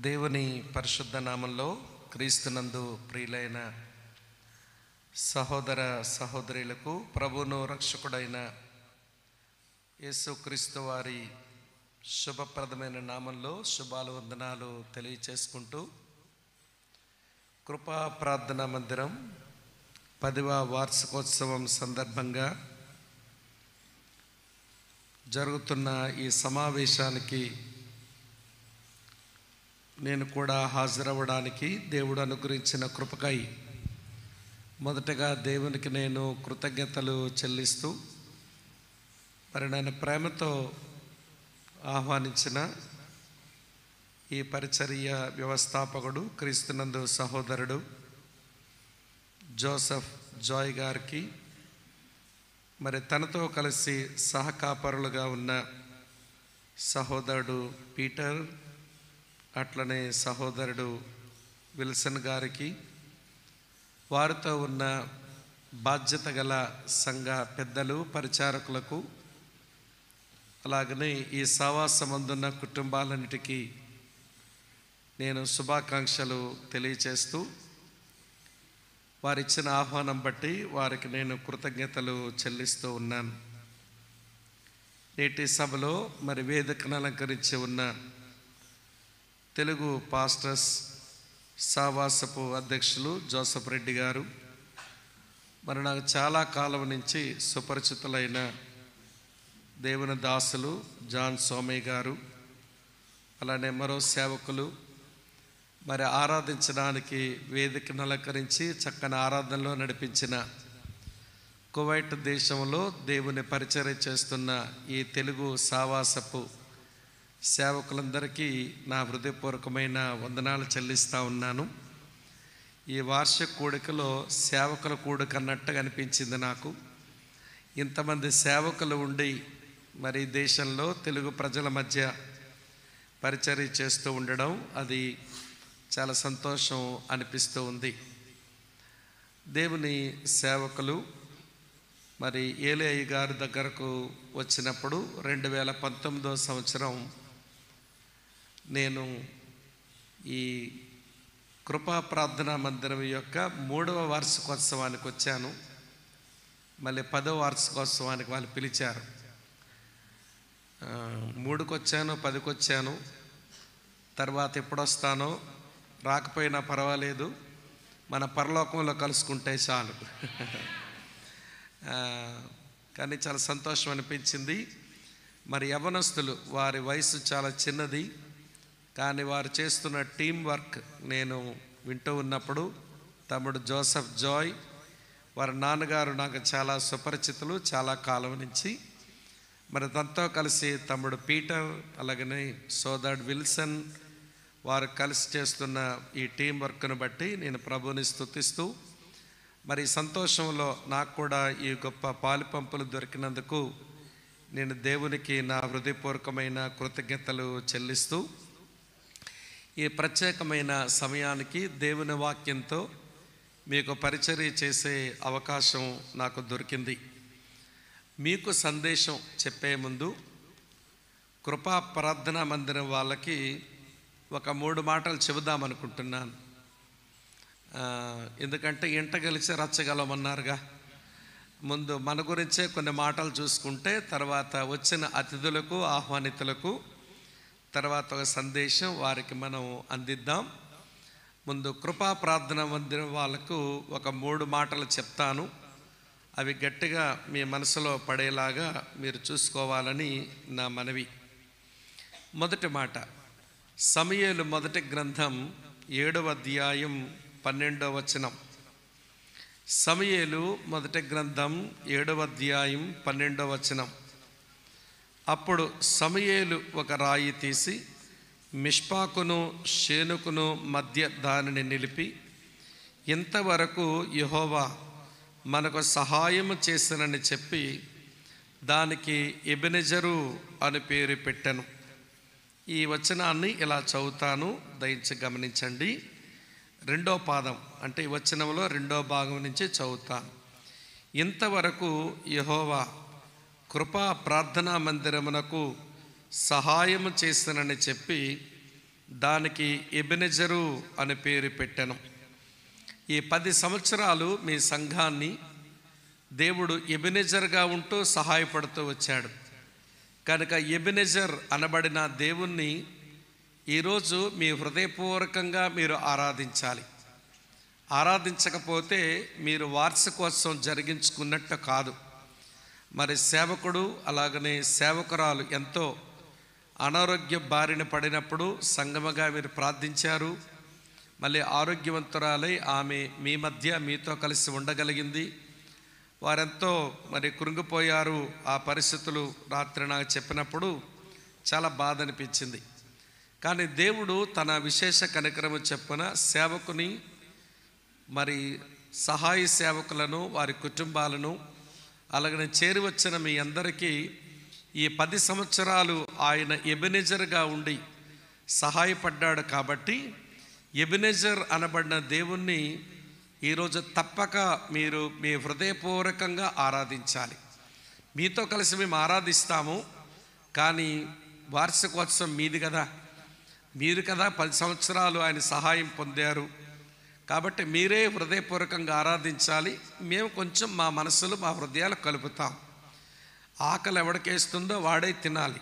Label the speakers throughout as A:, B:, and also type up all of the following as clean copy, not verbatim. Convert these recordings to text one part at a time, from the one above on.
A: దేవుని పరిశుద్ధ నామంలో క్రీస్తునందు ప్రియులైన సహోదర సహోదరులకు ప్రభువును రక్షకుడైన యేసుక్రీస్తు వారి శుభప్రదమైన నామంలో శుభాలు వందనాలు తెలియచేసుకుంటూ కృపా ప్రార్థనా మందిరం 10వ వార్షికోత్సవం సందర్భంగా జరుగుతున్న ఈ సమావేశానికి నేను కూడా హాజరవ్వడానికి దేవుడు అనుగ్రహించిన కృపకై మొదటగా దేవునికి నేను కృతజ్ఞతలు చెల్లిస్తూ మరి నన్ను ప్రేమతో ఆహ్వానించిన ఈ పరిచర్య వ్యవస్థాపకుడు క్రీస్తునందు సహోదరుడు జోసెఫ్ జాయ్ గారికి, మరి తనతో కలిసి సహకాపరులుగా ఉన్న సహోదరుడు పీటర్, అట్లనే సహోదరుడు విల్సన్ గారికి, వారితో ఉన్న బాధ్యత గల సంఘ పెద్దలు పరిచారకులకు, అలాగనే ఈ సహవాసమందున్న కుటుంబాలన్నిటికీ నేను శుభాకాంక్షలు తెలియచేస్తూ వారిచ్చిన ఆహ్వానం బట్టి వారికి నేను కృతజ్ఞతలు చెల్లిస్తూ ఉన్నాను. నేటి సభలో మరి వేదికను అలంకరించి ఉన్న తెలుగు పాస్టర్స్ సహవాసపు అధ్యక్షులు జోసెఫ్ రెడ్డి గారు, మరి నాకు చాలా కాలం నుంచి సుపరిచితులైన దేవుని దాసులు జాన్ సోమయ్య గారు, అలానే మరో సేవకులు, మరి ఆరాధించడానికి వేదికను అలంకరించి చక్కని ఆరాధనలో నడిపించిన కువైట్ దేశంలో దేవుని పరిచర్య చేస్తున్న ఈ తెలుగు సహవాసపు సేవకులందరికీ నా హృదయపూర్వకమైన వందనాలు చెల్లిస్తూ ఉన్నాను. ఈ వార్షిక కూడికలో సేవకుల కూడిక అన్నట్టుగా అనిపించింది నాకు. ఇంతమంది సేవకులు ఉండి మరి దేశంలో తెలుగు ప్రజల మధ్య పరిచర్య చేస్తూ ఉండడం అది చాలా సంతోషం అనిపిస్తూ ఉంది. దేవుని సేవకులు మరి ఏలియా గారి దగ్గరకు వచ్చినప్పుడు 2019వ సంవత్సరం నేను ఈ కృపా ప్రార్థనా మందిరం యొక్క 3వ వార్షికోత్సవానికి వచ్చాను. మళ్ళీ 10వ వార్షికోత్సవానికి వాళ్ళు పిలిచారు. 3కి వచ్చాను, 10కి వచ్చాను. తర్వాత ఎప్పుడు వస్తానో రాకపోయినా పర్వాలేదు, మన పరలోకంలో కలుసుకుంటే చాలు. కానీ చాలా సంతోషం అనిపించింది. మరి యవ్వనస్తులు, వారి వయసు చాలా చిన్నది, కానీ వారు చేస్తున్న టీం వర్క్ నేను వింటూ ఉన్నప్పుడు తమ్ముడు జోసెఫ్ జాయ్, వారి నాన్నగారు నాకు చాలా సుపరిచితులు చాలా కాలం నుంచి. మరి తనతో కలిసి తమ్ముడు పీటర్, అలాగనే సోదరుడు విల్సన్, వారు కలిసి చేస్తున్న ఈ టీం వర్క్ను బట్టి నేను ప్రభువుని స్తుతిస్తూ, మరి సంతోషంలో నాకు కూడా ఈ గొప్ప పాలుపంపులు దొరికినందుకు నేను దేవునికి నా హృదయపూర్వకమైన కృతజ్ఞతలు చెల్లిస్తూ ఈ ప్రత్యేకమైన సమయానికి దేవుని వాక్యంతో మీకు పరిచర్య చేసే అవకాశం నాకు దొరికింది. మీకు సందేశం చెప్పే ముందు కృపా ప్రార్థనా మందిరం వాళ్ళకి ఒక 3 మాటలు చెబుదామనుకుంటున్నాను. ఎందుకంటే ఇంట గెలిచి రచ్చగలమన్నారుగా, ముందు మన గురించే కొన్ని మాటలు చూసుకుంటే తర్వాత వచ్చిన అతిథులకు ఆహ్వానితులకు తర్వాత ఒక సందేశం వారికి మనం అందిద్దాం. ముందు కృపా ప్రార్థన మందిరం వాళ్ళకు ఒక 3 మాటలు చెప్తాను. అవి గట్టిగా మీ మనసులో పడేలాగా మీరు చూసుకోవాలని నా మనవి. మొదటి మాట, సమూయేలు మొదటి గ్రంథం 7వ అధ్యాయం 12వ వచనం. సమూయేలు మొదటి గ్రంథం 7వ అధ్యాయం 12వ వచనం. అప్పుడు సమూయేలు ఒక రాయి తీసి మిష్పాకును షేనుకును మధ్య దానిని నిలిపి, ఇంతవరకు యెహోవా మనకు సహాయము చేసినని చెప్పి దానికి ఎబెనెజరు అని పేరు పెట్టెను. ఈ వచనాన్ని ఇలా చదువుతాను, దయచేసి గమనించండి. 2వ పాదం అంటే ఈ వచనంలో 2వ భాగం నుంచి చదువుతాను. ఇంతవరకు యెహోవా కృపా ప్రార్థనా మందిరమునకు సహాయము చేస్తానని చెప్పి దానికి ఎబెనెజరు అనే పేరు పెట్టాను. ఈ 10 సంవత్సరాలు మీ సంఘాన్ని దేవుడు ఎబెనెజర్గా ఉంటూ సహాయపడుతూ వచ్చాడు. కనుక ఎబెనెజర్ అనబడిన దేవుణ్ణి ఈరోజు మీ హృదయపూర్వకంగా మీరు ఆరాధించాలి. ఆరాధించకపోతే మీరు వార్షికోత్సవం జరిగించుకున్నట్టు కాదు. మరి సేవకుడు అలాగనే సేవకురాలు ఎంతో అనారోగ్య బారిన పడినప్పుడు సంగమగా మీరు ప్రార్థించారు. మళ్ళీ ఆరోగ్యవంతురాలై ఆమె మీ మధ్య మీతో కలిసి ఉండగలిగింది. వారెంతో మరి కృంగిపోయారు. ఆ పరిస్థితులు రాత్రి నాకు చెప్పినప్పుడు చాలా బాధ అనిపించింది. కానీ దేవుడు తన విశేష కనికరము చెప్పున సేవకుని మరి సహాయ సేవకులను వారి కుటుంబాలను అలాగనే చేరి వచ్చిన మీ అందరికీ ఈ 10 సంవత్సరాలు ఆయన ఎబెనెజర్గా ఉండి సహాయపడ్డాడు. కాబట్టి ఎబెనెజర్ అనబడిన దేవుణ్ణి ఈరోజు తప్పక మీరు మీ హృదయపూర్వకంగా ఆరాధించాలి. మీతో కలిసి మేము ఆరాధిస్తాము, కానీ వార్షికోత్సవం మీది కదా, మీరు కదా 10 సంవత్సరాలు ఆయన సహాయం పొందారు. కాబట్టి మీరే హృదయపూర్వకంగా ఆరాధించాలి. మేము కొంచెం మా మనసులు మా హృదయాలు కలుపుతాం. ఆకలి ఎవడికేస్తుందో వాడే తినాలి,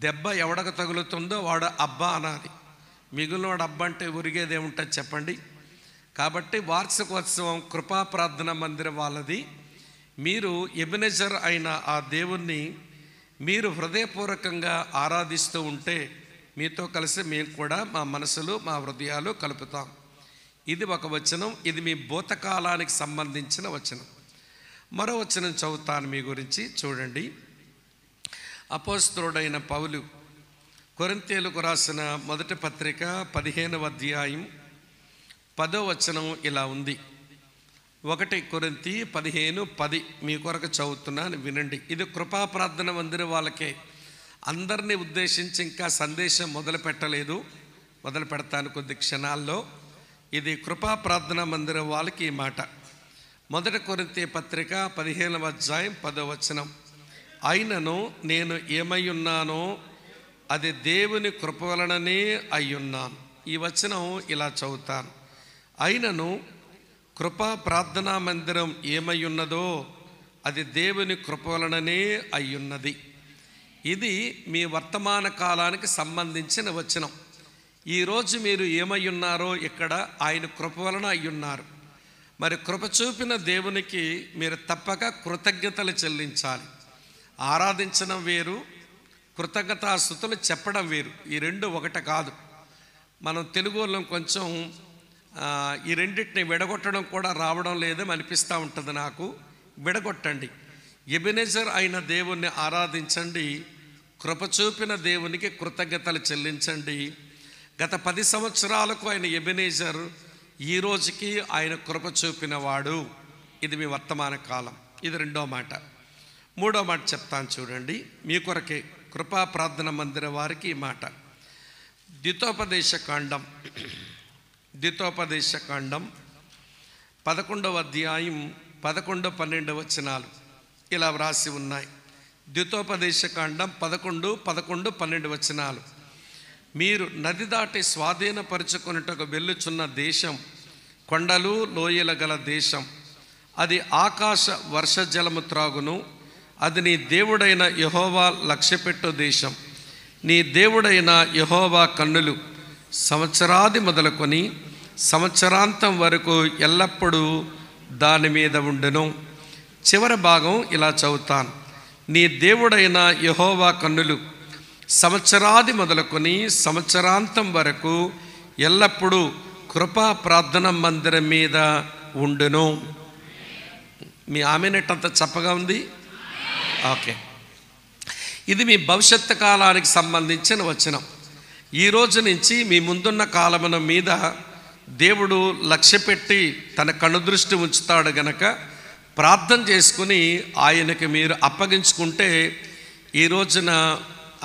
A: దెబ్బ ఎవడకు తగులుతుందో వాడు అబ్బా అనాలి. మిగిలిన వాడు అబ్బా అంటే ఉరిగేదేముంటుంది చెప్పండి. కాబట్టి వార్షికోత్సవం కృపా ప్రార్థన మందిరం వాళ్ళది. మీరు ఎబెనెజర్ అయిన ఆ దేవుణ్ణి మీరు హృదయపూర్వకంగా ఆరాధిస్తూ ఉంటే మీతో కలిసి మేము కూడా మా మనసులు మా హృదయాలు కలుపుతాం. ఇది ఒక వచనం. ఇది మీ భూతకాలానికి సంబంధించిన వచనం. మరో వచనం చదువుతాను మీ గురించి. చూడండి, అపోస్తలుడైన పౌలు కొరింథీయులకు రాసిన మొదటి పత్రిక 15వ అధ్యాయం 10వ వచనం ఇలా ఉంది. 1 కొరింథీ 15:10 మీ కొరకు చదువుతున్నాను, వినండి. ఇది కృపా ప్రార్థన మందిరం వాళ్ళకే, అందరినీ ఉద్దేశించి ఇంకా సందేశం మొదలు పెట్టలేదు, మొదలు పెడతాను కొద్ది క్షణాల్లో. ఇది కృపా ప్రార్థన మందిరం వాళ్ళకి ఈ మాట. 1 కొరింథీ పత్రిక 15వ అధ్యాయం 10వ వచనం. అయినను నేను ఏమై ఉన్నానో అది దేవుని కృప వలననే అయ్యున్నాను. ఈ వచనం ఇలా చదువుతాను. అయినను కృపా ప్రార్థనా మందిరం ఏమై ఉన్నదో అది దేవుని కృప వలననే అయ్యున్నది. ఇది మీ వర్తమాన కాలానికి సంబంధించిన వచనం. ఈరోజు మీరు ఏమై ఉన్నారో ఇక్కడ ఆయన కృప వలన అయ్యున్నారు. మరి కృప చూపిన దేవునికి మీరు తప్పక కృతజ్ఞతలు చెల్లించాలి. ఆరాధించడం వేరు, కృతజ్ఞతాస్తుతులు చెప్పడం వేరు. ఈ రెండు ఒకటి కాదు. మనం తెలుగు వాళ్ళం కొంచెం ఈ రెండింటిని విడగొట్టడం కూడా రావడం లేదని అనిపిస్తూ ఉంటుంది నాకు. విడగొట్టండి. ఎబెనెజర్ అయిన దేవుణ్ణి ఆరాధించండి, కృప చూపిన దేవునికి కృతజ్ఞతలు చెల్లించండి. గత 10 సంవత్సరాలకు ఆయన ఎబెనెజర్, ఈ రోజుకి ఆయన కృప చూపినవాడు. ఇది మీ వర్తమాన కాలం. ఇది రెండో మాట. మూడో మాట చెప్తాను చూడండి, మీ కొరకే కృపా ప్రార్థన మందిర వారికి ఈ మాట. ద్వితోపదేశకాండం 11వ అధ్యాయం 11, 12 వచనాలు ఇలా వ్రాసి ఉన్నాయి. ద్వితోపదేశకాండం 11, 11, 12 వచనాలు. మీరు నది దాటి స్వాధీనపరుచుకొనుటకు వెళ్ళుచున్న దేశం కొండలు లోయల గల దేశం. అది ఆకాశ వర్ష జలము త్రాగును. అది నీ దేవుడైన యెహోవా లక్ష్యపెట్టు దేశం. నీ దేవుడైన యెహోవా కన్నులు సంవత్సరాది మొదలుకొని సంవత్సరాంతం వరకు ఎల్లప్పుడూ దాని మీద ఉండును. చివరి భాగం ఇలా చదువుతాను. నీ దేవుడైన యెహోవా కన్నులు సంవత్సరాది మొదలుకొని సంవత్సరాంతం వరకు ఎల్లప్పుడూ కృపా ప్రార్థన మందిరం మీద ఉండును. మీ ఆమెనట్టంత చప్పగా ఉంది. ఓకే, ఇది మీ భవిష్యత్తు కాలానికి సంబంధించిన వచనం. ఈ రోజు నుంచి మీ ముందున్న కాలమున మీద దేవుడు లక్ష్యపెట్టి తన కనుదృష్టి ఉంచుతాడు గనక ప్రార్థన చేసుకుని ఆయనకి మీరు అప్పగించుకుంటే ఈ రోజున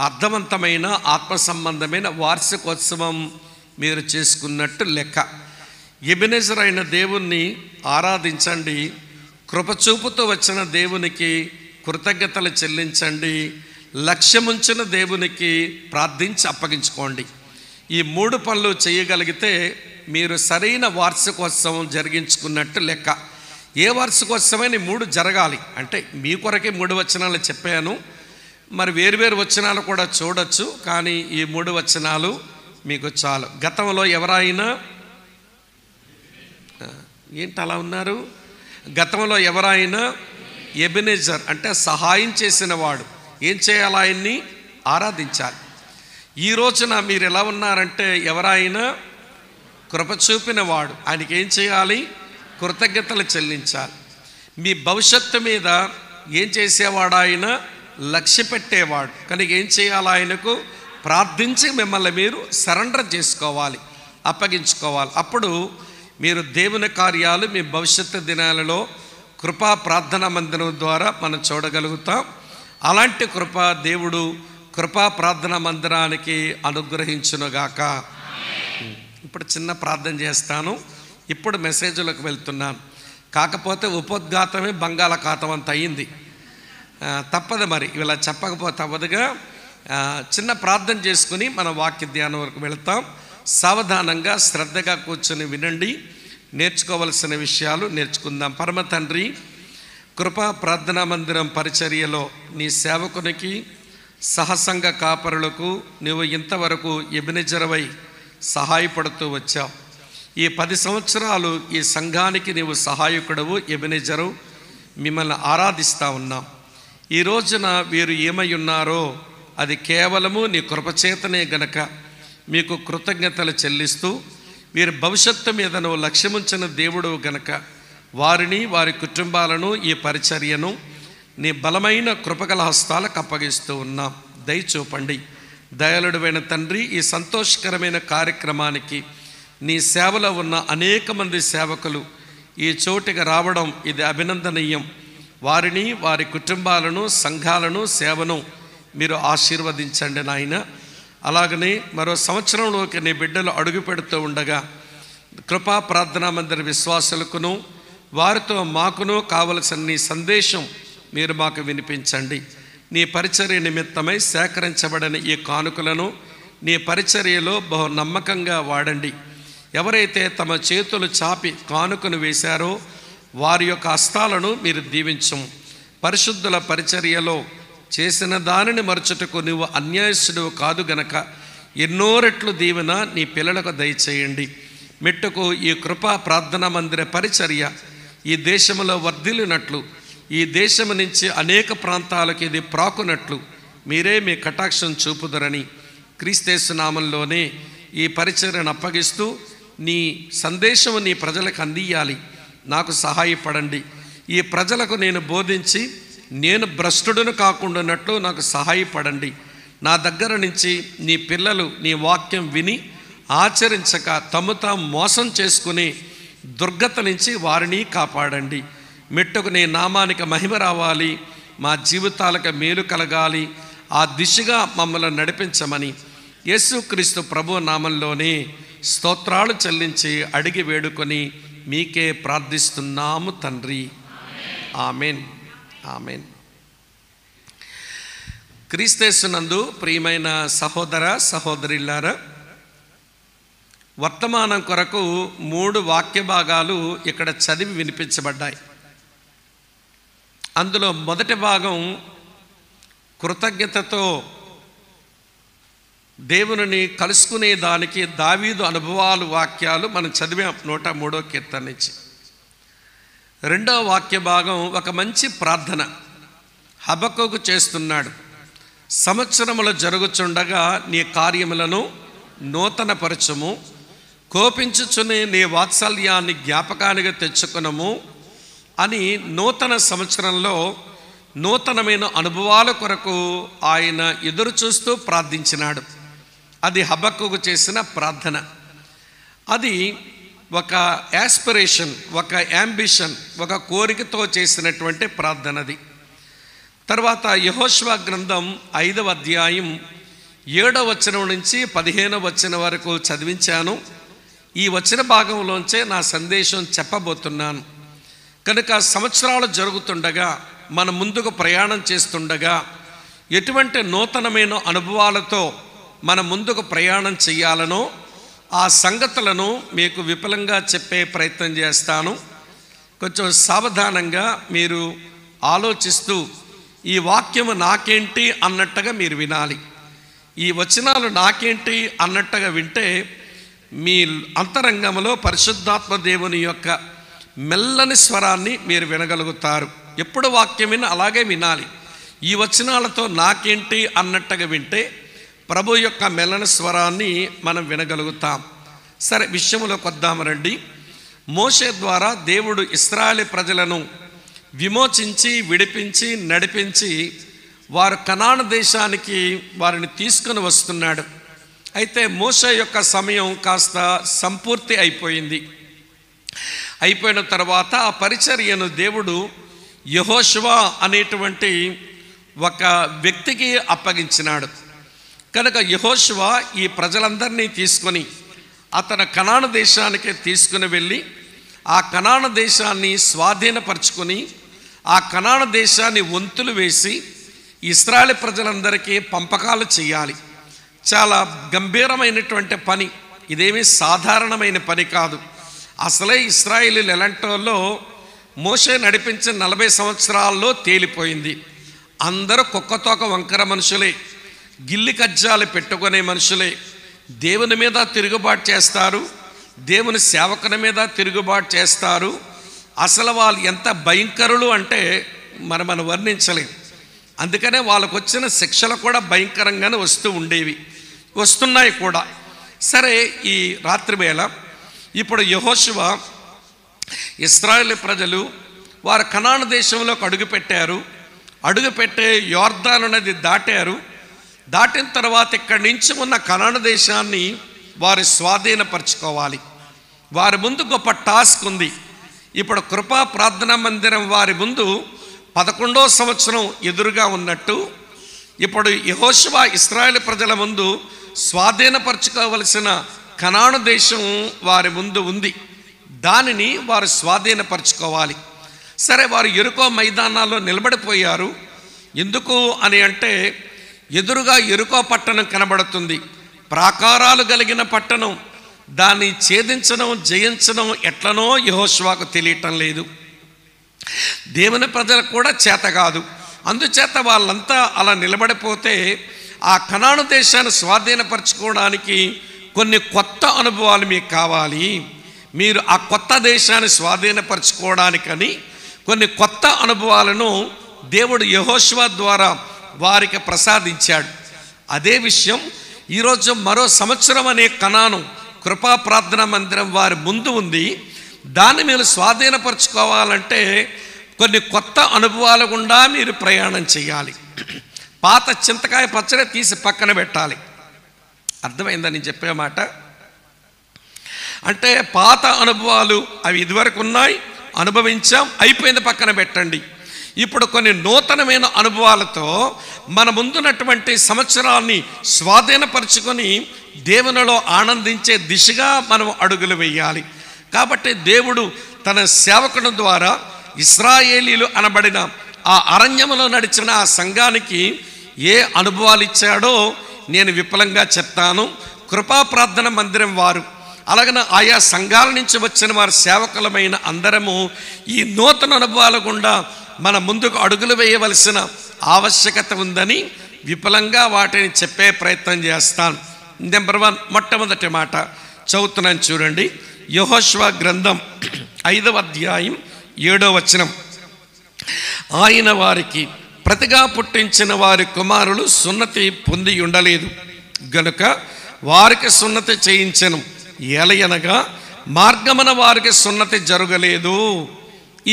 A: అర్థవంతమైన ఆత్మ సంబంధమైన వార్షికోత్సవం మీరు చేసుకున్నట్టు లెక్క. ఎబెనెజర్ అయిన దేవుణ్ణి ఆరాధించండి, కృపచూపుతూ వచ్చిన దేవునికి కృతజ్ఞతలు చెల్లించండి, లక్ష్యముంచిన దేవునికి ప్రార్థించి అప్పగించుకోండి. ఈ 3 పనులు చేయగలిగితే మీరు సరైన వార్షికోత్సవం జరిగించుకున్నట్టు లెక్క. ఏ వార్షికోత్సవమైన 3 జరగాలి అంటే మీ కొరకే 3 వచనాలు చెప్పాను. మరి వేరువేరు వచనాలు కూడా చూడొచ్చు, కానీ ఈ 3 వచనాలు మీకు చాలు. గతంలో ఎవరైనా ఏంటి అలా ఉన్నారు? గతంలో ఎవరైనా ఎబెనెజర్ అంటే సహాయం చేసిన వాడు ఏం చేయాలి? ఆయన్ని ఆరాధించాలి. ఈ రోజున మీరు ఎలా ఉన్నారంటే ఎవరైనా కృప చూపిన వాడు ఆయనకి ఏం చేయాలి? కృతజ్ఞతలు చెల్లించాలి. మీ భవిష్యత్తు మీద ఏం చేసేవాడు? ఆయన లక్ష్య పెట్టేవాడు కనుక ఏం చేయాలి? ఆయనకు ప్రార్థించి మిమ్మల్ని మీరు సరెండర్ చేసుకోవాలి, అప్పగించుకోవాలి. అప్పుడు మీరు దేవుని కార్యాలు మీ భవిష్యత్తు దినాలలో కృపా ప్రార్థనా మందిరం ద్వారా మనం చూడగలుగుతాం. అలాంటి కృప దేవుడు కృపా ప్రార్థనా మందిరానికి అనుగ్రహించునుగాక. ఇప్పుడు చిన్న ప్రార్థన చేస్తాను. ఇప్పుడు మెసేజ్లోకి వెళ్తున్నాను. కాకపోతే ఉపోద్ఘాతమే బంగాళాఖాతం అంత అయింది. తప్పదు, మరి ఇలా చెప్పకపోతే అవ్వదుగా. చిన్న ప్రార్థన చేసుకుని మన వాక్య ధ్యానం వరకు వెళతాం. సావధానంగా శ్రద్ధగా కూర్చొని వినండి. నేర్చుకోవలసిన విషయాలు నేర్చుకుందాం. పరమ తండ్రి, కృపా ప్రార్థనా మందిరం పరిచర్యలో నీ సేవకునికి సహసంగ కాపరులకు నువ్వు ఇంతవరకు ఎబెనెజరవై సహాయపడుతూ వచ్చావు. ఈ 10 సంవత్సరాలు ఈ సంఘానికి నీవు సహాయకుడవు, ఎబెనెజరు. మిమ్మల్ని ఆరాధిస్తూ ఉన్నాం. ఈ రోజున వీరు ఏమై ఉన్నారో అది కేవలము నీ కృపచేతనే గనక మీకు కృతజ్ఞతలు చెల్లిస్తూ, వీరి భవిష్యత్తు మీద నువ్వు లక్ష్యముంచిన దేవుడు గనక వారిని వారి కుటుంబాలను ఈ పరిచర్యను నీ బలమైన కృపగల హస్తాలకు అప్పగిస్తూ ఉన్నాం. దయచూపండి. దయాళుడైన తండ్రి, ఈ సంతోషకరమైన కార్యక్రమానికి నీ సేవలో ఉన్న అనేక మంది సేవకులు ఈ చోటికి రావడం ఇది అభినందనీయం. వారిని వారి కుటుంబాలను సంఘాలను సేవను మీరు ఆశీర్వదించండి నాయన. అలాగనే మరో సంవత్సరంలోకి నీ బిడ్డలు అడుగు పెడుతూ ఉండగా కృపా ప్రార్థనా మందిర విశ్వాసులకును వారితో మాకును కావలసిన నీ సందేశం మీరు మాకు వినిపించండి. నీ పరిచర్య నిమిత్తమై సేకరించబడిన ఈ కానుకలను నీ పరిచర్యలో బహు నమ్మకంగా వాడండి. ఎవరైతే తమ చేతులు చాపి కానుకను వేశారో వారి యొక్క హస్తాలను మీరు దీవించము. పరిశుద్ధుల పరిచర్యలో చేసిన దానిని మరచుటకు నువ్వు అన్యాయస్తుడు కాదు గనక ఎన్నో రెట్లు దీవెన నీ పిల్లలకు దయచేయండి. మెట్టుకు ఈ కృపా ప్రార్థనా మందిర పరిచర్య ఈ దేశంలో వర్ధిల్లినట్లు, ఈ దేశం నుంచి అనేక ప్రాంతాలకు ఇది ప్రాకునట్లు మీరే మీ కటాక్షం చూపుదరని క్రీస్తు నామంలోనే ఈ పరిచర్యను అప్పగిస్తూ నీ సందేశం నీ ప్రజలకు అందియాలి. నాకు సహాయపడండి. ఈ ప్రజలకు నేను బోధించి నేను భ్రష్టుడును కాకుండానట్లు నాకు సహాయపడండి. నా దగ్గర నుంచి నీ పిల్లలు నీ వాక్యం విని ఆచరించక తమ తాము మోసం చేసుకుని దుర్గత నుంచి వారిని కాపాడండి. మెట్టుకు నీ నామానికి మహిమ రావాలి, మా జీవితాలకు మేలు కలగాలి. ఆ దిశగా మమ్మల్ని నడిపించమని యేసుక్రీస్తు ప్రభు నామంలోనే స్తోత్రాలు చెల్లించి అడిగి వేడుకొని మీకే ప్రార్థిస్తున్నాము తండ్రి. Amen, amen. క్రీస్తేసునందు ప్రియమైన సహోదర సహోదరులారా, వర్తమానం కొరకు 3 వాక్య భాగాలు ఇక్కడ చదివి వినిపించబడ్డాయి. అందులో మొదటి భాగం కృతజ్ఞతతో దేవునిని కలుసుకునే దానికి దావీదు అనుభవాలు వాక్యాలు మనం చదివాం 103వ కీర్తన నుంచి. రెండవ వాక్య భాగం ఒక మంచి ప్రార్థన హబక్కూకు చేస్తున్నాడు. సంవత్సరములు జరుగుచుండగా నీ కార్యములను నూతనపరచుము, కోపించుచునే నీ వాత్సల్యాన్ని జ్ఞాపకానికి తెచ్చుకునము అని నూతన సంవత్సరంలో నూతనమైన అనుభవాల కొరకు ఆయన ఎదురు చూస్తూ ప్రార్థించినాడు. అది హబక్కూకు చేసిన ప్రార్థన. అది ఒక యాస్పిరేషన్, ఒక యాంబిషన్, ఒక కోరికతో చేసినటువంటి ప్రార్థనది. తర్వాత యెహోషువ గ్రంథం 5వ అధ్యాయం 7వ వచనం నుంచి 15వ వచనం వరకు చదివించాను. ఈ వచన భాగంలోంచే నా సందేశం చెప్పబోతున్నాను. కనుక సంవత్సరాలు జరుగుతుండగా మనం ముందుకు ప్రయాణం చేస్తుండగా ఎటువంటి నూతనమైన అనుభవాలతో మనం ముందుకు ప్రయాణం చేయాలనో ఆ సంగతులను మీకు విపులంగా చెప్పే ప్రయత్నం చేస్తాను. కొంచెం సావధానంగా మీరు ఆలోచిస్తూ ఈ వాక్యము నాకేంటి అన్నట్టుగా మీరు వినాలి. ఈ వచనాలు నాకేంటి అన్నట్టుగా వింటే మీ అంతరంగంలో పరిశుద్ధాత్మ దేవుని యొక్క మెల్లని స్వరాన్ని మీరు వినగలుగుతారు. ఎప్పుడు వాక్యం విని అలాగే వినాలి. ఈ వచనాలతో నాకేంటి అన్నట్టుగా వింటే ప్రభు యొక్క మెల్లని స్వరాన్ని మనం వినగలుగుతాం. సరే, విషయంలోకి వద్దాము రండి. మోషే ద్వారా దేవుడు ఇశ్రాయేలు ప్రజలను విమోచించి విడిపించి నడిపించి వారు కనాను దేశానికి వారిని తీసుకుని వస్తున్నాడు. అయితే మోషే యొక్క సమయం కాస్త సంపూర్తి అయిపోయింది. అయిపోయిన తర్వాత ఆ పరిచర్యను దేవుడు యెహోషువ అనేటువంటి ఒక వ్యక్తికి అప్పగించినాడు. కనుక యెహోషువ ఈ ప్రజలందరినీ తీసుకొని అతను కనాను దేశానికి తీసుకుని వెళ్ళి ఆ కనాను దేశాన్ని స్వాధీనపరుచుకొని ఆ కనాను దేశాన్ని వంతులు వేసి ఇశ్రాయేలు ప్రజలందరికీ పంపకాలు చేయాలి. చాలా గంభీరమైనటువంటి పని. ఇదేమీ సాధారణమైన పని కాదు. అసలే ఇశ్రాయేలీలు ఎలాంటి వాళ్ళో మోషే నడిపించిన 40 సంవత్సరాల్లో తేలిపోయింది. అందరూ కుక్కతోక వంకర మనుషులే, గిల్లి కజ్జాలు పెట్టుకునే మనుషులే. దేవుని మీద తిరుగుబాటు చేస్తారు, దేవుని సేవకుని మీద తిరుగుబాటు చేస్తారు. అసలు వాళ్ళు ఎంత భయంకరులు అంటే మనం వర్ణించలేం. అందుకనే వాళ్ళకు వచ్చిన శిక్షలు కూడా భయంకరంగానే వస్తున్నాయి కూడా. సరే, ఈ రాత్రి వేళ ఇప్పుడు యెహోషువ ఇశ్రాయేలు ప్రజలు వారు కనాను దేశంలోకి అడుగుపెట్టే యొర్దాను నది దాటారు. దాటిన తర్వాత ఇక్కడి నుంచి ఉన్న కనాను దేశాన్ని వారు స్వాధీనపరచుకోవాలి. వారి ముందు గొప్ప టాస్క్ ఉంది. ఇప్పుడు కృపా ప్రార్థనా మందిరం వారి ముందు 11వ సంవత్సరం ఎదురుగా ఉన్నట్టు ఇప్పుడు యెహోషువ ఇశ్రాయేలు ప్రజల ముందు స్వాధీనపరచుకోవలసిన కనాను దేశం వారి ముందు ఉంది. దానిని వారు స్వాధీనపరచుకోవాలి. సరే, వారు యెరికో మైదానాల్లో నిలబడిపోయారు. ఎందుకు అని అంటే ఎదురుగా యెరికో పట్టణం కనబడుతుంది. ప్రాకారాలు కలిగిన పట్టణం. దాన్ని ఛేదించడం జయించడం ఎట్లనో యెహోషువకు తెలియటం లేదు. దేవుని ప్రజలకు కూడా చేత కాదు. అందుచేత వాళ్ళంతా అలా నిలబడిపోతే ఆ కనాను దేశాన్ని స్వాధీనపరచుకోవడానికి కొన్ని కొత్త అనుభవాలు మీకు కావాలి. మీరు ఆ కొత్త దేశాన్ని స్వాధీనపరచుకోవడానికని కొన్ని కొత్త అనుభవాలను దేవుడు యెహోషువ ద్వారా వారికి ప్రసాదించాడు. అదే విషయం ఈరోజు మరో సంవత్సరం అనే కనాను కృపా ప్రార్థనా మందిరం వారి ముందు ఉంది. దాన్ని మీరు స్వాధీనపరచుకోవాలంటే కొన్ని కొత్త అనుభవాల గుండా మీరు ప్రయాణం చేయాలి. పాత చింతకాయ పచ్చడి తీసి పక్కన పెట్టాలి. అర్థమైందని చెప్పే మాట. అంటే పాత అనుభవాలు అవి ఇదివరకు ఉన్నాయి, అనుభవించాం, అయిపోయింది, పక్కన పెట్టండి. ఇప్పుడు కొన్ని నూతనమైన అనుభవాలతో మన ముందున్నటువంటి సంవత్సరాన్ని స్వాధీనపరుచుకొని దేవునిలో ఆనందించే దిశగా మనం అడుగులు వేయాలి. కాబట్టి దేవుడు తన సేవకుని ద్వారా ఇశ్రాయేలీలు అనబడిన ఆ అరణ్యములో నడిచిన ఆ సంఘానికి ఏ అనుభవాలు ఇచ్చాడో నేను విపులంగా చెప్తాను. కృపా ప్రార్థన మందిరం వారు అలాగనే ఆయా సంఘాల నుంచి వచ్చిన వారి సేవకులమైన అందరము ఈ నూతన అనుభవాల గుండా మన ముందుకు అడుగులు వేయవలసిన ఆవశ్యకత ఉందని విపులంగా వాటిని చెప్పే ప్రయత్నం చేస్తాను. నెంబర్ 1, మొట్టమొదటి మాట చదువుతున్నాను చూడండి. యెహోషువ గ్రంథం 5వ అధ్యాయం 7వ వచనం. ఆయన వారికి ప్రతిగా పుట్టించిన వారి కుమారులు సున్నతి పొంది ఉండలేదు గనుక వారికి సున్నతి చేయించెను. ఏలయనగా మార్గమున వారికి సున్నతి జరగలేదు.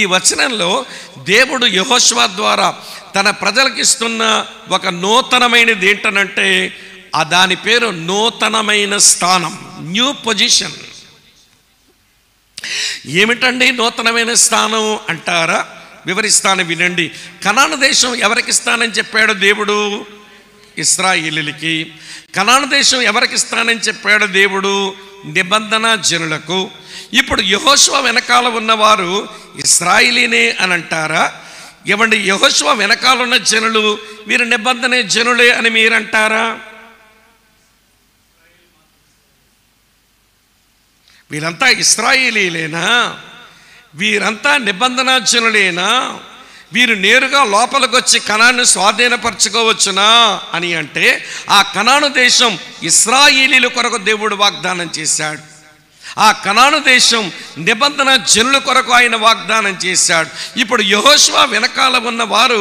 A: ఈ వచనంలో దేవుడు యెహోషువ ద్వారా తన ప్రజలకు ఇస్తున్న ఒక నూతనమైనది ఏంటనంటే దాని పేరు నూతనమైన స్థానం, న్యూ పొజిషన్. ఏమిటండి నూతనమైన స్థానం అంటారా? వివరిస్తాను, వినండి. కనాను దేశం ఎవరికి ఇస్తానని చెప్పాడు దేవుడు? ఇశ్రాయేలీయులకి. కనాను దేశం ఎవరికి ఇస్తానని చెప్పాడు దేవుడు? నిబంధన జనులకు. ఇప్పుడు యెహోషువ వెనకాల ఉన్నవారు ఇశ్రాయేలీనే అని అంటారా? ఏమండి, యెహోషువ వెనకాల ఉన్న జనులు వీరు నిబంధన జనులే అని మీరంటారా? వీరంతా ఇశ్రాయేలీలేనా? వీరంతా నిబంధనాజనులేనా? వీరు నేరుగా లోపలికి వచ్చి కనాను స్వాధీనపరచుకోవచ్చునా అని అంటే, ఆ కనాను దేశం ఇశ్రాయేలీల కొరకు దేవుడు వాగ్దానం చేశాడు. ఆ కనాను దేశం నిబంధన జనుల కొరకు ఆయన వాగ్దానం చేశాడు. ఇప్పుడు యెహోషువ వెనకాల ఉన్న వారు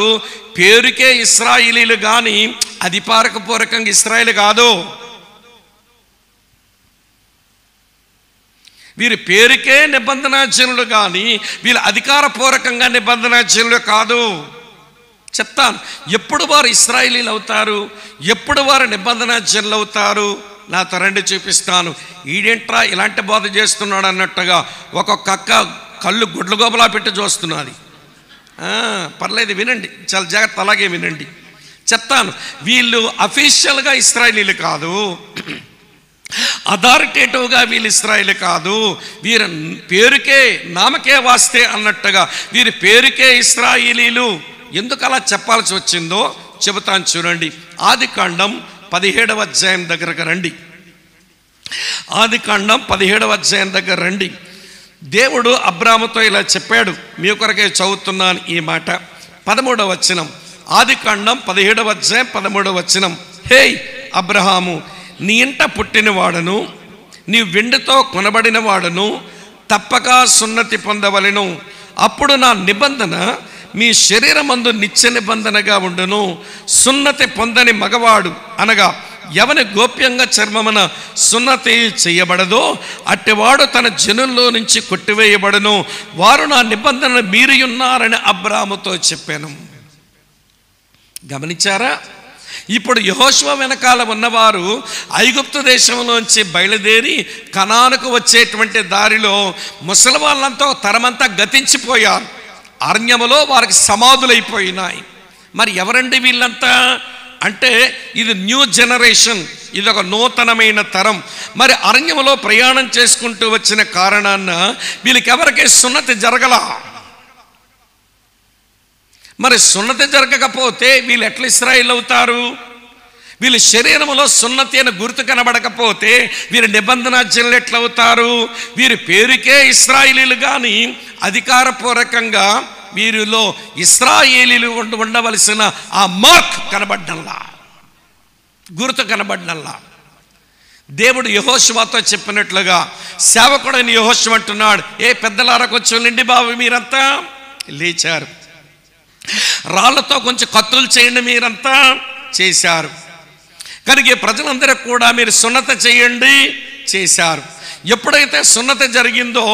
A: పేరుకే ఇశ్రాయేలీలు కానీ అధికారపూర్వకంగా ఇశ్రాయేలు కాదు. వీరి పేరుకే నిబంధన జనులు కానీ వీళ్ళు అధికారపూర్వకంగా నిబంధన జనులు కాదు. చెప్తాను ఎప్పుడు వారు ఇశ్రాయేలీలు అవుతారు, ఎప్పుడు వారు నిబంధన జనులు అవుతారు. నాతో రండి చూపిస్తాను. ఈడేంట్రా ఇలాంటి బోధ చేస్తున్నాడు అన్నట్టుగా ఒక్కొక్క అక్క కళ్ళు గుడ్ల గోబలా పెట్టి చూస్తున్నది. పర్లేదు, వినండి, చాలా జాగ్రత్త, అలాగే వినండి, చెప్తాను. వీళ్ళు అఫీషియల్గా ఇశ్రాయేలీలు కాదు, అథారిటేటివ్గా వీళ్ళు ఇశ్రాయేలు కాదు. వీరి పేరుకే నామకే వాస్తే అన్నట్టుగా వీరి పేరుకే ఇశ్రాయేలీలు. ఎందుకు అలా చెప్పాల్సి వచ్చిందో చెబుతాను చూడండి. ఆదికాండం 17వ అధ్యాయం దగ్గరకు రండి. ఆదికాండం 17వ అధ్యాయం దగ్గర రండి. దేవుడు అబ్రాముతో ఇలా చెప్పాడు. మీ కొరకే చదువుతున్నాను ఈ మాట. 13వ వచనం, ఆదికాండం 17వ అధ్యాయం 13వ వచనం. హే అబ్రహాము, నీ ఇంట పుట్టినవాడను, నీ వెండితో కొనబడిన వాడను తప్పక సున్నతి పొందవలెను. అప్పుడు నా నిబంధన మీ శరీరమందు నిత్య నిబంధనగా ఉండును. సున్నతి పొందని మగవాడు అనగా ఎవని గోప్యంగా చర్మమున సున్నతి చేయబడదో అట్టివాడు తన జనుల్లో నుంచి కొట్టివేయబడును. వారు నా నిబంధన మీరి ఉన్నారని అబ్రాముతో చెప్పాను. గమనించారా? ఇప్పుడు యెహోషువ వెనకాల ఉన్నవారు ఐగుప్తు దేశంలోంచి బయలుదేరి కనానుకు వచ్చేటువంటి దారిలో ముసలి వాళ్ళంతా తరమంతా గతించిపోయారు. అరణ్యములో వారికి సమాధులైపోయినాయి. మరి ఎవరండి వీళ్ళంతా అంటే, ఇది న్యూ జనరేషన్, ఇది ఒక నూతనమైన తరం. మరి అరణ్యములో ప్రయాణం చేసుకుంటూ వచ్చిన కారణాన వీళ్ళకి ఎవరికే సున్నతి జరగల. మరి సున్నతి జరగకపోతే వీళ్ళు ఎట్లా ఇశ్రాయేలు అవుతారు? వీళ్ళ శరీరంలో సున్నతి అని గుర్తు కనబడకపోతే వీరి నిబంధనాజనులు ఎట్లవుతారు? వీరి పేరుకే ఇశ్రాయేలీలు కానీ అధికారపూర్వకంగా వీరిలో ఇశ్రాయేలీలు ఉండవలసిన ఆ మార్క్ కనబడ్డంలా, గుర్తు కనబడ్డంలా. దేవుడు యెహోషువతో చెప్పినట్లుగా సేవకుడైన యెహోషువ అంటున్నాడు, ఏ పెద్దలారా కొంచెం నిండి బాబు మీరంతా లేచారు, రాళ్లతో కొంచెం కత్తులు చేయండి మీరంతా చేశారు. కనుక ప్రజలందరూ కూడా మీరు సున్నత చేయండి చేశారు. ఎప్పుడైతే సున్నత జరిగిందో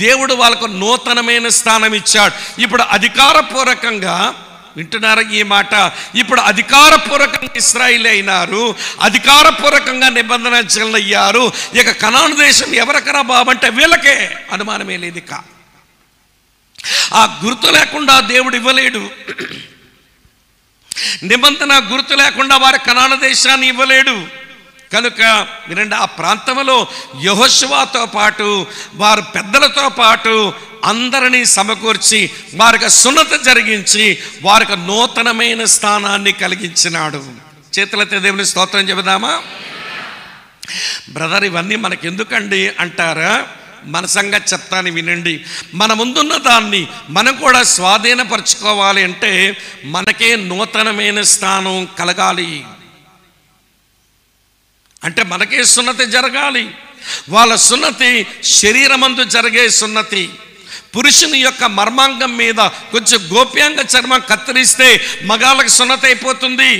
A: దేవుడు వాళ్ళకు నూతనమైన స్థానం ఇచ్చాడు. ఇప్పుడు అధికారపూర్వకంగా, వింటున్నారా ఈ మాట, ఇప్పుడు అధికారపూర్వకంగా ఇశ్రాయేలు అయినారు, అధికారపూర్వకంగా నిబంధన జనులు అయ్యారు. ఇక కనాను దేశం ఎవరికరా బాబంటే వీళ్ళకే, అనుమానమే లేదు. ఇక ఆ గుర్తు లేకుండా దేవుడు ఇవ్వలేడు. నిబంధన గుర్తు లేకుండా వారి కనాను దేశాన్ని ఇవ్వలేడు. కనుక వినండి, ఆ ప్రాంతంలో యెహోషువతో పాటు వారి పెద్దలతో పాటు అందరినీ సమకూర్చి వారికి సున్నత జరిగించి వారికి నూతనమైన స్థానాన్ని కలిగించినాడు. చేతులైతే దేవుని స్తోత్రం చెబుదామా? బ్రదర్, ఇవన్నీ మనకెందుకండి అంటారా? మన సంగతి చెప్తాను, వినండి. మన ముందున్న దాన్ని మనం కూడా స్వాధీనపరచుకోవాలి అంటే మనకే నూతనమైన స్థానం కలగాలి. అంటే మనకే సున్నతి జరగాలి. వాళ్ళ సున్నతి శరీరమందు జరిగే సున్నతి. పురుషుని యొక్క మర్మాంగం మీద కొంచెం గోప్యాంగ చర్మం కత్తిరిస్తే మగాళ్ళకి సున్నతి అయిపోతుంది.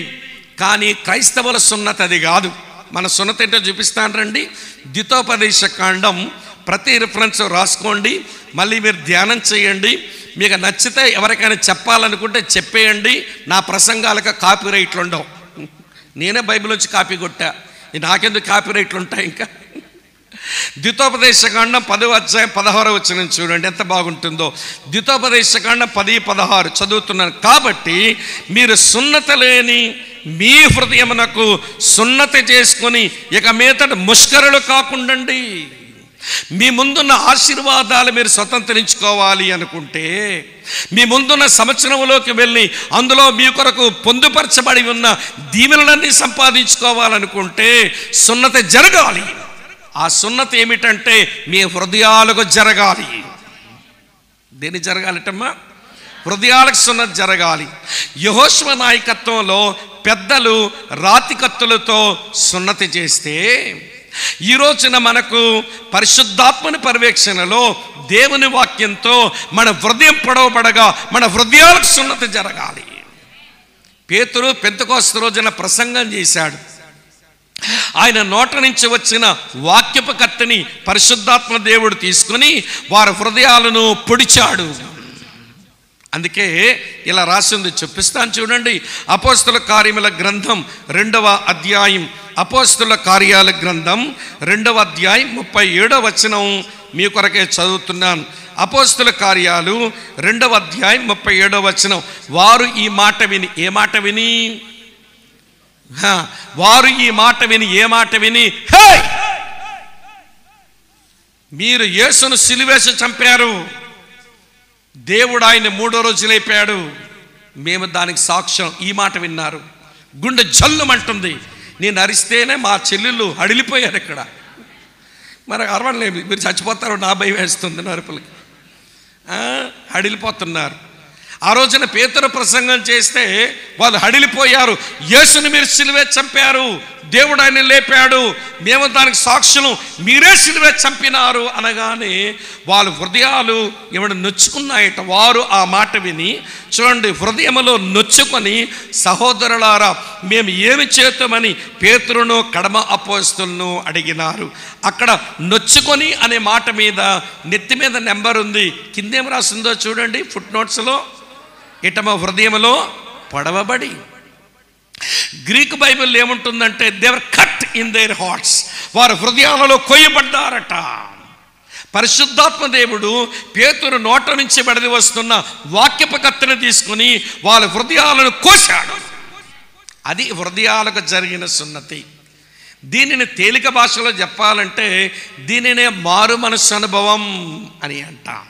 A: కానీ క్రైస్తవుల సున్నతి అది కాదు. మన సున్నతి ఏంటో చూపిస్తాను రండి. ద్వితోపదేశ కాండం, ప్రతి రిఫరెన్స్ రాసుకోండి, మళ్ళీ మీరు ధ్యానం చేయండి. మీకు నచ్చితే ఎవరికైనా చెప్పాలనుకుంటే చెప్పేయండి. నా ప్రసంగాలకు కాపీ రైట్లు ఉండవు. నేనే బైబిల్ నుంచి కాపీ కొట్టా, నాకెందుకు కాపీ రైట్లు ఉంటాయి? ఇంకా ద్వితోపదేశకాండం 10వ అధ్యాయం 16వ వచనం చూడండి, ఎంత బాగుంటుందో. ద్వితోపదేశకాండం 10:16 చదువుతున్నాను. కాబట్టి మీరు సున్నత లేని మీ హృదయమునకు సున్నతి చేసుకొని ఇక మీదట ముష్కరులు కాకుండండి. మీ ముందున్న ఆశీర్వాదాలు మీరు స్వతంత్రించుకోవాలి అనుకుంటే, మీ ముందున్న సంవత్సరంలోకి వెళ్ళి అందులో మీ కొరకు పొందుపరచబడి ఉన్న దీవెనలన్నీ సంపాదించుకోవాలనుకుంటే సున్నతి జరగాలి. ఆ సున్నతి ఏమిటంటే మీ హృదయాలకు జరగాలి. దేని జరగాలటమ్మా? హృదయాలకు సున్నతి జరగాలి. యెహోషువ నాయకత్వంలో పెద్దలు రాతి కత్తులతో సున్నతి చేస్తే, ఈ రోజున మనకు పరిశుద్ధాత్మని పర్యవేక్షణలో దేవుని వాక్యంతో మన హృదయం పొడవబడగా మన హృదయాలకు సున్నతి జరగాలి. పేతురు పెంతెకోస్తు రోజున ప్రసంగం చేశాడు. ఆయన నోట నుంచి వచ్చిన వాక్యపు కత్తిని పరిశుద్ధాత్మ దేవుడు తీసుకుని వారి హృదయాలను పొడిచాడు. అందుకే ఇలా రాసింది, చూపిస్తాను చూడండి. అపోస్తుల కార్యముల గ్రంథం 2వ అధ్యాయం, అపోస్తుల కార్యాల గ్రంథం 2వ అధ్యాయం 37వ వచనం మీ కొరకే చదువుతున్నాను. అపోస్తుల కార్యాలు 2వ అధ్యాయం 37వ వచనం. వారు ఈ మాట విని, ఏ మాట విని? వారు ఈ మాట విని, ఏ మాట విని? హే, మీరు యేసును సిలువేసి చంపారు, దేవుడు ఆయన 3వ రోజు లేపాడు, మేము దానికి సాక్ష్యం. ఈ మాట విన్నారు. గుండె జల్లుమంటుంది. నేను అరిస్తేనే మా చెల్లెళ్ళు అడిలిపోయారు. ఇక్కడ మరి అరవలేదు, మీరు చచ్చిపోతారు, నా భయం వేస్తుంది. నరుపులకి అడిలిపోతున్నారు. ఆ రోజున పేతురు ప్రసంగం చేస్తే వాళ్ళు హడిలిపోయారు. యేసుని మీరు సిలువే చంపారు, దేవుడు ఆయన లేపాడు, మేము దానికి సాక్షులు, మీరే సిలువే చంపినారు అనగానే వాళ్ళ హృదయాలు ఏమైనా నొచ్చుకున్నాయట. వారు ఆ మాట విని, చూడండి, హృదయంలో నొచ్చుకొని, సహోదరులారా మేము ఏమి చేద్దామని పేతురును కడమ అపోస్తులను అడిగినారు. అక్కడ నొచ్చుకొని అనే మాట మీద నెత్తి మీద నెంబర్ ఉంది. కిందేం రాసిందో చూడండి, ఫుట్ నోట్స్లో. ఇటమ హృదయంలో పొడవబడి. గ్రీక్ బైబిల్ ఏముంటుందంటే దేవర్ కట్ ఇన్ దేర్ హార్ట్స్, వారు హృదయాలలో కొయ్యబడ్డారట. పరిశుద్ధాత్మ దేవుడు పేతురు నోట నుంచి బడిది వస్తున్న వాక్యపు కత్తిని తీసుకుని వాళ్ళ హృదయాలను కోశాడు. అది హృదయాలకు జరిగిన సున్నతి. దీనిని తేలిక భాషలో చెప్పాలంటే దీనినే మారు మనస్సు అనుభవం అని అంటాం.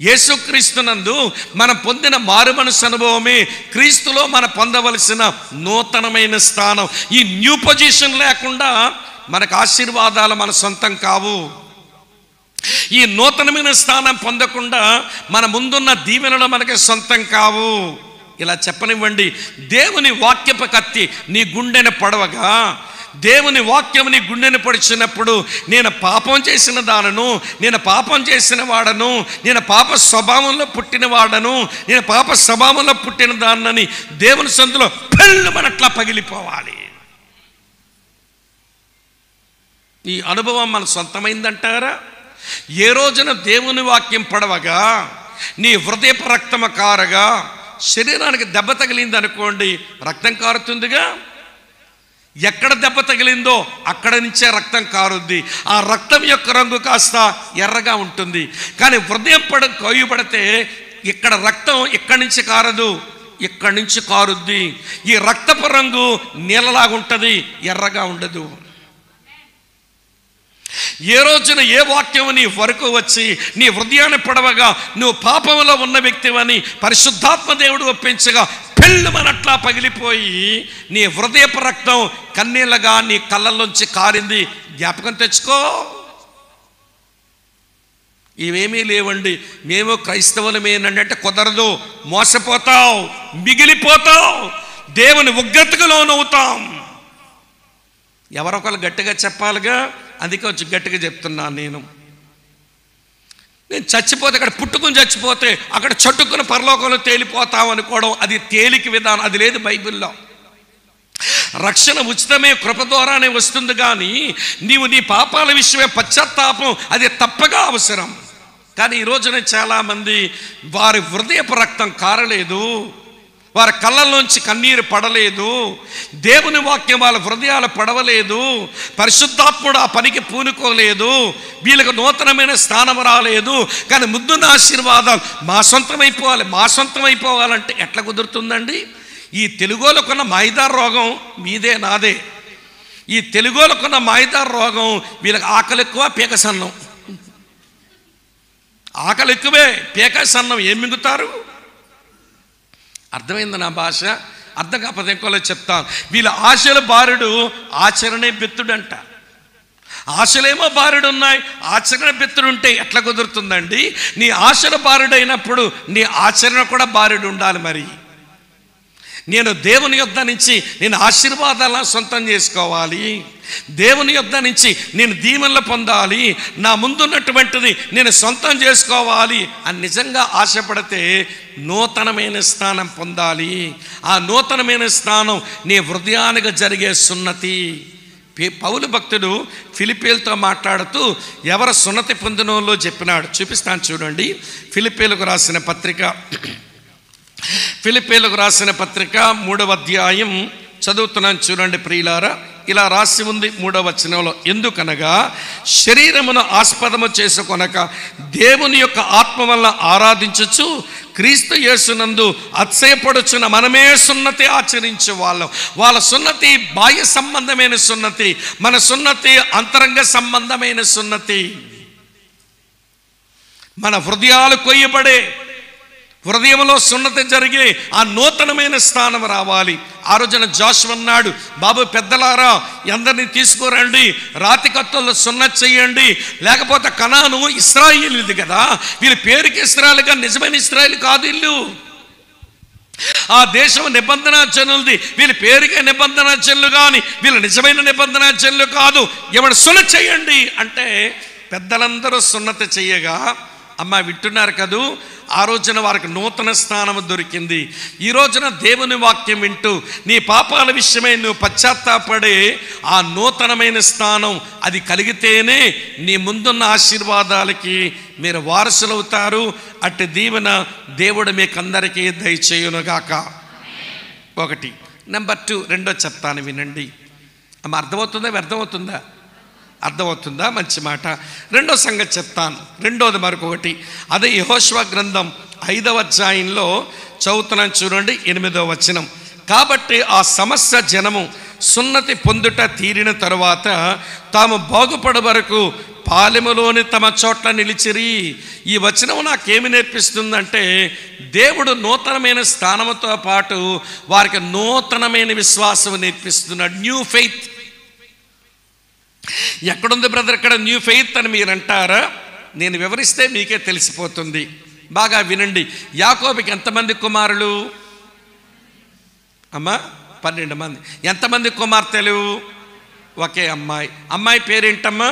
A: యేసుక్రీస్తునందు మనం పొందిన మారు మనస్సు అనుభవమే క్రీస్తులో మనం పొందవలసిన నూతనమైన స్థానం. ఈ న్యూ పొజిషన్ లేకుండా మనకు ఆశీర్వాదాలు మన సొంతం కావు. ఈ నూతనమైన స్థానం పొందకుండా మన ముందున్న దీవెనలు మనకి సొంతం కావు. ఇలా చెప్పనివ్వండి, దేవుని వాక్యపు కత్తి నీ గుండెను పొడవగా, దేవుని వాక్యం నీ గుండెను పొడిచినప్పుడు, నేను పాపం చేసిన దానను, నేను పాపం చేసిన వాడను, నేను పాప స్వభావంలో పుట్టిన వాడను, నేను పాప స్వభావంలో పుట్టిన దాన్నని దేవుని సందులో పెళ్ళు మనట్లా పగిలిపోవాలి. ఈ అనుభవం మన సొంతమైందంటారా? ఏ రోజున దేవుని వాక్యం పడవగా నీ హృదయపు రక్తము కారగా శరీరానికి దెబ్బ తగిలింది అనుకోండి, రక్తం కారుతుందిగా. ఎక్కడ దెబ్బ తగిలిందో అక్కడ నుంచే రక్తం కారుద్ది. ఆ రక్తం యొక్క రంగు కాస్త ఎర్రగా ఉంటుంది. కానీ హృదయం కొయ్యబడితే ఇక్కడ రక్తం ఇక్కడి నుంచి కారదు, ఇక్కడి నుంచి కారుద్ది. ఈ రక్తపు రంగు నీళ్ళలాగా ఉంటుంది, ఎర్రగా ఉండదు. ఏ రోజున ఏ వాక్యం నీ వరకు వచ్చి నీ హృదయాన్ని పొడవగా నువ్వు పాపంలో ఉన్న వ్యక్తివని పరిశుద్ధాత్మ దేవుడు ఒప్పించగా పెళ్ళుమనట్లా పగిలిపోయి నీ హృదయపు రక్తం కన్నీళ్ళగా నీ కళ్ళల్లోంచి కారింది, జ్ఞాపకం తెచ్చుకో. ఇవేమీ లేవండి, మేము క్రైస్తవులమేనండి అంటే కుదరదు. మోసపోతావు, మిగిలిపోతావు, దేవుని ఉగ్రతకు లోనవుతాం. ఎవరొకరు గట్టిగా చెప్పాలిగా, అందుకే వచ్చి గట్టిగా చెప్తున్నాను. నేను చచ్చిపోతే, అక్కడ పుట్టుకుని చచ్చిపోతే అక్కడ చట్టుకుని పరలోకంలో తేలిపోతాం అనుకోవడం అది తేలిక విధానం, అది లేదు బైబిల్లో. రక్షణ ఉచితమే, కృప ద్వారానే వస్తుంది. కానీ నీవు నీ పాపాల విషయమే పశ్చాత్తాపం అది తప్పగా అవసరం. కానీ ఈ రోజున చాలామంది వారి హృదయపు రక్తం కారలేదు, వారి కళ్ళల్లోంచి కన్నీరు పడలేదు, దేవుని వాక్యం వాళ్ళ హృదయాలు పడవలేదు, పరిశుద్ధాత్ముడు ఆ పనికి పూనుకోలేదు, వీళ్ళకు నూతనమైన స్థానం రాలేదు. కానీ ముందున్న ఆశీర్వాదాలు మా సొంతమైపోవాలంటే ఎట్లా కుదురుతుందండి? ఈ తెలుగులోకున్న మాయిదార్ రోగం మీదే నాదే. ఈ తెలుగులోకున్న మాయిదార్ రోగం వీళ్ళకి ఆకలి ఎక్కువ, పీక సన్నం. ఆకలి ఎక్కువే, పీక సన్నం. ఏం మింగుతారు? అర్థమైంది నా భాష? అర్థం కాకపోతే ఇంకోలో చెప్తాను. వీళ్ళ ఆశల బారుడు ఆచరణే బెత్తుడంట. ఆశలేమో బారుడున్నాయి, ఆచరణ బెత్తుడుంటే ఎట్లా కుదురుతుందండి? నీ ఆశలు బారుడైనప్పుడు నీ ఆచరణ కూడా బారుడు ఉండాలి. మరి నేను దేవుని యొద్ద నుంచి నేను ఆశీర్వాదాలను సొంతం చేసుకోవాలి, దేవుని యొద్ద నుంచి నేను దీవెనలు పొందాలి, నా ముందున్నటువంటిది నేను సొంతం చేసుకోవాలి అని నిజంగా ఆశపడితే నూతనమైన స్థానం పొందాలి. ఆ నూతనమైన స్థానం నీ హృదయానికి జరిగే సున్నతి. పౌలు భక్తుడు ఫిలిప్పీలతో మాట్లాడుతూ ఎవరు సున్నతి పొందినోళ్ళో చెప్పినాడు. చూపిస్తాను చూడండి. ఫిలిప్పీలకు రాసిన పత్రిక 3వ అధ్యాయం చదువుతున్నాను చూడండి ప్రియులారా. ఇలా రాసి ఉంది 3వ వచనంలో, ఎందుకనగా శరీరమును ఆస్పదము చేసుకొనక దేవుని యొక్క ఆత్మ వల్ల ఆరాధించుచు క్రీస్తు యేసునందు అతిశయపడుచున్న మనమే సున్నతి ఆచరించే వాళ్ళ సున్నతి బాహ్య సంబంధమైన సున్నతి, మన సున్నతి అంతరంగ సంబంధమైన సున్నతి. మన హృదయాలు కొయ్యబడే, హృదయంలో సున్నతి జరిగే ఆ నూతనమైన స్థానం రావాలి. ఆ రోజున జోషువ అన్నాడు, బాబు పెద్దలారా అందరినీ తీసుకురండి, రాతి కత్తుల్లో సున్నతి చెయ్యండి, లేకపోతే కనాను ఇశ్రాయేలుది కదా, వీళ్ళ పేరుకి ఇశ్రాయేలుగా నిజమైన ఇశ్రాయేలు కాదు ఇల్లు. ఆ దేశం నిబంధన జనులది, వీళ్ళ పేరుకే నిబంధన జనులు కానీ వీళ్ళు నిజమైన నిబంధన జనులు కాదు. ఎవడు సున్నతి చెయ్యండి అంటే పెద్దలందరూ సున్నతి చెయ్యగా, అమ్మ వింటున్నారు కదూ, ఆ రోజున వారికి నూతన స్థానం దొరికింది. ఈ రోజున దేవుని వాక్యం వింటూ నీ పాపాల విషయమై నువ్వు పశ్చాత్తాపడే ఆ నూతనమైన స్థానం అది కలిగితేనే నీ ముందున్న ఆశీర్వాదాలకి మీరు వారసులవుతారు. అట్టి దీవెన దేవుడు మీకందరికీ దయచేయునుగాక. 1. నెంబర్ 2 రెండో చెప్తాను వినండి. అమ్మ అర్థమవుతుందా? వ్యర్థమవుతుందా? అర్థమవుతుందా? మంచి మాట. రెండో సంగతి చెప్తాను. రెండోది మరొకటి, అదే యెహోషువ గ్రంథం 5వ అధ్యాయంలో చదువుతున్నాను చూడండి 8వ వచనం. కాబట్టి ఆ సమస్త జనము సున్నతి పొందుట తీరిన తరువాత తాము బాగుపడ వరకు పాలెములోని తమ చోట్ల నిలిచిరి. ఈ వచనం నాకేమి నేర్పిస్తుందంటే దేవుడు నూతనమైన స్థానముతో పాటు వారికి నూతనమైన విశ్వాసం నేర్పిస్తున్నాడు. New faith. ఎక్కడుంది బ్రదర్ ఇక్కడ న్యూ ఫెయిత్ అని మీరు అంటారా? నేను వివరిస్తే మీకే తెలిసిపోతుంది. బాగా వినండి. యాకోబుకి ఎంతమంది కుమారులు? అమ్మా 12 మంది. ఎంతమంది కుమార్తెలు? ఒకే అమ్మాయి. అమ్మాయి పేరేంటమ్మా?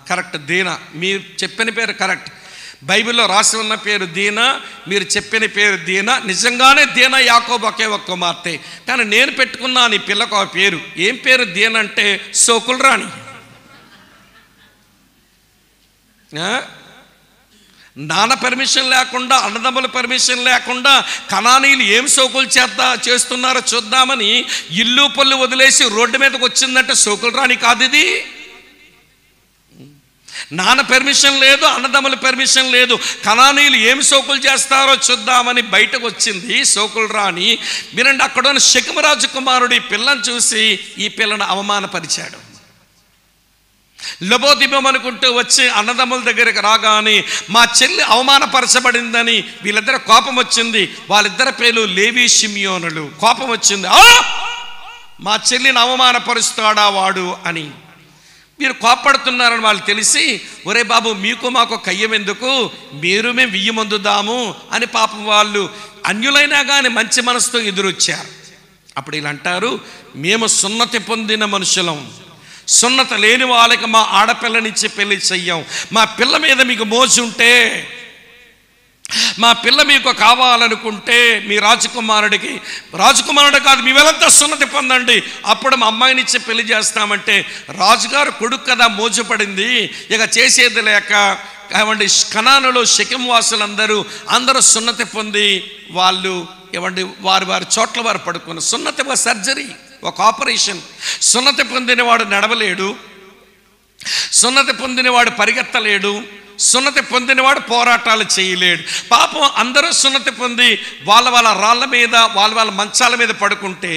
A: కరెక్ట్, దీనా. మీరు చెప్పిన పేరు కరెక్ట్. బైబిల్లో రాసి ఉన్న పేరు దీనా, మీరు చెప్పిన పేరు దీనా. నిజంగానే దీనా యాకోబు ఒకే ఒక కుమార్తె. కానీ నేను పెట్టుకున్నాను ఈ పిల్లకు ఆ పేరు. ఏం పేరు? దీనా అంటే సోకులు రాణి. నాన్న పర్మిషన్ లేకుండా, అన్నదమ్ముల పర్మిషన్ లేకుండా కనానీయులు ఏం సోకులు చేస్తున్నారో చూద్దామని ఇల్లు పళ్ళు వదిలేసి రోడ్డు మీదకి వచ్చిందంటే సోకులు రాణి కాదు ఇది. నాన్న పర్మిషన్ లేదు, అన్నదమ్ముల పర్మిషన్ లేదు, కనానీయులు ఏమి సోకులు చేస్తారో చూద్దామని బయటకు వచ్చింది సోకులు రాని. మీరండి, అక్కడ ఉన్న షెకెము రాజకుమారుడు ఈ పిల్లని చూసి ఈ పిల్లను అవమానపరిచాడు. లబోదిబం అనుకుంటూ వచ్చి అన్నదమ్ముల దగ్గరికి రాగానే మా చెల్లి అవమానపరచబడిందని వీళ్ళిద్దరు కోపం వచ్చింది. వాళ్ళిద్దరి పేర్లు లేవి షిమియోనులు. కోపం వచ్చింది, మా చెల్లిని అవమానపరుస్తాడా వాడు అని. మీరు కోపడుతున్నారని వాళ్ళు తెలిసి, ఒరే బాబు మీకు మాకు కయ్యం ఎందుకు, మేము వియ్యమందుదాము అని పాపం వాళ్ళు అన్యులైనా కానీ మంచి మనసుతో ఎదురొచ్చారు. అప్పుడు వీళ్ళు అంటారు, మేము సున్నతి పొందిన మనుషులం, సున్నత లేని వాళ్ళకి మా ఆడపిల్లనిచ్చి పెళ్లి చెయ్యం. మా పిల్ల మీద మీకు మోజు ఉంటే, మా పిల్ల మీకు కావాలనుకుంటే మీ రాజకుమారుడు కాదు, మీ వెళ్ళంతా సున్నతి పొందండి, అప్పుడు మా అమ్మాయినిచ్చి పెళ్లి చేస్తామంటే రాజుగారు కొడుకు కదా మోజు పడింది. ఇక చేసేది లేక ఏమండి కనానులో షెకెము వాసులందరూ సున్నతి పొంది వాళ్ళు ఏమండి వారి చోట్ల వారు పడుకున్నారు. సున్నతి ఒక సర్జరీ, ఒక ఆపరేషన్. సున్నతి పొందినవాడు నడవలేడు, సున్నతి పొందినవాడు పరిగెత్తలేడు, సున్నతి పొందినవాడు పోరాటాలు చేయలేడు. పాపం అందరూ సున్నతి పొంది వాళ్ళ రాళ్ళ మీద వాళ్ళ మంచాల మీద పడుకుంటే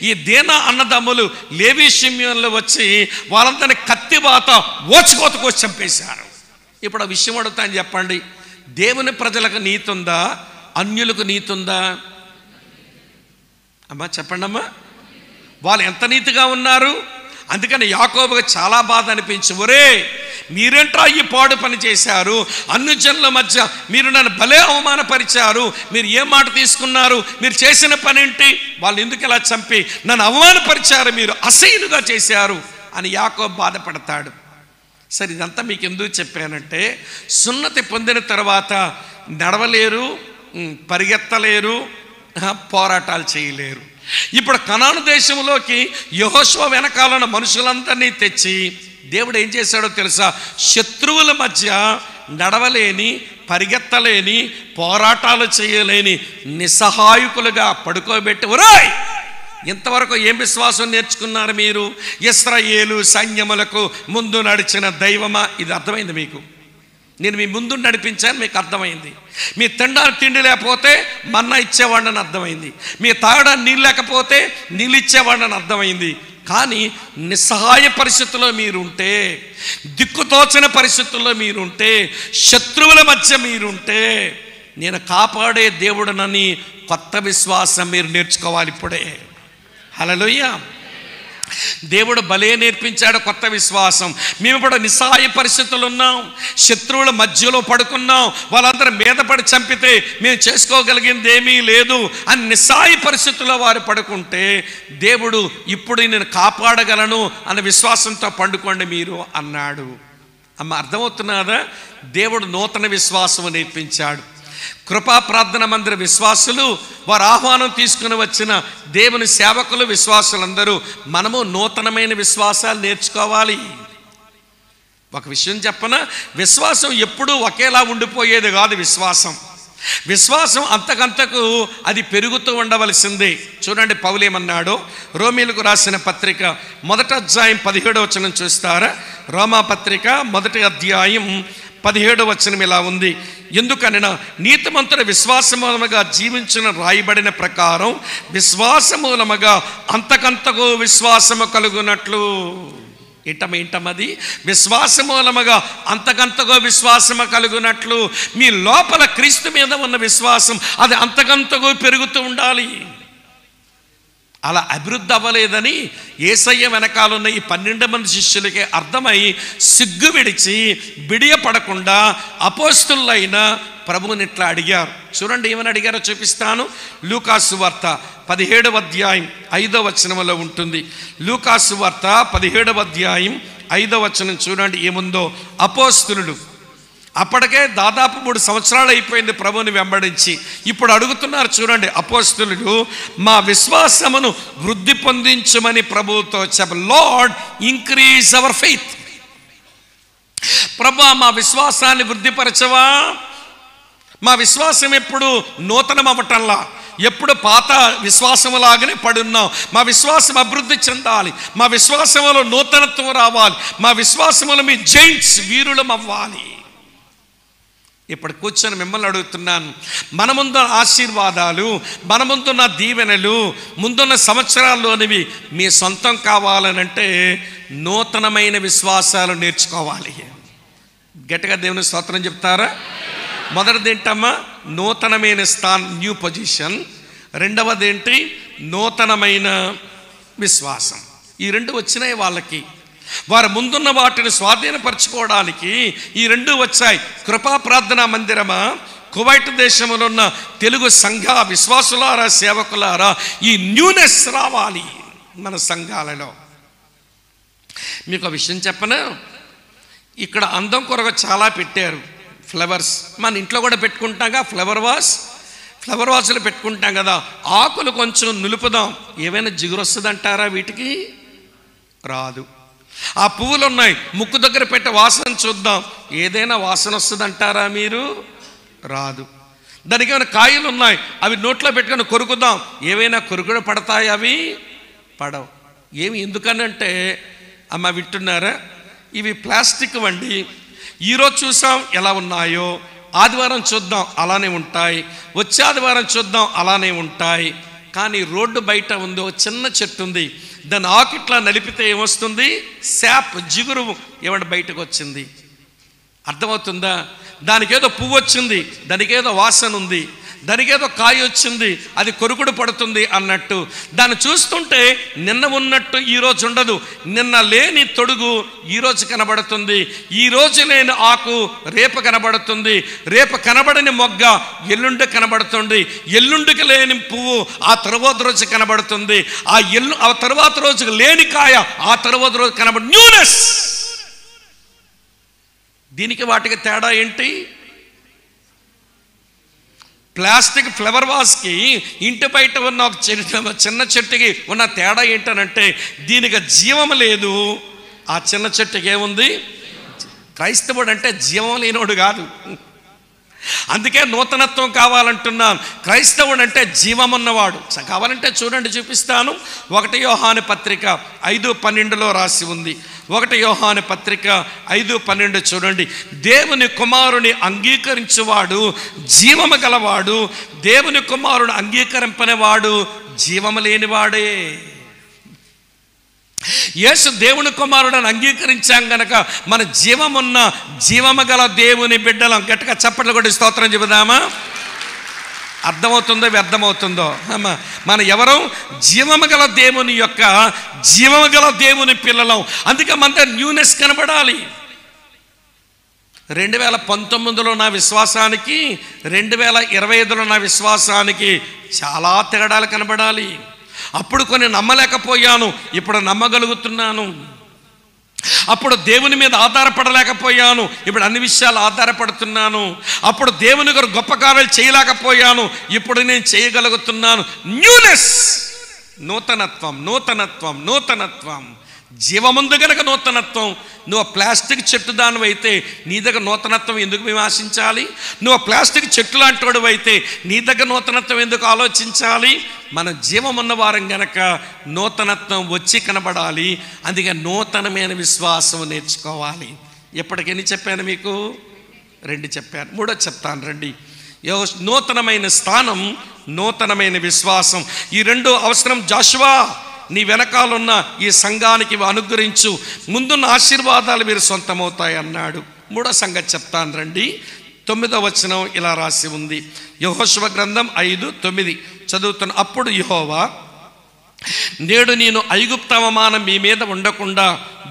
A: ఈ దీనా అన్నదమ్ములు లేవి షిమ్యోనులు వచ్చి వాళ్ళందరినీ కత్తివాత ఓచుకోతకు చంపేశారు. ఇప్పుడు ఆ విషయం అడుగుతాను, చెప్పండి, దేవుని ప్రజలకు నీతి ఉందా, అన్యులకు నీతి ఉందా? అమ్మా చెప్పండి అమ్మా. వాళ్ళు ఎంత నీతిగా ఉన్నారు? అందుకని యాకోబుకు చాలా బాధ అనిపించి, ఒరే మీరేంట్రా ఈ పాడు పని చేశారు, అన్ని జనుల మధ్య మీరు నన్ను భలే అవమానపరిచారు, మీరు ఏ మాట తీసుకున్నారు, మీరు చేసిన పని ఏంటి, వాళ్ళు ఎందుకు ఇలా చంపి నన్ను అవమానపరిచారు, మీరు అసహ్యులుగా చేశారు అని యాకోబు బాధపడతాడు. సరే, ఇదంతా మీకు ఎందుకు చెప్పానంటే, సున్నతి పొందిన తర్వాత నడవలేరు, పరిగెత్తలేరు, పోరాటాలు చేయలేరు. ఇప్పుడు కనాను దేశంలోకి యెహోషువ వెనకాలన్న మనుషులందరినీ తెచ్చి దేవుడు ఏం చేశాడో తెలుసా? శత్రువుల మధ్య నడవలేని, పరిగెత్తలేని, పోరాటాలు చేయలేని నిస్సహాయకులుగా పడుకోబెట్టి, ఒరేయ్ ఇంతవరకు ఏం విశ్వాసం నేర్చుకున్నారు మీరు? ఇశ్రాయేలు సైన్యములకు ముందు నడిచిన దైవమా? ఇది అర్థమైంది మీకు? నేను మీ ముందు నడిపించాను, మీకు అర్థమైంది. మీ తినడానికి తిండి లేకపోతే మన్నా ఇచ్చేవాడిని అర్థమైంది, మీ తాగడానికి నీళ్ళు లేకపోతే నీళ్ళు ఇచ్చేవాడిని అర్థమైంది. కానీ నిస్సహాయ పరిస్థితుల్లో మీరుంటే, దిక్కుతోచని పరిస్థితుల్లో మీరుంటే, శత్రువుల మధ్య మీరుంటే, నేను కాపాడే దేవుడనని కొత్త విశ్వాసం మీరు నేర్చుకోవాలి ఇప్పుడే. హల్లెలూయా. దేవుడు భలే నేర్పించాడు కొత్త విశ్వాసం. మేము ఇప్పుడు నిస్సహాయ పరిస్థితులు ఉన్నాం, శత్రువుల మధ్యలో పడుకున్నాం, వాళ్ళందరూ మీద పడి చంపితే మేము చేసుకోగలిగింది ఏమీ లేదు అని నిస్సహాయ పరిస్థితుల్లో వారు పడుకుంటే, దేవుడు ఇప్పుడు నేను కాపాడగలను అన్న విశ్వాసంతో పండుకోండి మీరు అన్నాడు. అమ్మ, అర్థమవుతున్నదా? దేవుడు నూతన విశ్వాసం నేర్పించాడు. కృపా ప్రార్థన మందిర విశ్వాసులు, వారు ఆహ్వానం తీసుకుని వచ్చిన దేవుని సేవకులు, విశ్వాసులందరూ మనము నూతనమైన విశ్వాసాలు నేర్చుకోవాలి. ఒక విషయం చెప్పనా? విశ్వాసం ఎప్పుడూ ఒకేలా ఉండిపోయేది కాదు. విశ్వాసం అంతకంతకు అది పెరుగుతూ ఉండవలసిందే. చూడండి పౌలేమన్నాడో, రోమీలకు రాసిన పత్రిక 1వ అధ్యాయం 17వ వచనం చూస్తారా? రోమా పత్రిక 1వ అధ్యాయం 17వ వచనం ఇలా ఉంది, ఎందుకనగా నీతిమంతుల విశ్వాసమూలముగా జీవించిన రాయబడిన ప్రకారం విశ్వాసమూలముగా అంతకంతకు విశ్వాసము కలుగునట్లు. ఏంటమది? విశ్వాసమూలముగా అంతకంతగో విశ్వాసము కలుగునట్లు. మీ లోపల క్రీస్తు మీద ఉన్న విశ్వాసం అది అంతకంతగో పెరుగుతూ ఉండాలి. అలా అభివృద్ధి అవ్వలేదని యేసయ్య వెనకాలన్న ఈ 12 మంది శిష్యులకి అర్థమై సిగ్గు విడిచి బిడియపడకుండా అపోస్తులైన ప్రభువుని ఇట్లా అడిగారు. చూడండి ఏమని అడిగారో చూపిస్తాను. లూకాసు వార్త 17వ అధ్యాయం 5వ వచనంలో ఉంటుంది. లూకాసు వార్త 17వ అధ్యాయం 5వ వచనం చూడండి ఏముందో. అపోస్తులు అప్పటికే దాదాపు 3 సంవత్సరాలు అయిపోయింది ప్రభువుని వెంబడించి. ఇప్పుడు అడుగుతున్నారు చూడండి అపోస్తులు, మా విశ్వాసమును వృద్ధి పొందించమని ప్రభువుతో లార్డ్ ఇంక్రీజ్ అవర్ ఫెయిత్. ప్రభువా మా విశ్వాసాన్ని వృద్ధిపరచవా? మా విశ్వాసం ఎప్పుడు నూతనం అవ్వటంలా, ఎప్పుడు పాత విశ్వాసములాగానే పడున్నాం. మా విశ్వాసం అభివృద్ధి చెందాలి, మా విశ్వాసములో నూతనత్వం రావాలి, మా విశ్వాసములో మీ జైంట్స్ వీరులం అవ్వాలి. ఇప్పుడు కూర్చొని మిమ్మల్ని అడుగుతున్నాను, మన ముందున్న ఆశీర్వాదాలు, మన ముందున్న దీవెనలు, ముందున్న సంవత్సరాల్లోనివి మీ సొంతం కావాలనంటే నూతనమైన విశ్వాసాలు నేర్చుకోవాలి. గట్టిగా దేవుని స్తోత్రం చెప్తారా? మొదటిది ఏంటమ్మా? నూతనమైన స్థానం, న్యూ పొజిషన్. రెండవది ఏంటి? నూతనమైన విశ్వాసం. ఈ 2 వచ్చినాయి వాళ్ళకి. వారు ముందున్న వాటిని స్వాధీనపరచుకోవడానికి ఈ 2 వచ్చాయి. కృపా ప్రార్థనా మందిరమా, కువైట్ దేశంలో ఉన్న తెలుగు సంఘ విశ్వాసులారా, సేవకులారా, ఈ న్యూనెస్ రావాలి మన సంఘాలలో. మీకు ఒక విషయం చెప్పనా? ఇక్కడ అందం కొరకు చాలా పెట్టారు. ఫ్లవర్స్ మన ఇంట్లో కూడా పెట్టుకుంటాగా, ఫ్లవర్ వాజ్లు పెట్టుకుంటాం కదా. ఆకులు కొంచెం నిలుపుదాం, ఏమైనా జిగురు వస్తుందంటారా? వీటికి రాదు. ఆ పువ్వులు ఉన్నాయి, ముక్కు దగ్గర పెట్టే వాసన చూద్దాం, ఏదైనా వాసన వస్తుందంటారా మీరు? రాదు. దానికి ఏమైనా కాయలు ఉన్నాయి, అవి నోట్లో పెట్టుకొని కొరుకుదాం, ఏవైనా కొరుకుడు పడతాయి? అవి పడవు. ఏమి ఎందుకనంటే, అమ్మ వింటున్నారా, ఇవి ప్లాస్టిక్ వండి. ఈరోజు చూసాం ఎలా ఉన్నాయో, ఆదివారం చూద్దాం అలానే ఉంటాయి, వచ్చే ఆదివారం చూద్దాం అలానే ఉంటాయి. కానీ రోడ్డు బయట ఉంది, ఒక చిన్న చెట్టు ఉంది, దాని ఆకిట్లా నలిపితే ఏమొస్తుంది? శాప్, జిగురు ఏమంటే బయటకు వచ్చింది. అర్థమవుతుందా? దానికి ఏదో పువ్వు వచ్చింది, దానికి ఏదో వాసన ఉంది. దానికి ఏదో కాయ వచ్చింది, అది కొరుకుడు పడుతుంది అన్నట్టు. దాన్ని చూస్తుంటే నిన్న ఉన్నట్టు ఈరోజు ఉండదు. నిన్న లేని తొడుగు ఈరోజు కనబడుతుంది, ఈరోజు లేని ఆకు రేపు కనబడుతుంది, రేపు కనబడని మొగ్గ ఎల్లుండి కనబడుతుంది, ఎల్లుండికి లేని పువ్వు ఆ తర్వాత రోజు కనబడుతుంది, ఆ తర్వాత రోజుకి లేని కాయ ఆ తర్వాత రోజు కనబడు. న్యూనెస్. దీనికి వాటికి తేడా ఏంటి? ప్లాస్టిక్ ఫ్లవర్ వాస్కి ఇంటి బయట ఉన్న ఒక చిన్న చెట్టుకి ఉన్న తేడా ఏంటనంటే దీనికి జీవం లేదు, ఆ చిన్న చెట్టుకి ఏముంది? క్రైస్తవుడు అంటే జీవం లేనోడు కాదు. అందుకే నూతనత్వం కావాలంటున్నాను. క్రైస్తవుడు అంటే జీవం ఉన్నవాడు. కావాలంటే చూడండి, చూపిస్తాను. 1 యోహాను పత్రిక 5:12 రాసి ఉంది. 1 యోహాను పత్రిక 5:12 చూడండి. దేవుని కుమారుని అంగీకరించువాడు జీవము గలవాడు, దేవుని కుమారుని అంగీకరింపనివాడు జీవము లేనివాడే. యేసు దేవుని కుమారుడని అంగీకరించాం గనక మన జీవమున్న జీవము గల దేవుని బిడ్డలం. గట్టిగా చప్పట్లు కొట్టి స్తోత్రం చెబుదామా? అర్థమవుతుందో వ్యర్థమవుతుందో? మన ఎవరు? జీవము గల దేవుని యొక్క జీవము గల దేవుని పిల్లలం. అందుకే మన న్యూనెస్ కనబడాలి. 2019లో నా విశ్వాసానికి 2025లో నా విశ్వాసానికి చాలా తేడాలు కనబడాలి. అప్పుడు కొన్ని నమ్మలేకపోయాను, ఇప్పుడు నమ్మగలుగుతున్నాను. అప్పుడు దేవుని మీద ఆధారపడలేకపోయాను, ఇప్పుడు అన్ని విషయాలు ఆధారపడుతున్నాను. అప్పుడు దేవుని గారు గొప్ప కార్యాలు చేయలేకపోయాను, ఇప్పుడు నేను చేయగలుగుతున్నాను. న్యూనెస్. నూతనత్వం, నూతనత్వం, నూతనత్వం. జీవముందు గనక నూతనత్వం. నువ్వు ప్లాస్టిక్ చెట్టు దానివి అయితే నీ దగ్గర నూతనత్వం ఎందుకు మేము ఆశించాలి? నువ్వు ప్లాస్టిక్ చెట్టు లాంటి వాడు అయితే నీ దగ్గర నూతనత్వం ఎందుకు ఆలోచించాలి? మన జీవం ఉన్న వారం గనక నూతనత్వం వచ్చి కనబడాలి. అందుకే నూతనమైన విశ్వాసం నేర్చుకోవాలి. ఎప్పటికెన్ని చెప్పాను మీకు? 2 చెప్పాను. 3 చెప్తాను రండి. నూతనమైన స్థానం, నూతనమైన విశ్వాసం. ఈ 2 అవసరం. జాషువా, నీ వెనకాలన్న ఈ సంఘానికి అనుగ్రహించు, ముందున్న ఆశీర్వాదాలు మీరు సొంతమవుతాయి అన్నాడు. 3వ సంగతి చెప్తాను రండి. 9వ వచనం ఇలా రాసి ఉంది. యెహోషువ గ్రంథం 5:9 చదువుతున్న. అప్పుడు యెహోవా, నేడు నేను ఐగుప్తు అవమానం మీ మీద ఉండకుండా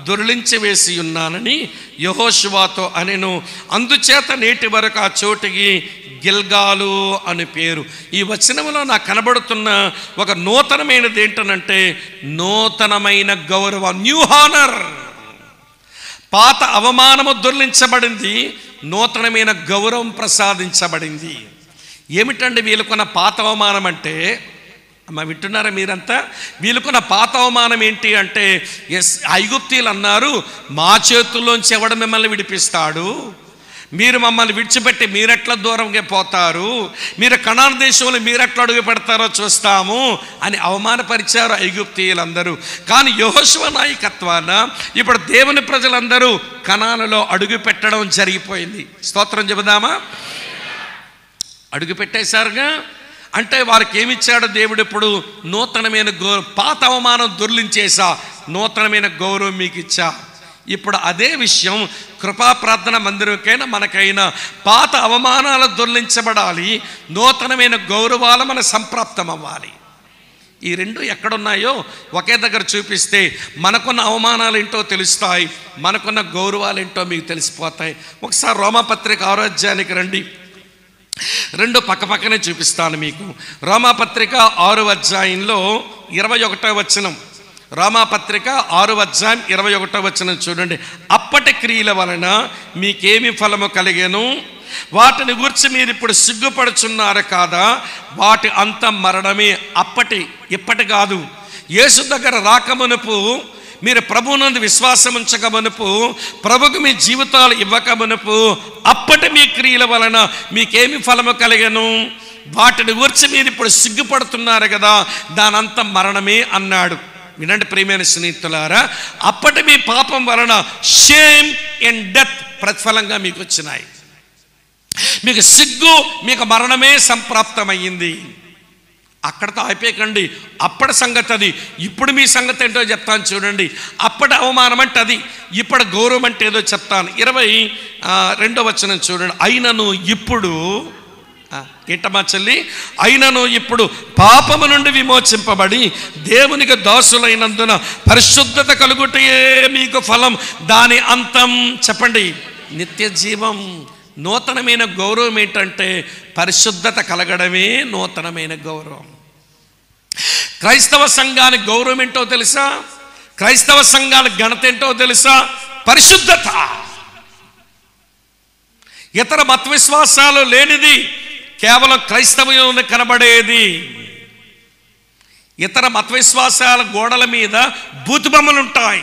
A: దొర్లించి వేసి ఉన్నానని యెహోషువతో అనెను. అందుచేత నేటి వరకు ఆ చోటికి గిల్గాలు అని పేరు. ఈ వచనంలో నాకు కనబడుతున్న ఒక నూతనమైనది ఏంటనంటే నూతనమైన గౌరవం, న్యూ హానర్. పాత అవమానము దొర్లించబడింది, నూతనమైన గౌరవం ప్రసాదించబడింది. ఏమిటండి వీళ్ళకున్న పాత అవమానం అంటే? అమ్మ వింటున్నారా మీరంతా? వీళ్ళకున్న పాత అవమానం ఏంటి అంటే, ఐగుప్తీయులు అన్నారు, మా చేతుల్లోంచి ఎవడు మిమ్మల్ని విడిపిస్తాడు? మీరు మమ్మల్ని విడిచిపెట్టి మీరెట్లా దూరంగా పోతారు? మీరు కనాను దేశంలో మీరెట్లా అడుగు పెడతారో చూస్తాము అని అవమానపరిచారు ఐగుప్తీయులందరూ. కానీ యెహోషువ నాయకత్వాన ఇప్పుడు దేవుని ప్రజలందరూ కనానులో అడుగు పెట్టడం జరిగిపోయింది. స్తోత్రం చెబుదామా? అడుగు పెట్టేశారుగా. అంటే వారికి ఏమిచ్చాడు దేవుడు? ఇప్పుడు నూతనమైన పాత అవమానం దొర్లించేసా, నూతనమైన గౌరవం మీకు ఇచ్చా. ఇప్పుడు అదే విషయం కృపా ప్రార్థన మందిరకైనా మనకైనా పాత అవమానాలు దొర్లించబడాలి, నూతనమైన గౌరవాలు మన సంప్రాప్తం అవ్వాలి. ఈ 2 ఎక్కడున్నాయో ఒకే దగ్గర చూపిస్తే మనకున్న అవమానాలు ఏంటో తెలుస్తాయి, మనకున్న గౌరవాలు ఏంటో మీకు తెలిసిపోతాయి. ఒకసారి రోమాపత్రిక 6వ అధ్యాయానికి రండి. 2 పక్కపక్కనే చూపిస్తాను మీకు. రోమాపత్రిక 6వ అధ్యాయంలో 21వ వచనం. రోమాపత్రిక 6వ అధ్యాయం 21వ వచనం చూడండి. అప్పటి క్రియల వలన మీకేమి ఫలము కలిగెను? వాటిని గురించి మీరు ఇప్పుడు సిగ్గుపడుచున్నారు కాదా? వాటి అంత మరణమే. ఇప్పటి కాదు. యేసు దగ్గర రాకమునుపు, మీరు ప్రభువునందు విశ్వాసం ఉంచకమునుపు, ప్రభుకు మీ జీవితాలు ఇవ్వకమునుపు, అప్పటి మీ క్రియల వలన మీకేమి ఫలము కలిగెను? వాటిని గురించి మీరు ఇప్పుడు సిగ్గుపడుతున్నారు కదా, దానంత మరణమే అన్నాడు. వినండి ప్రియమైన స్నేహితులారా, అప్పటి మీ పాపం వలన షేమ్ అండ్ డెత్ ప్రతిఫలంగా మీకు వచ్చినాయి. మీకు సిగ్గు, మీకు మరణమే సంప్రాప్తమయ్యింది. అక్కడితో అయిపోయకండి. అప్పటి సంగతి అది. ఇప్పుడు మీ సంగతి ఏంటో చెప్తాను చూడండి. అప్పటి అవమానం అంటే అది, ఇప్పుడు గౌరవం అంటే ఏదో చెప్తాను. 22వ వచనం చూడండి. అయినను ఇప్పుడు ఏంటమ్మా చెల్లి? అయినను ఇప్పుడు పాపము నుండి విమోచింపబడి దేవునికి దాసులైనందున పరిశుద్ధత కలుగుటయే మీకు ఫలం, దాని అంతం చెప్పండి నిత్య జీవం. నూతనమైన గౌరవం ఏంటంటే పరిశుద్ధత కలగడమే నూతనమైన గౌరవం. క్రైస్తవ సంఘానికి గౌరవం ఏంటో తెలుసా? క్రైస్తవ సంఘానికి ఘనత ఏంటో తెలుసా? పరిశుద్ధత. ఇతర మత విశ్వాసాలు లేనిది కేవలం క్రైస్తవంలో కనబడేది. ఇతర మత విశ్వాసాల గోడల మీద బూతుబొమ్మలు ఉంటాయి,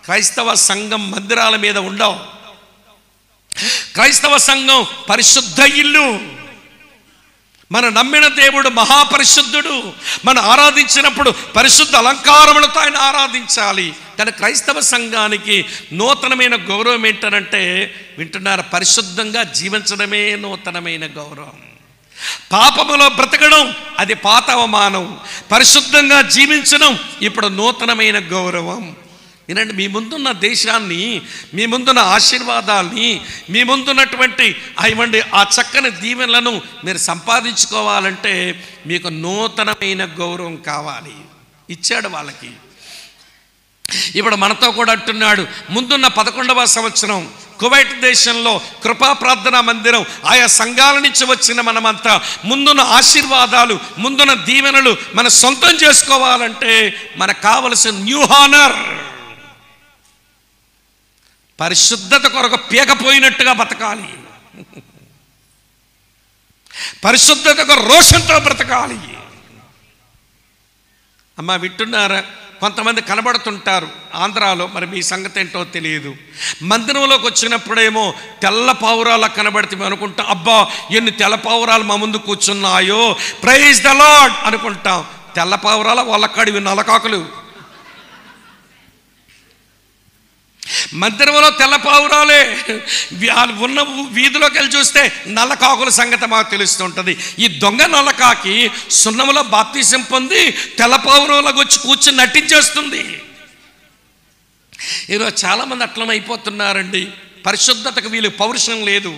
A: క్రైస్తవ సంఘం మందిరాల మీద ఉండవు. క్రైస్తవ సంఘం పరిశుద్ధ ఇల్లు. మన నమ్మిన దేవుడు మహాపరిశుద్ధుడు. మనం ఆరాధించినప్పుడు పరిశుద్ధ అలంకారములతో ఆయన ఆరాధించాలి. కానీ క్రైస్తవ సంఘానికి నూతనమైన గౌరవం ఏంటనంటే, వింటున్నారు, పరిశుద్ధంగా జీవించడమే నూతనమైన గౌరవం. పాపములో బ్రతకడం అది పాత అవమానం, పరిశుద్ధంగా జీవించడం ఇప్పుడు నూతనమైన గౌరవం. వినండి, మీ ముందున్న దేశాన్ని, మీ ముందున్న ఆశీర్వాదాల్ని, మీ ముందున్నటువంటి ఇవ్వండి ఆ చక్కని దీవెనలను మీరు సంపాదించుకోవాలంటే మీకు నూతనమైన గౌరవం కావాలి. ఇచ్చాడు వాళ్ళకి. ఇప్పుడు మనతో కూడా అంటున్నాడు, ముందున్న 11వ సంవత్సరం కువైట్ దేశంలో కృపా ప్రార్థనా మందిరం ఆయా సంఘాల నుంచి వచ్చిన మనమంతా ముందున్న ఆశీర్వాదాలు, ముందున్న దీవెనలు మన సొంతం చేసుకోవాలంటే మనకు కావలసిన న్యూ హానర్, పరిశుద్ధత కొరకు పీకపోయినట్టుగా బతకాలి, పరిశుద్ధత కొరకు రోషంతో బ్రతకాలి. అమ్మ వింటున్నారా? కొంతమంది కనబడుతుంటారు ఆంధ్రాలో, మరి మీ సంగతి ఏంటో తెలియదు. మందిరంలోకి వచ్చినప్పుడేమో తెల్ల పావురాల కనబడితే అనుకుంటాం, అబ్బా ఎన్ని తెల్ల పావురాలు మా ముందు కూర్చున్నాయో, ప్రైజ్ ద లార్డ్ అనుకుంటాం. తెల్ల పావురాల వాళ్ళకాడివి నలకాకులు. మందిరంలో తెల్ల పావురాలే, ఉన్న వీధిలోకి వెళ్ళి చూస్తే నల్లకాకుల సంగతి మాకు తెలుస్తుంటుంది. ఈ దొంగ నల్లకాకి సున్నములో బాప్తిసం పొంది తెల్ల పావురాలకు వచ్చి కూర్చొని నటించేస్తుంది. ఈరోజు చాలామంది అట్లనే అయిపోతున్నారండి. పరిశుద్ధతకు వీళ్ళు పౌరుషం లేదు,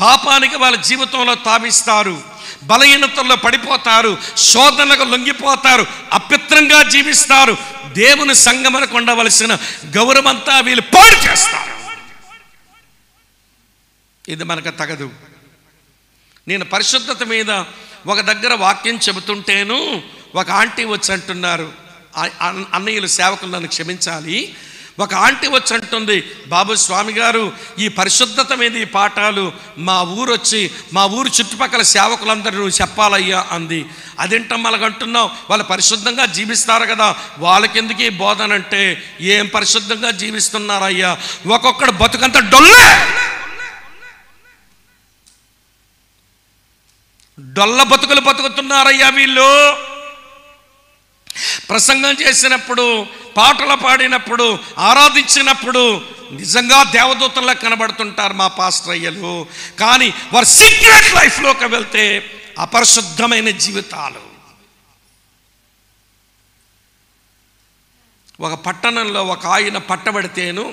A: పాపానికి వాళ్ళ జీవితంలో తావిస్తారు, బలహీనతల్లో పడిపోతారు, శోధనలకు లొంగిపోతారు, అపిత్రంగా జీవిస్తారు. దేవుని సంఘమునకు ఉండవలసిన గౌరవమంతా వీళ్ళు పాడు చేస్తారు. ఇది మనకు తగదు. నేను పరిశుద్ధత మీద ఒక దగ్గర వాక్యం చెబుతుంటేను ఒక ఆంటీ వచ్చి అంటున్నారు, అన్నయ్యలు సేవకులు నన్ను క్షమించాలి, ఒక ఆంటీ వచ్చి అంటుంది, బాబు స్వామి గారు ఈ పరిశుద్ధత మీద ఈ పాఠాలు మా ఊరు వచ్చి మా ఊరు చుట్టుపక్కల సేవకులందరూ నువ్వు చెప్పాలయ్యా అంది. అదేంటమ్మా అలాగంటున్నావు? వాళ్ళు పరిశుద్ధంగా జీవిస్తారు కదా, వాళ్ళకెందుకు ఈ బోధన అంటే, ఏం పరిశుద్ధంగా జీవిస్తున్నారయ్యా, ఒక్కొక్కడు బతుకంతా డొల్లే, డొల్ల బతుకులు బతుకుతున్నారయ్యా వీళ్ళు. ప్రసంగం చేసినప్పుడు, పాటలు పాడినప్పుడు, ఆరాధించినప్పుడు నిజంగా దేవదూతల్లా కనబడుతుంటారు మా పాస్టర్ అయ్యలు. కానీ వారు సీక్రెట్ లైఫ్లోకి వెళ్తే అపరిశుద్ధమైన జీవితాలు. ఒక పట్టణంలో ఒక ఆయన పట్టబడితేను,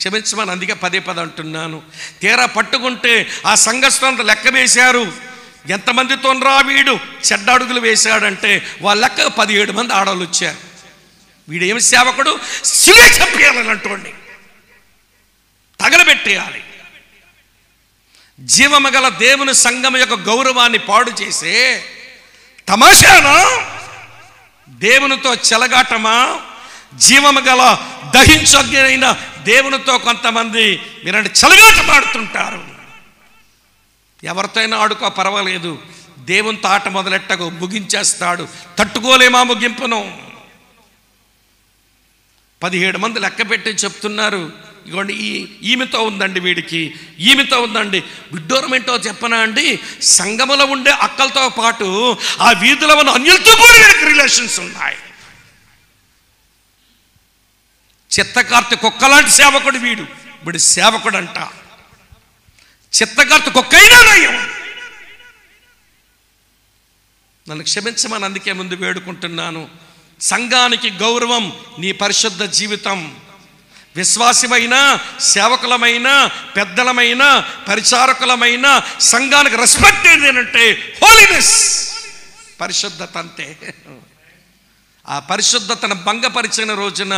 A: క్షమించమని అందుకే పదే అంటున్నాను, తీరా పట్టుకుంటే ఆ సంఘస్థులంతా లెక్క వేశారు. ఎంతమందితో రా వీడు చెడ్డ అడుగులు వేశాడంటే వాళ్ళ లెక్క 17 మంది ఆడవాళ్ళు వచ్చారు. వీడేమి సేవకుడు, సిలువ చంపేయాలని అంటోండి, తగలబెట్టేయాలి. జీవము గల దేవుని సంఘం యొక్క గౌరవాన్ని పాడు చేసే తమాషానా, దేవునితో చెలగాటమా, జీవము గల దహించొగ్గిన దేవునితో కొంతమంది మీరంటే చెలగాట పాడుతుంటారు. ఎవరితో అయినా ఆడుకో పర్వాలేదు, దేవునితో ఆట మొదలెట్టకు ముగించేస్తాడు, తట్టుకోలేమా ముగింపును. 17 మంది లెక్క పెట్టి చెప్తున్నారు, ఇగోండి ఈమెతో ఉందండి, వీడికి ఈమెతో ఉందండి. విడ్డూరమేంటో చెప్పనా అండి, సంఘములో ఉండే అక్కలతో పాటు ఆ వీధిలో ఉన్న అన్యులతో కూడా వీడికి రిలేషన్స్ ఉన్నాయి. చిత్తకార్తె కుక్కలాంటి సేవకుడు వీడు సేవకుడు అంట. చిత్తకార్తె కుక్కైనా నయం. నన్ను క్షమించమని అందుకే ముందు వేడుకుంటున్నాను. సంఘానికి గౌరవం నీ పరిశుద్ధ జీవితం. విశ్వాసమైన, సేవకులమైన, పెద్దలమైన, పరిచారకులమైన సంఘానికి రెస్పెక్ట్ ఏంటంటే హోలీనెస్, పరిశుద్ధత. అంతే. ఆ పరిశుద్ధతను భంగపరిచిన రోజున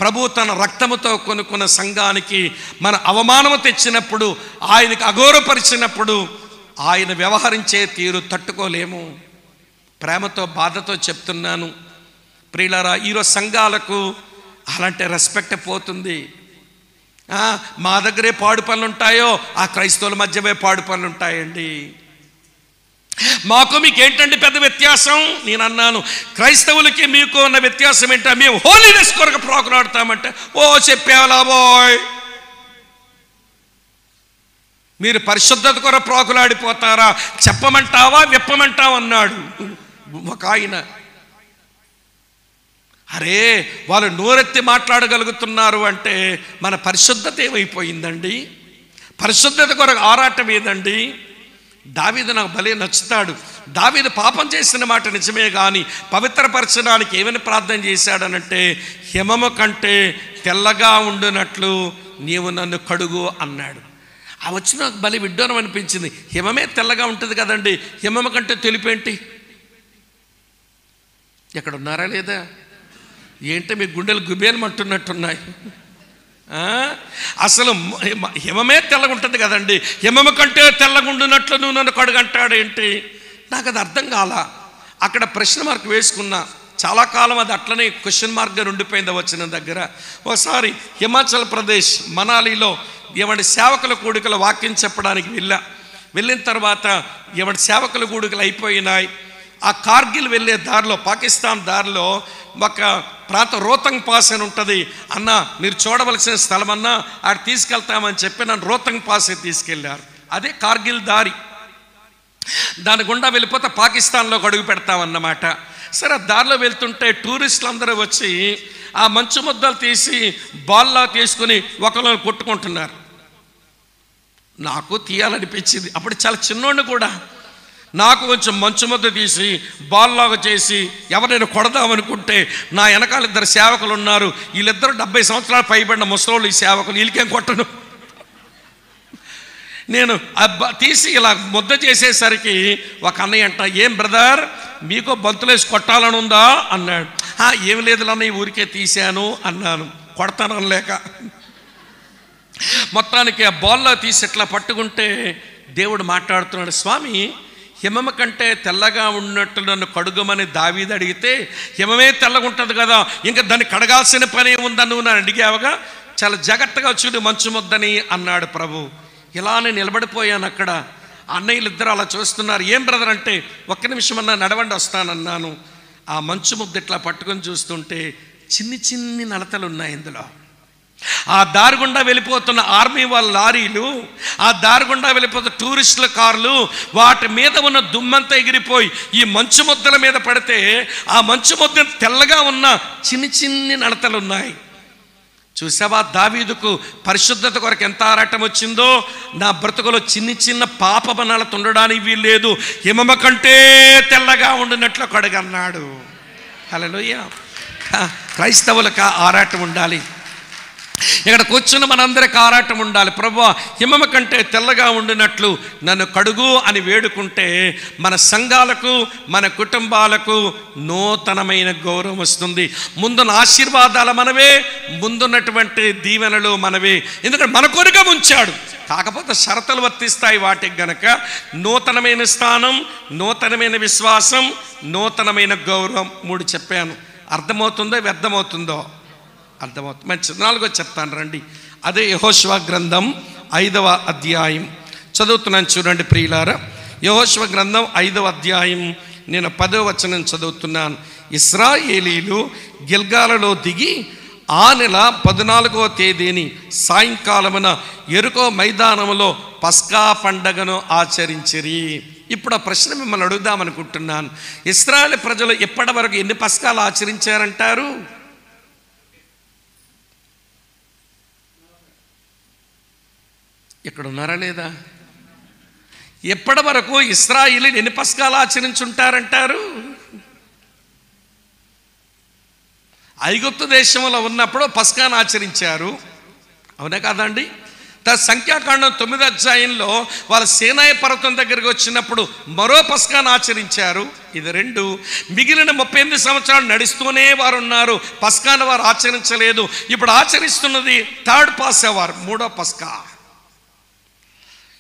A: ప్రభు తన రక్తముతో కొనుక్కున్న సంఘానికి మన అవమానము తెచ్చినప్పుడు, ఆయనకు అగౌరవపరిచినప్పుడు ఆయన వ్యవహరించే తీరు తట్టుకోలేము. ప్రేమతో బాధతో చెప్తున్నాను ప్రియులారా, ఈరోజు సంఘాలకు అలాంటి రెస్పెక్ట్ పోతుంది. మా దగ్గరే పాడు పనులు ఉంటాయో ఆ క్రైస్తవుల మధ్యవే పాడు పనులు ఉంటాయండి. మాకు మీకు ఏంటండి పెద్ద వ్యత్యాసం? నేను అన్నాను, క్రైస్తవులకి మీకు ఉన్న వ్యత్యాసం ఏంటో, మేము హోలీనెస్ కొరకు ప్రోకులాడతామంటే ఓ చెప్పేవలా బోయ్, మీరు పరిశుద్ధత కొరకు ప్రోకులాడిపోతారా, చెప్పమంటావా విప్పమంటావా అన్నాడు ఒక ఆయన. అరే వాళ్ళు నోరెత్తి మాట్లాడగలుగుతున్నారు అంటే మన పరిశుద్ధత ఏమైపోయిందండి? పరిశుద్ధత కొరకు ఆరాటం ఏదండి? దావీదు నాకు భలే నచ్చుతాడు. దావీదు పాపం చేసిన మాట నిజమే, కానీ పవిత్రపరచడానికి ఏమని ప్రార్థన చేశాడనంటే, హిమము కంటే తెల్లగా ఉండునట్లు నీవు నన్ను కడుగు అన్నాడు. ఆ వచ్చిన నాకు భలే విడ్డూరం అనిపించింది. హిమమే తెల్లగా ఉంటుంది కదండి, హిమము కంటే తెలుపేంటి? ఎక్కడ ఉన్నారా లేదా? ఏంటో మీ గుండెలు గుబేలమంటున్నట్టున్నాయి. అసలు హిమమే తెల్లగా ఉంటుంది కదండి, హిమము కంటే తెల్లగుండునట్లు నువ్వు నన్ను కడుగంటాడేంటి? నాకు అది అర్థం కాల. అక్కడ ప్రశ్న మార్క్ వేసుకున్నా. చాలా కాలం అది అట్లనే క్వశ్చన్ మార్క్గా ఉండిపోయింది వచ్చిన దగ్గర. ఒకసారి హిమాచల్ ప్రదేశ్ మనాలిలో ఎవడి సేవకుల కూడికల వాక్యం చెప్పడానికి వెళ్ళిన తర్వాత ఎవడి సేవకుల కూడికలు అయిపోయినాయి. ఆ కార్గిల్ వెళ్ళే దారిలో, పాకిస్తాన్ దారిలో ఒక ప్రాంతం రోహతంగ్ పాస్ అని ఉంటుంది. అన్న మీరు చూడవలసిన స్థలం అన్నా ఆడ తీసుకెళ్తామని చెప్పి నన్ను రోహతంగ్ పాస్ తీసుకెళ్ళారు. అదే కార్గిల్ దారి. దాని గుండా వెళ్ళిపోతే పాకిస్తాన్లోకి అడుగు పెడతామన్నమాట. సరే, ఆ దారిలో వెళ్తుంటే టూరిస్టులు అందరూ వచ్చి ఆ మంచు ముద్దలు తీసి బాల్లా తీసుకుని ఒకరిని కొట్టుకుంటున్నారు. నాకు తీయాలనిపించింది. అప్పుడు చాలా చిన్నోడిని కూడా. నాకు కొంచెం మంచు ముద్ద తీసి బాల్లాగా చేసి ఎవరైనా కొడదామనుకుంటే నా వెనకాల ఇద్దరు సేవకులు ఉన్నారు. వీళ్ళిద్దరు 70 సంవత్సరాలు పైబడిన ముసలోళ్ళు. ఈ సేవకులు వీళ్ళకేం కొట్టను. నేను తీసి ఇలా ముద్ద చేసేసరికి ఒక అన్నయ్య అంట, ఏం బ్రదర్ మీకు బంతులేసి కొట్టాలని ఉందా అన్నాడు. ఏం లేదు అన్నయ్య, ఊరికే తీశాను అన్నాను, కొడతాను లేక. మొత్తానికి ఆ బాల్లో తీసి ఇట్లా పట్టుకుంటే దేవుడు మాట్లాడుతున్నాడు, స్వామి హిమము కంటే తెల్లగా ఉన్నట్టు నన్ను కడుగమని దావీదు అడిగితే హిమమే తెల్లగా ఉంటుంది కదా, ఇంకా దాన్ని కడగాల్సిన పని ఉందని నువ్వు నన్ను అడిగావుగా, చాలా జాగ్రత్తగా చూడు మంచు ముద్దని అన్నాడు ప్రభు. ఇలానే నిలబడిపోయాను అక్కడ. అన్నయ్యలు ఇద్దరు అలా చూస్తున్నారు. ఏం బ్రదర్ అంటే, ఒక్క నిమిషం అన్నా నడవండి వస్తానన్నాను. ఆ మంచు ముద్ద ఇట్లా పట్టుకొని చూస్తుంటే చిన్ని చిన్ని నడతలు ఉన్నాయి ఇందులో. ఆ దారి గుండా వెళ్ళిపోతున్న ఆర్మీ వాళ్ళ లారీలు, ఆ దారి గుండా వెళ్ళిపోతున్న టూరిస్టుల కార్లు, వాటి మీద ఉన్న దుమ్మంతా ఎగిరిపోయి ఈ మంచు ముద్దల మీద పడితే ఆ మంచు ముద్ద తెల్లగా ఉన్న చిన్ని చిన్ని నడతలు ఉన్నాయి. చూసావా దావీదుకు పరిశుద్ధత కొరకు ఎంత ఆరాటం వచ్చిందో. నా బ్రతుకులో చిన్ని చిన్న పాప నడత ఉండడానికి వీల్లేదు, హిమమ కంటే తెల్లగా ఉండినట్లు కడుగన్నాడు. హల్లెలూయా. క్రైస్తవులకు ఆరాటం ఉండాలి. ఇక్కడ కూర్చున్న మనందరికి ఆరాటం ఉండాలి. ప్రభువా హిమమ కంటే తెల్లగా ఉండినట్లు నన్ను కడుగు అని వేడుకుంటే మన సంఘాలకు, మన కుటుంబాలకు నూతనమైన గౌరవం వస్తుంది. ముందున్న ఆశీర్వాదాలు మనవే, ముందున్నటువంటి దీవెనలు మనవే. ఎందుకంటే మన కొరగా ఉంచాడు. కాకపోతే షరతులు వర్తిస్తాయి వాటికి గనక. నూతనమైన స్థానం, నూతనమైన విశ్వాసం, నూతనమైన గౌరవం. 3 చెప్పాను. అర్థమవుతుందో వ్యర్థమవుతుందో? అర్థమవుతుంది. మంచి 4వ చెప్తాను రండి. అదే యెహోషువ గ్రంథం 5వ అధ్యాయం చదువుతున్నాను చూడండి ప్రియులారా. యెహోషువ గ్రంథం 5వ అధ్యాయం నేను 10వ వచనం చదువుతున్నాను. ఇశ్రాయేలీలు గిల్గాలులో దిగి ఆ నెల 14వ తేదీని సాయంకాలమున యెరికో మైదానములో పస్కా పండగను ఆచరించిరి. ఇప్పుడు ఆ ప్రశ్న మిమ్మల్ని అడుగుదామనుకుంటున్నాను. ఇశ్రాయేలు ప్రజలు ఇప్పటి వరకు ఎన్ని పస్కాలు ఆచరించారంటారు? ఇక్కడ ఉన్నారా లేదా? ఎప్పటి వరకు ఇశ్రాయేలీయులు ఎన్ని పస్కాలు ఆచరించుంటారంటారు? ఐగుప్తు దేశంలో ఉన్నప్పుడు పస్కాను ఆచరించారు, అవునా కాదండి? సంఖ్యాకాండం 9వ అధ్యాయంలో వాళ్ళ సీనాయి పర్వతం దగ్గరికి వచ్చినప్పుడు మరో పస్కాను ఆచరించారు. ఇది 2. మిగిలిన 38 సంవత్సరాలు నడుస్తూనే వారు ఉన్నారు, పస్కాను వారు ఆచరించలేదు. ఇప్పుడు ఆచరిస్తున్నది 3rd పాస్ఓవర్, 3వ పస్కా.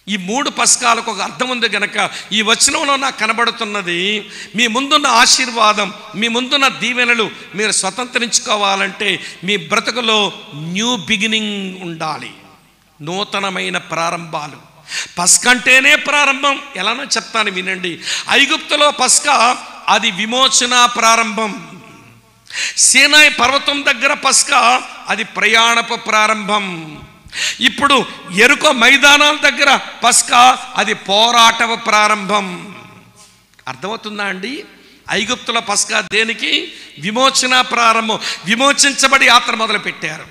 A: ఈ 3 పస్కాలకు ఒక అర్థం ఉంది గనక ఈ వచనంలో నాకు కనబడుతున్నది, మీ ముందున్న ఆశీర్వాదం, మీ ముందున్న దీవెనలు మీరు స్వతంత్రించుకోవాలంటే మీ బ్రతుకులో న్యూ బిగినింగ్ ఉండాలి, నూతనమైన ప్రారంభాలు. పస్కా అంటేనే ప్రారంభం. ఎలానో చెప్తాను వినండి. ఐగుప్తులో పస్కా అది విమోచన ప్రారంభం. సీనాయి పర్వతం దగ్గర పస్కా అది ప్రయాణపు ప్రారంభం. ఇప్పుడు యెరికో మైదానాల దగ్గర పస్కా అది పోరాటపు ప్రారంభం. అర్థమవుతుందా అండి? ఐగుప్తుల పస్కా దేనికి? విమోచన ప్రారంభం. విమోచించబడి యాత్ర మొదలు పెట్టారు.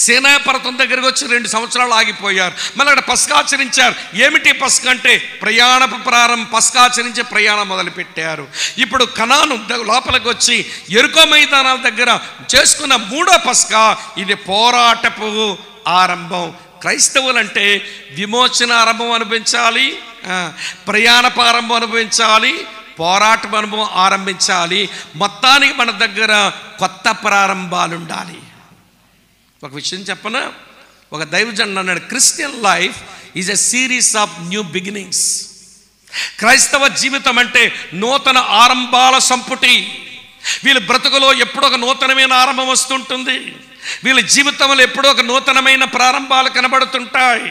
A: సీనాయి పర్వతం దగ్గరికి వచ్చి 2 సంవత్సరాలు ఆగిపోయారు. మళ్ళీ అక్కడ పస్కా ఆచరించారు. ఏమిటి పస్కా అంటే? ప్రయాణపు ప్రారంభం. పస్కా ఆచరించే ప్రయాణం మొదలు పెట్టారు. ఇప్పుడు కనాను లోపలికి వచ్చి యెరికో మైదానాల దగ్గర చేసుకున్న 3వ పస్కా ఇది పోరాటపు ఆరంభం. క్రైస్తవులంటే విమోచన ఆరంభం అనుభవించాలి, ప్రయాణపు ఆరంభం అనుభవించాలి, పోరాటపు అనుభవం ఆరంభించాలి. మొత్తానికి మన దగ్గర కొత్త ప్రారంభాలు ఉండాలి. ఒక విషయం చెప్పనా? ఒక దైవజనుడు అన్నాడు, Christian life is a series of new beginnings. క్రైస్తవ జీవితం అంటే నూతన ఆరంభాల సంపుటి. వీళ్ళ బ్రతుకులో ఎప్పుడో ఒక నూతనమైన ఆరంభం వస్తుంటుంది. వీళ్ళ జీవితంలో ఎప్పుడో ఒక నూతనమైన ప్రారంభాలు కనబడుతుంటాయి.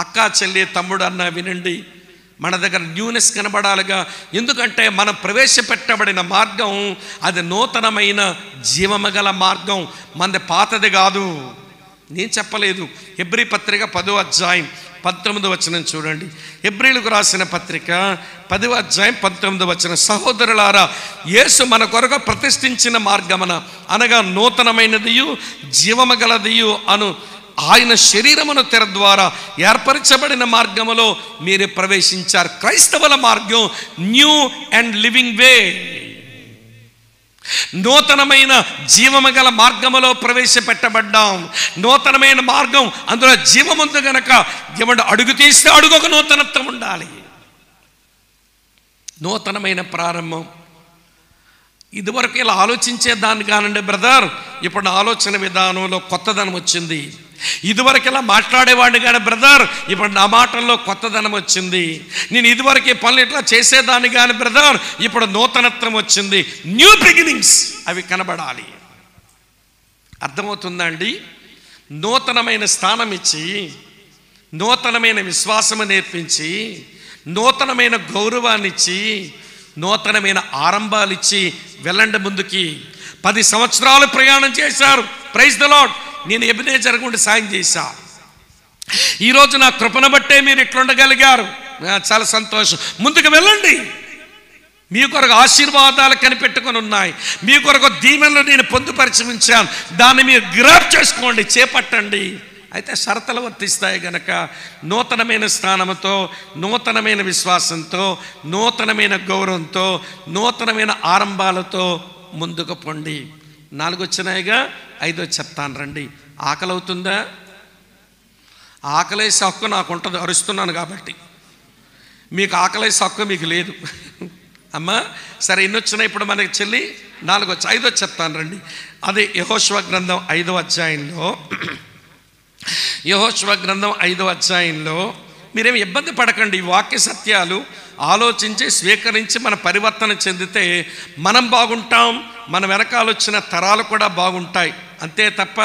A: అక్క, చెల్లి, తమ్ముడు అన్న వినండి, మన దగ్గర న్యూనెస్ కనబడాలిగా. ఎందుకంటే మనం ప్రవేశపెట్టబడిన మార్గం అది నూతనమైన జీవమగల మార్గం, మనది పాతది కాదు. నేను చెప్పలేదు. హెబ్రీ పత్రిక 10వ అధ్యాయం 19వ వచనం చూడండి. హెబ్రీలకు రాసిన పత్రిక 10వ అధ్యాయం 19వ వచనం. సహోదరులారా, యేసు మన కొరకు ప్రతిష్ఠించిన మార్గమున అనగా నూతనమైనదియు జీవమగలదియు అను ఆయన శరీరమును తెర ద్వారా ఏర్పరచబడిన మార్గములో మీరు ప్రవేశించారు. క్రైస్తవుల మార్గం న్యూ అండ్ లివింగ్ వే. నూతనమైన జీవమగల మార్గములో ప్రవేశపెట్టబడ్డాం. నూతనమైన మార్గం, అందులో జీవముందు గనక ఎవడు అడుగు తీస్తే అడుగొక నూతనత్వం ఉండాలి. నూతనమైన ప్రారంభం. ఇదివరకు ఇలా ఆలోచించేదాన్ని కానండి బ్రదర్, ఇప్పుడు ఆలోచన విధానంలో కొత్తదనం వచ్చింది. ఇదివరకు ఇలా మాట్లాడేవాడిని కానీ బ్రదర్, ఇప్పుడు నా మాటల్లో కొత్తదనం వచ్చింది. నేను ఇదివరకు ఈ పనులు ఇట్లా చేసేదాన్ని కానీ బ్రదర్, ఇప్పుడు నూతనత్వం వచ్చింది. న్యూ బిగినింగ్స్ అవి కనబడాలి. అర్థమవుతుందా అండి? నూతనమైన స్థానం ఇచ్చి, నూతనమైన విశ్వాసము నేర్పించి, నూతనమైన గౌరవాన్ని ఇచ్చి, నూతనమైన ఆరంభాలు ఇచ్చి వెళ్ళండి ముందుకి. 10 సంవత్సరాలు ప్రయాణం చేశారు. Praise the Lord. నేను ఎబినేజర్ గుండా సాయం చేశా. ఈరోజు నా కృపను బట్టే మీరు ఇట్లుండగలిగారు. చాలా సంతోషం. ముందుకు వెళ్ళండి. మీ కొరకు ఆశీర్వాదాలు కనిపెట్టుకొని ఉన్నాయి. మీ కొరకు దీవెనలు నేను పొందుపరిచి ఉంచాను. దాన్ని మీరు గ్రాప్ చేసుకోండి, చేపట్టండి. అయితే షరతులు వర్తిస్తాయి గనక నూతనమైన స్థానంతో, నూతనమైన విశ్వాసంతో, నూతనమైన గౌరవంతో, నూతనమైన ఆరంభాలతో ముందుకు పొండి. 4 వచ్చినాయిగా, 5 చెప్తాను రండి. ఆకలి అవుతుందా? ఆకలేసే హక్కు నాకు ఉంటుంది, అరుస్తున్నాను కాబట్టి. మీకు ఆకలేసే హక్కు మీకు లేదు అమ్మా. సరే, ఎన్ని వచ్చినాయి ఇప్పుడు మనకి చెల్లి? 4 వచ్చి 5 చెప్తాను రండి. అదే యెహోషువ గ్రంథం 5వ అధ్యాయంలో, యెహోషువ గ్రంథం 5వ అధ్యాయంలో మీరేమి ఇబ్బంది పడకండి. ఈ వాక్య సత్యాలు ఆలోచించి స్వీకరించి మన పరివర్తన చెందితే మనం బాగుంటాం, మన వెనకాల వచ్చిన తరాలు కూడా బాగుంటాయి. అంతే తప్ప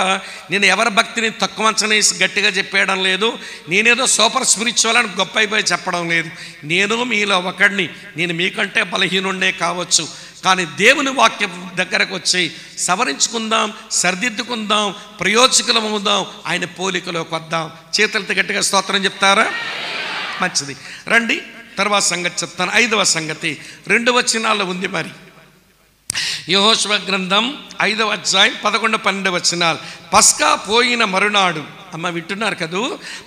A: నేను ఎవరి భక్తిని తక్కువ అంచనేసి గట్టిగా చెప్పేయడం లేదు. నేనేదో సూపర్ స్పిరిచువల్ అని గొప్ప అయిపోయి చెప్పడం లేదు. నేను మీలో ఒకడిని. నేను మీకంటే బలహీనుండే కావచ్చు, కానీ దేవుని వాక్యం దగ్గరకు వచ్చి సవరించుకుందాం, సరిదిద్దుకుందాం, ప్రయోజకులం అవుదాం, ఆయన పోలికలోకి వద్దాం. చేతులతో గట్టిగా స్తోత్రం చెప్తారా? మంచిది, రండి. తర్వాత సంగతి చెప్తాను. 5వ సంగతి 2 వచనాల్లో ఉంది. మరి యెహోషువ గ్రంథం 5వ అధ్యాయం 11, 12 వచనాలు. పస్కా పోయిన మరునాడు అమ్మ వింటున్నారు కదూ?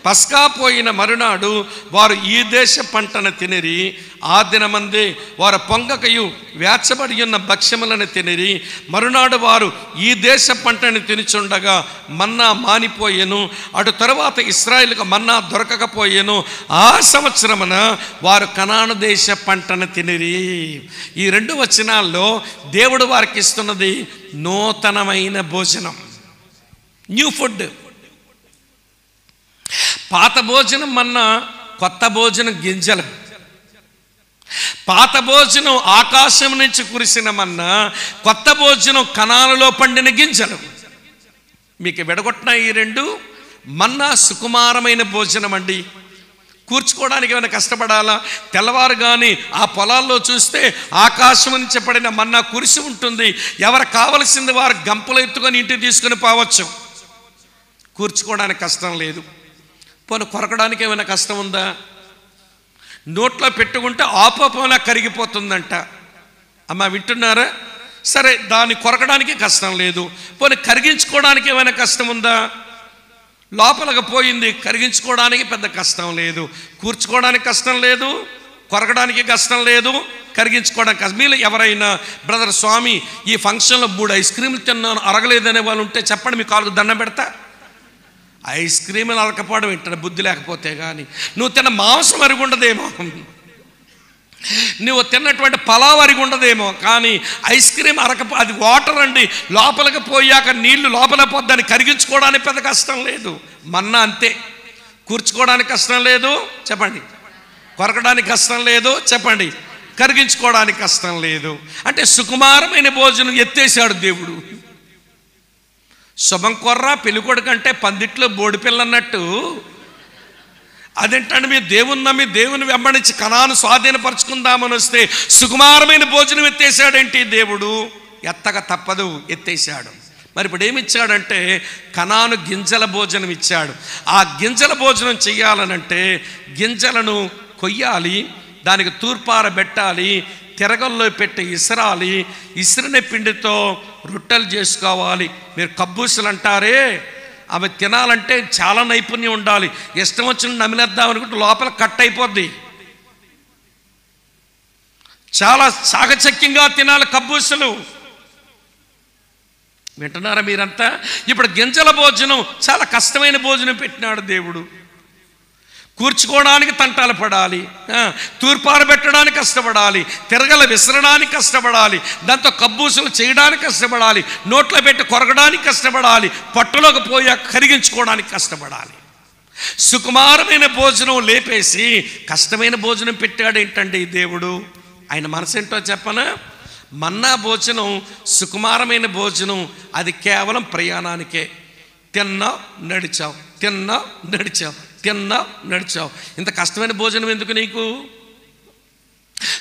A: పస్కా పోయిన మరునాడు వారు ఈ దేశ పంటను తినిరి. ఆ దినమందే వారు పొంగకయు వేచబడి ఉన్న భక్ష్యములను తినిరి. మరునాడు వారు ఈ దేశ పంటను తినుచుండగా మన్నా మానిపోయెను. అటు తరువాత ఇశ్రాయేలుకు మన్నా దొరకకపోయెను. ఆ సంవత్సరమున వారు కనాను దేశ పంటను తినిరి. ఈ 2 వచనాల్లో దేవుడు వారికి ఇస్తున్నది నూతనమైన భోజనం, న్యూ ఫుడ్. పాత భోజనం మన్నా, కొత్త భోజనం గింజలు. పాత భోజనం ఆకాశం నుంచి కురిసిన మన్నా, కొత్త భోజనం కనానులో పండిన గింజలు. మీకు విడగొట్టిన ఈ 2. మన్నా సుకుమారమైన భోజనం అండి. కూర్చుకోవడానికి ఏమైనా కష్టపడాలా? తెల్లవారు కానీ ఆ పొలాల్లో చూస్తే ఆకాశం నుంచి పడిన మన్నా కురిసి ఉంటుంది. ఎవరు కావలసింది వారు గంపలు ఎత్తుకొని ఇంటికి తీసుకుని పోవచ్చు. కూర్చుకోవడానికి కష్టం లేదు. పోనీ కొరకడానికి ఏమైనా కష్టం ఉందా? నోట్లో పెట్టుకుంటే ఆపోపోలా కరిగిపోతుందంట. అమ్మ వింటున్నారా? సరే, దాన్ని కొరకడానికి కష్టం లేదు. పోనీ కరిగించుకోవడానికి ఏమైనా కష్టం ఉందా? లోపలికి పోయింది, కరిగించుకోవడానికి పెద్ద కష్టం లేదు. కూర్చుకోవడానికి కష్టం లేదు, కొరకడానికి కష్టం లేదు, కరిగించుకోవడానికి కష్టం. మీరు ఎవరైనా బ్రదర్ స్వామి ఈ ఫంక్షన్లో 3 ఐస్ క్రీములు తిన్నాను అరగలేదనే వాళ్ళు ఉంటే చెప్పండి, మీ కాళ్ళకు దండం పెడతా. ఐస్ క్రీములు అరకపోవడం ఏంటంటే బుద్ధి లేకపోతే కానీ. నువ్వు తిన్న మాంసం అరిగి ఉండదేమో, నువ్వు తిన్నటువంటి పలావ్ అరిగి ఉండదేమో, కానీ ఐస్ క్రీమ్ అది వాటర్ అండి. లోపలికి పోయాక నీళ్లు లోపల పోద్దాన్ని కరిగించుకోవడానికి పెద్ద కష్టం లేదు. మన్నా అంతే. కూర్చుకోవడానికి కష్టం లేదు చెప్పండి, కొరకడానికి కష్టం లేదు చెప్పండి, కరిగించుకోవడానికి కష్టం లేదు. అంటే సుకుమారమైన భోజనం ఎత్తేసాడు దేవుడు. శుభం కొర్ర పెళ్ళికొడుకు అంటే పందిట్లో బోడి పిల్ల అన్నట్టు. అదేంటంటే మీ దేవుని నమ్మి దేవుని వెంబడించి కనాను స్వాధీనపరచుకుందామని వస్తే సుకుమారమైన భోజనం ఎత్తేసాడేంటి దేవుడు? ఎత్తక తప్పదు, ఎత్తేసాడు. మరి ఇప్పుడు ఏమిచ్చాడంటే కనాను గింజల భోజనం ఇచ్చాడు. ఆ గింజల భోజనం చెయ్యాలనంటే గింజలను కొయ్యాలి, దానికి తూర్పార పెట్టాలి, తిరగల్లో పెట్టి ఇసరాలి. ఇసిరిన పిండితో రొట్టెలు చేసుకోవాలి. మీరు కబ్బూసులు అంటారే, అవి తినాలంటే చాలా నైపుణ్యం ఉండాలి. ఇష్టం వచ్చిన నమిలేద్దాం అనుకుంటే లోపల కట్ అయిపోద్ది. చాలా చాకచక్యంగా తినాలి కబ్బూసులు. వింటున్నారా మీరంతా? ఇప్పుడు గింజల భోజనం చాలా కష్టమైన భోజనం పెట్టినాడు దేవుడు. కూర్చుకోవడానికి తంటాలు పడాలి, తూర్పారు పెట్టడానికి కష్టపడాలి, తిరగల విసరడానికి కష్టపడాలి, దాంతో కబ్బూసులు చేయడానికి కష్టపడాలి, నోట్లో పెట్టి కొరగడానికి కష్టపడాలి, పట్టులోకి పోయా కరిగించుకోవడానికి కష్టపడాలి. సుకుమారమైన భోజనం లేపేసి కష్టమైన భోజనం పెట్టాడు ఏంటండి దేవుడు? ఆయన మనసేంటో చెప్పనా? మన్నా భోజనం సుకుమారమైన భోజనం, అది కేవలం ప్రయాణానికే. తిన్నావు నడిచావు, తిన్నావు నడిచావు, తిన్నావు నడిచావు. ఇంత కష్టమైన భోజనం ఎందుకు నీకు?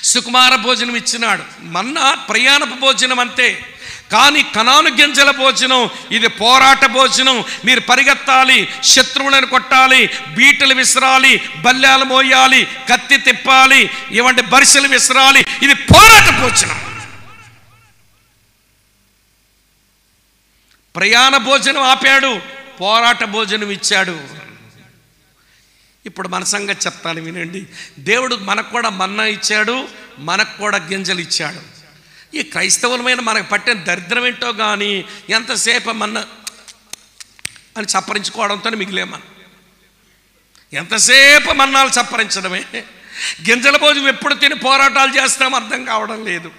A: సుకుమార భోజనం ఇచ్చినాడు. మన్నా ప్రయాణపు భోజనం అంతే. కానీ కనాను గింజల భోజనం ఇది పోరాట భోజనం. మీరు పరిగెత్తాలి, శత్రువులను కొట్టాలి, బీటలు విసరాలి, బల్లాలు మోయాలి, కత్తి తిప్పాలి, ఇవంటి బరిసెలు విసరాలి. ఇది పోరాట భోజనం. ప్రయాణ భోజనం ఆపాడు, పోరాట భోజనం ఇచ్చాడు. ఇప్పుడు మన సంగతి చెప్తాను వినండి. దేవుడు మనకు కూడా మన్నా ఇచ్చాడు, మనకు కూడా గింజలు ఇచ్చాడు. ఈ క్రైస్తవులమైన మనకు పట్టిన దరిద్రం ఏంటో కానీ ఎంతసేపు మన్నా అని చప్పరించుకోవడంతో మిగిలే మనం. ఎంతసేపు మన్నాలు చప్పరించడమే. గింజల భోజనం ఎప్పుడు తిని పోరాటాలు చేస్తాం అర్థం కావడం లేదు.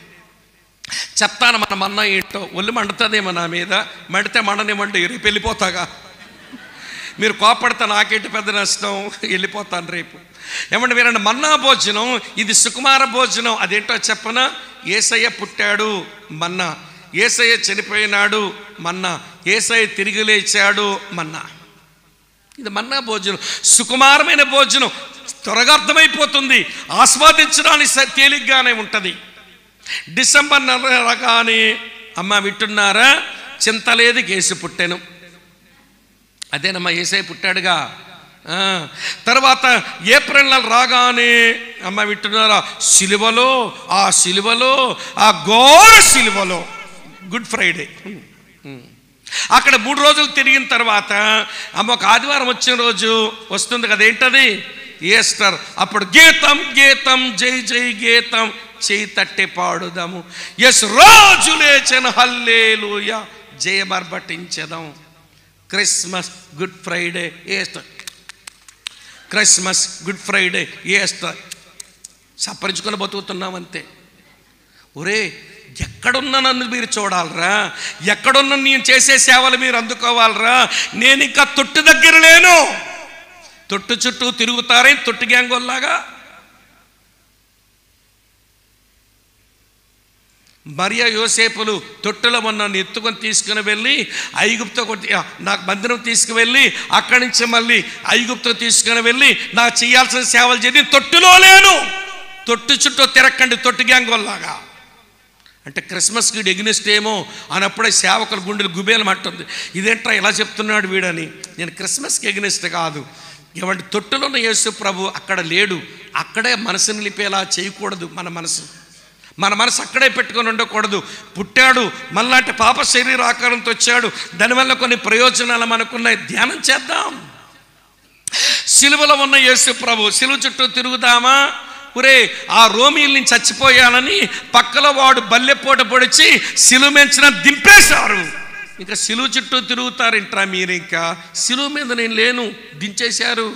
A: చెప్తాను మన మన్నా ఏంటో. ఒళ్ళు మండుతుందేమో నా మీద, మండితే మండనివ్వండి, రేపు వెళ్ళిపోతాగా. మీరు కోపడితే నాకేంటి పెద్ద నష్టం, వెళ్ళిపోతాను రేపు. ఏమంటే మీరంటే మన్నా భోజనం ఇది సుకుమార భోజనం. అదేంటో చెప్పనా? యేసయ్య పుట్టాడు మన్నా, యేసయ్య చనిపోయినాడు మన్నా, యేసయ్య తిరిగి లేచాడు మన్నా. ఇది మన్నా భోజనం, సుకుమారమైన భోజనం. త్వరగా అర్థమైపోతుంది, ఆస్వాదించడానికి తేలిగ్గానే ఉంటుంది. డిసెంబర్ నెల కానీ అమ్మ వింటున్నారా, చింత లేదు, యేసు పుట్టాను. అదేనమ్మా యేసయ్య పుట్టాడుగా. తర్వాత ఏప్రిల్ నెల రాగానే అమ్మ వింటున్నారా, సిలువలో, ఆ సిలువలో, ఆ ఘోర సిలువలో గుడ్ ఫ్రైడే. అక్కడ 3 రోజులు తిరిగిన తర్వాత ఒక ఆదివారం వచ్చిన రోజు వస్తుంది కదా, ఏంటది? ఈస్టర్. అప్పుడు గీతం గీతం జై జై గీతం చేయి తట్టి పాడుదాము, యేసు రాజు లేచెను హల్లెలూయా జయమర్భటించెదం. Christmas, good Friday, Easter. Christmas, good Friday, Easter. సప్పరించుకొని బతుకుతున్నాం అంతే. ఒరే, ఎక్కడున్నా నన్ను మీరు చూడాలరా, ఎక్కడున్నా నేను చేసే సేవలు మీరు అందుకోవాలరా. నేను ఇంకా తొట్టు దగ్గర లేను. తొట్టు చుట్టూ తిరుగుతారే తొట్టు గ్యాంగోల్లాగా. మరియా యోసేపులు తొట్టులో నన్ను ఎత్తుకొని తీసుకుని వెళ్ళి ఐగుప్తు నాకు మందిరం తీసుకువెళ్ళి అక్కడి నుంచి మళ్ళీ ఐగుప్తు తీసుకుని వెళ్ళి నాకు చేయాల్సిన సేవలు చేసి తొట్టులో లేను. తొట్టు చుట్టూ తిరక్కండి తొట్టు గ్యాంగోల్లాగా. అంటే క్రిస్మస్కి ఎగ్నెస్ట్ ఏమో అన్నప్పుడే సేవకుల గుండెలు గుబేలం అంటుంది. ఇదేంట్రా ఇలా చెప్తున్నాడు వీడని. నేను క్రిస్మస్కి ఎగ్నెస్ట్ కాదు. ఏమంటే తొట్టులో ఉన్న యేసు ప్రభు అక్కడ లేడు. అక్కడే మనసు నిలిపేలా చేయకూడదు. మన మనసు అక్కడే పెట్టుకొని ఉండకూడదు. పుట్టాడు, మనలాంటి పాప శరీర ఆకారంతో వచ్చాడు, దానివల్ల కొన్ని ప్రయోజనాలు మనకున్నాయి, ధ్యానం చేద్దాం. సిలువలో ఉన్న యేసు ప్రభు, సిలువ చుట్టూ తిరుగుదామా? ఒరే, ఆ రోమీల్ని చచ్చిపోయాలని పక్కలో వాడు బల్లెపోట పొడిచి సిలువ మెంచిన దింపేశారు. ఇంకా సిలువ చుట్టూ తిరుగుతారింట్రా మీరు? ఇంకా సిలువ మీద నేను లేను, దించేశారు.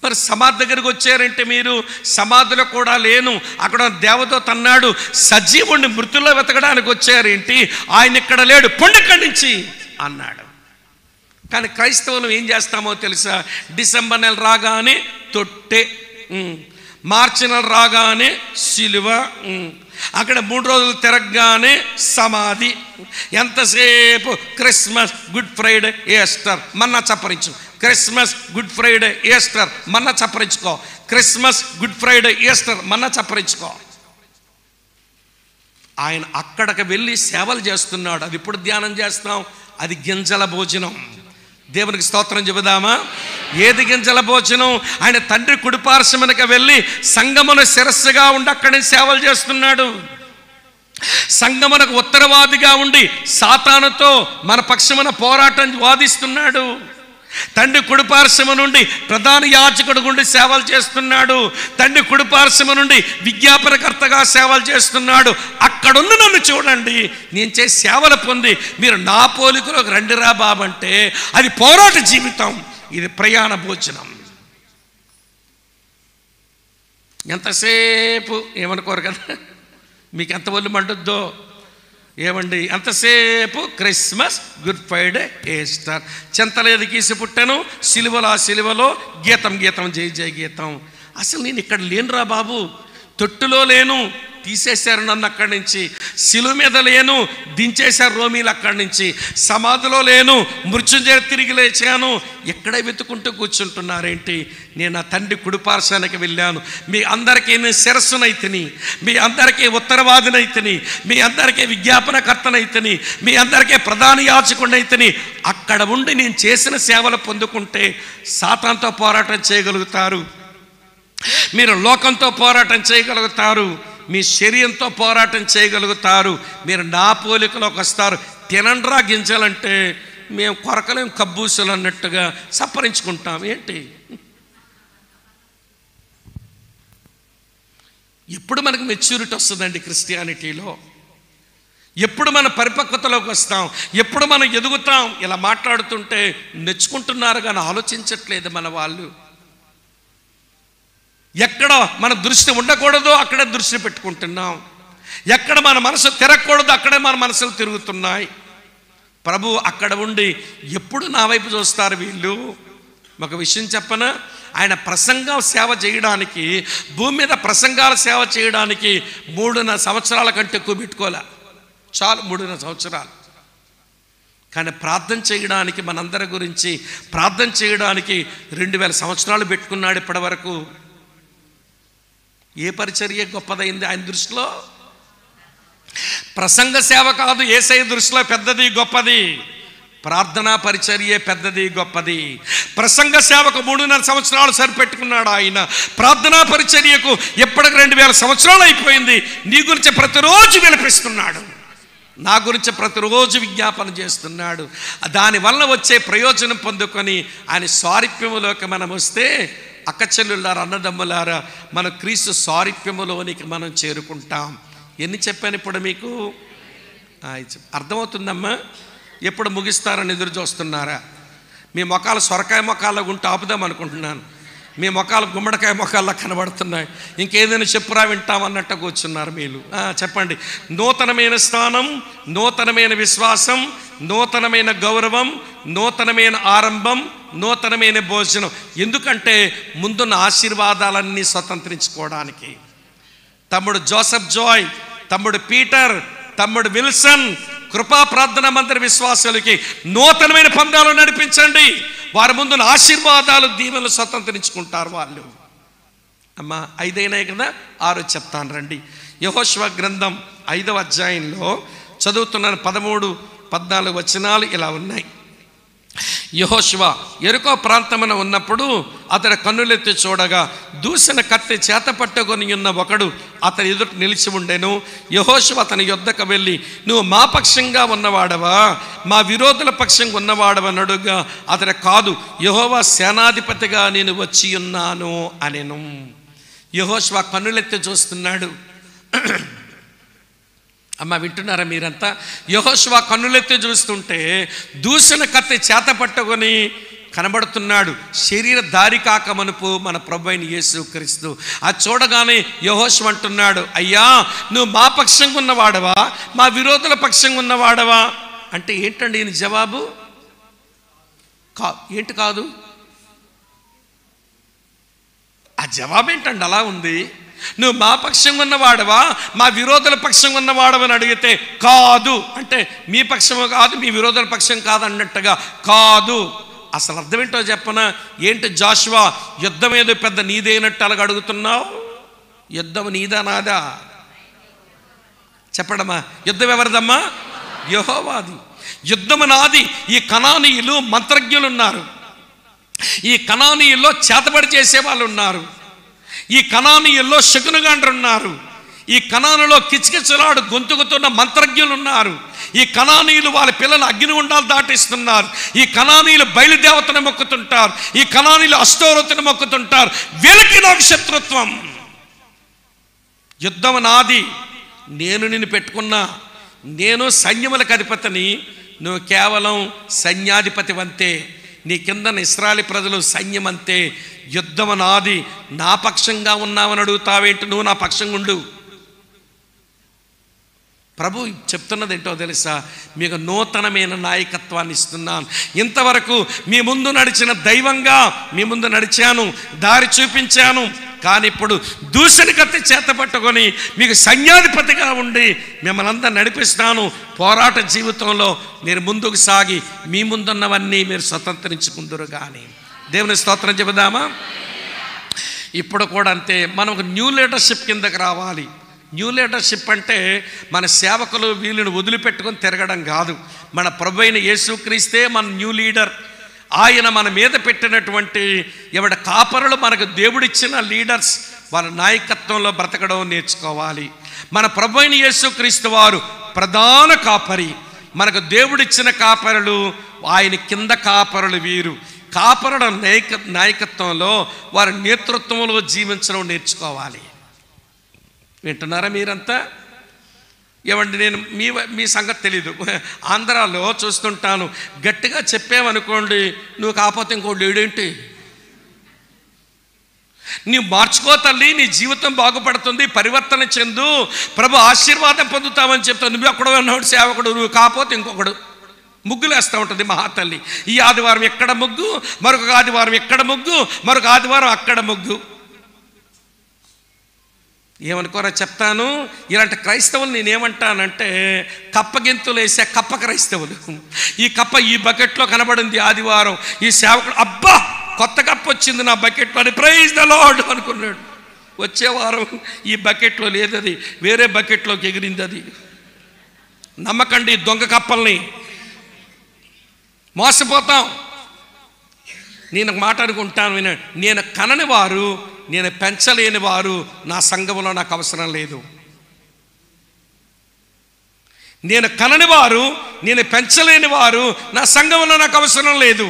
A: మరి సమాధి దగ్గరికి వచ్చారంటే మీరు, సమాధిలో కూడా లేను. అక్కడ దేవదూత అన్నాడు, సజీవుడిని మృతుల్లో వెతకడానికి వచ్చారేంటి, ఆయన ఇక్కడ లేడు, పొండిక్కడి నుంచి అన్నాడు. కానీ క్రైస్తవులు ఏం చేస్తామో తెలుసా? డిసెంబర్ నెల రాగానే తొట్టె, మార్చి నెల రాగానే సిలువ, అక్కడ 3 రోజులు తిరగగానే సమాధి. ఎంతసేపు క్రిస్మస్, గుడ్ ఫ్రైడే, ఈస్టర్ మన్నా చప్పరించు. క్రిస్మస్, గుడ్ ఫ్రైడే, ఈస్టర్ మన్నా చప్పరించుకో. క్రిస్మస్, గుడ్ ఫ్రైడే, ఈస్టర్ మన్నా చప్పరించుకో. ఆయన అక్కడికి వెళ్ళి సేవలు చేస్తున్నాడు. అది ఇప్పుడు ధ్యానం చేస్తాం. అది గింజల భోజనం. దేవునికి స్తోత్రం చెబుదామా? ఏది గింజల భోజనం? ఆయన తండ్రి కుడిపార్శ్వమునకు వెళ్ళి సంఘమును శిరస్సుగా ఉండి అక్కడి సేవలు చేస్తున్నాడు. సంఘమునకు ఉత్తరవాదిగా ఉండి సాతానుతో మన పక్షమున పోరాటం వాదిస్తున్నాడు. తండ్రి కుడిపార్శ్వము నుండి ప్రధాన యాజకుడు గుండి సేవలు చేస్తున్నాడు. తండ్రి కుడిపార్శ్వము నుండి విజ్ఞాపనకర్తగా సేవలు చేస్తున్నాడు. అక్కడున్న నన్ను చూడండి, నేను చేసి సేవలు పొంది మీరు నా పోలికలోకి రండిరా బాబంటే అది పోరాట జీవితం. ఇది ప్రయాణ భోజనం. ఎంతసేపు ఏమనుకోరు కదా, మీకు ఎంత ఒళ్ళు మంటుద్దో ఏమండి. అంతసేపు క్రిస్మస్, గుడ్ ఫ్రైడే, ఈస్టర్. చింతలేదు గీసి పుట్టాను, సిలువలో ఆ సిలువలో గీతం గీతం జై జై గీతం. అసలు నేను ఇక్కడ లేనురా బాబు, తొట్టులో లేను, తీసేశారు నన్ను అక్కడి నుంచి. సిలువ మీద లేను, దించేశారు రోమీలు అక్కడి నుంచి. సమాధిలో లేను, మృత్యుంజయ తిరిగి లేచాను. ఎక్కడే వెతుకుంటూ కూర్చుంటున్నారేంటి? నేను ఆ తండ్రి కుడిపార్శ్వానికి వెళ్ళాను. మీ అందరికీ నేను శిరస్సునైతిని, మీ అందరికీ ఉత్తరవాదినైతిని, మీ అందరికీ విజ్ఞాపనకర్తనైతిని, మీ అందరికీ ప్రధాన యాజకుడినైతిని. అక్కడ ఉండి నేను చేసిన సేవలు పొందుకుంటే సాతానుతో పోరాటం చేయగలుగుతారు, మీరు లోకంతో పోరాటం చేయగలుగుతారు, మీ శరీరంతో పోరాటం చేయగలుగుతారు. మీరు నా పోలికలోకి వస్తారు. తినండ్రా గింజలంటే మేము కొరకలేం కబ్బూసులు అన్నట్టుగా సప్పరించుకుంటాం. ఏంటి? ఎప్పుడు మనకు మెచ్యూరిటీ వస్తుందండి క్రిస్టియానిటీలో? ఎప్పుడు మన పరిపక్వతలోకి వస్తాం? ఎప్పుడు మనం ఎదుగుతాం? ఇలా మాట్లాడుతుంటే నెచ్చుకుంటున్నారు కానీ ఆలోచించట్లేదు మన వాళ్ళు. ఎక్కడ మన దృష్టి ఉండకూడదో అక్కడే దృష్టి పెట్టుకుంటున్నాం. ఎక్కడ మన మనసు తిరగకూడదు అక్కడే మన మనసులు తిరుగుతున్నాయి. ప్రభు అక్కడ ఉండి ఎప్పుడు నా వైపు చూస్తారు వీళ్ళు? ఒక విషయం చెప్పనా? ఆయన ప్రసంగం సేవ చేయడానికి, భూమి మీద ప్రసంగాల సేవ చేయడానికి 3.5 సంవత్సరాల కంటే ఎక్కువ పెట్టుకోలే. చాలు 3.5 సంవత్సరాలు. కానీ ప్రార్థన చేయడానికి, మనందరి గురించి ప్రార్థన చేయడానికి 2000 సంవత్సరాలు పెట్టుకున్నాడు ఇప్పటి వరకు. ఏ పరిచర్య గొప్పదైంది ఆయన దృష్టిలో? ప్రసంగ సేవ కాదు యేసయ్య దృష్టిలో పెద్దది గొప్పది. ప్రార్థనా పరిచర్యే పెద్దది గొప్పది. ప్రసంగ సేవకు 3.5 సంవత్సరాలు సరిపెట్టుకున్నాడు ఆయన. ప్రార్థనా పరిచర్యకు ఎప్పటికి 2000 సంవత్సరాలు అయిపోయింది. నీ గురించి ప్రతిరోజు వినిపిస్తున్నాడు. నా గురించి ప్రతిరోజు విజ్ఞాపన చేస్తున్నాడు. దానివల్ల వచ్చే ప్రయోజనం పొందుకొని ఆయన స్వారూప్యములోకి మనం వస్తే, అక్కచెల్లులారా, అన్నదమ్ములారా, మన క్రీస్తు స్వారూప్యములోనికి మనం చేరుకుంటాం. ఎన్ని చెప్పాను ఇప్పుడు మీకు? అర్థమవుతుందమ్మా? ఎప్పుడు ముగిస్తారని ఎదురు చూస్తున్నారా? మీ మొఖాలు సొరకాయ మొఖాల్లో ఉంటే ఆపుదాం అనుకుంటున్నాను. మీ మొఖాలు గుమ్మడికాయ మొఖాల్లో కనబడుతున్నాయి. ఇంకేదైనా చెప్పురా వింటామన్నట్టు కూర్చున్నారు మీరు. చెప్పండి. నూతనమైన స్థానం, నూతనమైన విశ్వాసం, నూతనమైన గౌరవం, నూతనమైన ఆరంభం, నూతనమైన భోజనం. ఎందుకంటే ముందున్న ఆశీర్వాదాలన్నీ స్వతంత్రించుకోవడానికి. తమ్ముడు జోసెఫ్ జాయ్, తమ్ముడు పీటర్, తమ్ముడు విల్సన్, కృపా ప్రార్థనా మందిర విశ్వాసులకి నూతనమైన పందాలు నడిపించండి. వారి ముందున్న ఆశీర్వాదాలు, దీవెనలు స్వతంత్రించుకుంటారు వాళ్ళు. అమ్మ 5 అయినాయి కదా, 6 చెప్తాను రండి. యెహోషువ గ్రంథం 5వ అధ్యాయంలో చదువుతున్నాను. 13, 14 వచనాలు ఇలా ఉన్నాయి. యెహోషువ యెరికో ప్రాంతమున ఉన్నప్పుడు అతడు కన్నులెత్తి చూడగా దూసిన కత్తి చేత పట్టుకొని ఉన్న ఒకడు అతని ఎదుట నిలిచి ఉండెను. యెహోషువ అతని యొద్దకు వెళ్ళి, నువ్వు మా పక్షంగా ఉన్నవాడవా, మా విరోధుల పక్షంగా ఉన్నవాడవా అడుగా. అతడు, కాదు, యెహోవా సేనాధిపతిగా నేను వచ్చి ఉన్నాను అనెను. యెహోషువ కన్నులెత్తి చూస్తున్నాడు. అమ్మ వింటున్నారా మీరంతా? యెహోషువ కన్నులెత్తి చూస్తుంటే దూషణ కత్తి చేత పట్టుకొని కనబడుతున్నాడు. శరీర దారి కాక మనుపు మన ప్రభువైన యేసుక్రీస్తు. అది చూడగానే యెహోషువ అంటున్నాడు, అయ్యా, నువ్వు మా పక్షంగా ఉన్నవాడవా, మా విరోధుల పక్షంగా ఉన్నవాడవా అంటే ఏంటండి ఈయన జవాబు? ఏంటి కాదు? ఆ జవాబు ఏంటండి అలా ఉంది? నువ్వు మా పక్షంగా ఉన్నవాడవా, మా విరోధుల పక్షంగా ఉన్నవాడవని అడిగితే కాదు అంటే మీ పక్షము కాదు, మీ విరోధుల పక్షం కాదు అన్నట్టుగా కాదు. అసలు అర్థం ఏంటో చెప్పనా? ఏంటి జాషువా, యుద్ధం ఏదో పెద్ద నీదేనట్టు అలాగ అడుగుతున్నావు? యుద్ధం నీదా నాదా? చెప్పడమ్మా. యుద్ధం ఎవరిదమ్మా? యెహోవాది. యుద్ధము నాది. ఈ కనానీయులు మంత్రజ్ఞులు ఉన్నారు. ఈ కనానీయుల్లో చేతబడి చేసే వాళ్ళు ఉన్నారు. ఈ కనానీయుల్లో శకునగాండ్రు ఉన్నారు. ఈ కనానులో కిచకిచలాడు గొంతుకుతున్న మంత్రజ్ఞులు ఉన్నారు. ఈ కనానీయులు వాళ్ళ పిల్లలు అగ్నిగుండాలు దాటిస్తున్నారు. ఈ కనానీయులు బయలుదేవతను మొక్కుతుంటారు. ఈ కనానీయులు అష్టోరతుని మొక్కుతుంటారు. వీళ్ళకి నాకు శత్రుత్వం. యుద్ధం నాది. నేను నిన్ను పెట్టుకున్నా. నేను సైన్యములకు అధిపతిని, నువ్వు కేవలం సైన్యాధిపతి వంతే. నీ కిందన ఇశ్రాయేలు ప్రజలు సైన్యం అంతే. యుద్ధము నాది. నా పక్షంగా ఉన్నావని అడుగుతావేంటి? నువ్వు నా పక్షంగా ఉండు. ప్రభు చెప్తున్నది ఏంటో తెలుసా? మీకు నూతనమైన నాయకత్వాన్ని ఇస్తున్నాను. ఇంతవరకు మీ ముందు నడిచిన దైవంగా మీ ముందు నడిచాను, దారి చూపించాను. కానీ ఇప్పుడు దూషణ కత్తి చేత పట్టుకొని మీకు సైన్యాధిపతిగా ఉండి మిమ్మల్ని అంతా నడిపిస్తాను. పోరాట జీవితంలో మీరు ముందుకు సాగి మీ ముందున్నవన్నీ మీరు స్వతంత్రించుకుందరు. కానీ దేవుని స్తోత్రం చెబుదామా? ఇప్పుడు కూడా అంతే. మనం ఒక న్యూ లీడర్షిప్ కిందకి రావాలి. న్యూ లీడర్షిప్ అంటే మన సేవకులు వీళ్ళని వదిలిపెట్టుకొని తిరగడం కాదు. మన ప్రభువైన యేసుక్రీస్తే మన న్యూ లీడర్. ఆయన మన మీద పెట్టినటువంటి ఎవడ కాపరులు మనకు దేవుడిచ్చిన లీడర్స్, వాళ్ళ నాయకత్వంలో బ్రతకడం నేర్చుకోవాలి. మన ప్రభువైన యేసుక్రీస్తు వారు ప్రధాన కాపరి. మనకు దేవుడిచ్చిన కాపరులు, ఆయన కింద కాపరులు వీరు. కాపరుల నాయకత్వంలో వారి నేతృత్వంలో జీవించడం నేర్చుకోవాలి. వింటున్నారా మీరంతా? ఏమండి, నేను మీ సంగతి తెలీదు. ఆంధ్రాలో చూస్తుంటాను, గట్టిగా చెప్పామనుకోండి, నువ్వు కాకపోతే ఇంకోటి లేడేంటి, నీవు మార్చుకో తల్లి, నీ జీవితం బాగుపడుతుంది, పరివర్తన చెందు, ప్రభు ఆశీర్వాదం పొందుతామని చెప్తావు. నువ్వు ఎక్కడో ఉన్నాడు సేవకుడు, నువ్వు కాకపోతే ఇంకొకడు. ముగ్గులు వేస్తూ ఉంటుంది మహాతల్లి. ఈ ఆదివారం ఎక్కడ ముగ్గు, మరొక ఆదివారం ఎక్కడ ముగ్గు, మరొక ఆదివారం అక్కడ ముగ్గు. ఏమనుకోరా చెప్తాను, ఇలాంటి క్రైస్తవులు నేనేమంటానంటే కప్పగింతులు వేసే కప్ప క్రైస్తవులు. ఈ కప్ప ఈ బకెట్లో కనబడింది ఆదివారం, ఈ సేవకుడు అబ్బా కొత్త కప్ప వచ్చింది నా బకెట్లో అని ప్రైజ్ ద లార్డ్ అనుకున్నాడు. వచ్చే వారం ఈ బకెట్లో లేదు, అది వేరే బకెట్లోకి ఎగిరింది. అది నమ్మకండి దొంగ కప్పల్ని, మోసపోతాం. నేను మాట అనుకుంటాను, నేను కనని వారు, నేను పెంచలేని వారు నా సంఘంలో నాకు అవసరం లేదు. నేను కనని వారు, నేను పెంచలేని వారు నా సంఘంలో నాకు అవసరం లేదు.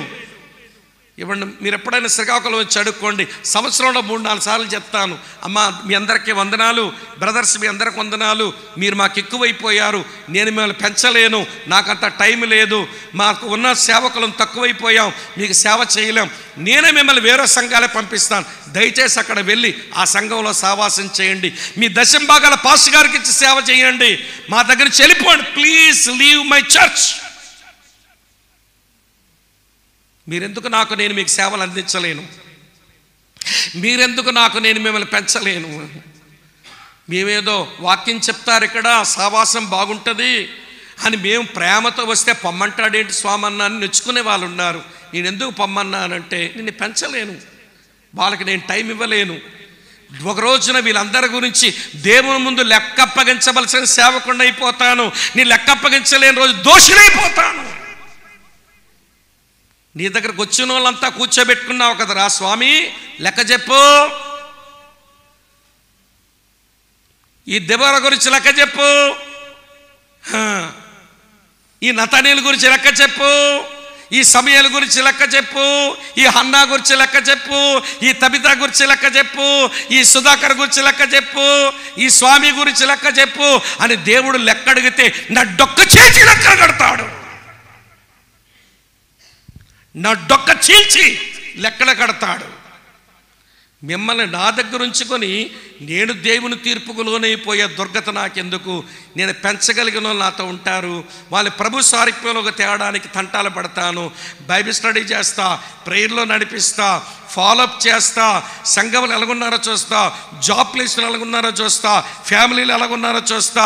A: ఇవ్వండి, మీరు ఎప్పుడైనా శ్రీకాకుళం వచ్చి అడుక్కోండి. సంవత్సరంలో 3-4 సార్లు చెప్తాను, అమ్మ మీ అందరికీ వందనాలు, బ్రదర్స్ మీ అందరికి వందనాలు, మీరు మాకు ఎక్కువైపోయారు, నేను మిమ్మల్ని పెంచలేను, నాకంత టైం లేదు, మాకు ఉన్న సేవకులను తక్కువైపోయాం, మీకు సేవ చేయలేం, నేనే మిమ్మల్ని వేరే సంఘాలే పంపిస్తాను, దయచేసి అక్కడ వెళ్ళి ఆ సంఘంలో సావాసం చేయండి, మీ దశంభాగాల పాస్టర్ గారికి ఇచ్చి సేవ చేయండి, మా దగ్గర నుంచి వెళ్ళిపోండి, ప్లీజ్ లీవ్ మై చర్చ్. మీరెందుకు నాకు నేను మీకు సేవలు అందించలేను, మీరెందుకు నాకు నేను మిమ్మల్ని పెంచలేను. మేమేదో వాక్యం చెప్తారు ఇక్కడ, సావాసం బాగుంటుంది అని మేము ప్రేమతో వస్తే పొమ్మంటాడేంటి స్వామి అన్న అని నెచ్చుకునే వాళ్ళు ఉన్నారు. నేను ఎందుకు పొమ్మన్నానంటే నిన్ను పెంచలేను, వాళ్ళకి నేను టైం ఇవ్వలేను. ఒక రోజున వీళ్ళందరి గురించి దేవుని ముందు లెక్కప్పగించవలసిన సేవకుండా అయిపోతాను. నీ లెక్కప్పగించలేని రోజు దోషులైపోతాను. నీ దగ్గరకు వచ్చిన వాళ్ళంతా కూర్చోబెట్టుకున్నావు కదరా స్వామి, లెక్క చెప్పు, ఈ దెబోర గురించి లెక్క చెప్పు, ఈ నతనీయుల గురించి లెక్క చెప్పు, ఈ సమయాల గురించి లెక్క చెప్పు, ఈ హన్నా గురించి లెక్క చెప్పు, ఈ తబితా గురించి లెక్క చెప్పు, ఈ సుధాకర్ గురించి లెక్క చెప్పు, ఈ స్వామి గురించి లెక్క చెప్పు అని దేవుడు లెక్క అడిగితే నా డొక్క చేసి లెక్క కడతాడు. నా డొక్క చీల్చి లెక్కలు కడతాడు. మిమ్మల్ని నా దగ్గర ఉంచుకొని నేను దేవుని తీర్పుకు లోనైపోయే దుర్గత నాకెందుకు? నేను పెంచగలిగిన వాళ్ళు నాతో ఉంటారు, వాళ్ళ ప్రభు సారూప్యంలోకి తేవడానికి తంటాలు పడతాను, బైబిల్ స్టడీ చేస్తా, ప్రేయర్లో నడిపిస్తా, ఫాలోఅప్ చేస్తా, సంఘంలో ఎలాగున్నారో చూస్తా, జాబ్ ప్లేస్లో ఎలాగున్నారో చూస్తా, ఫ్యామిలీలో ఎలాగున్నారో చూస్తా,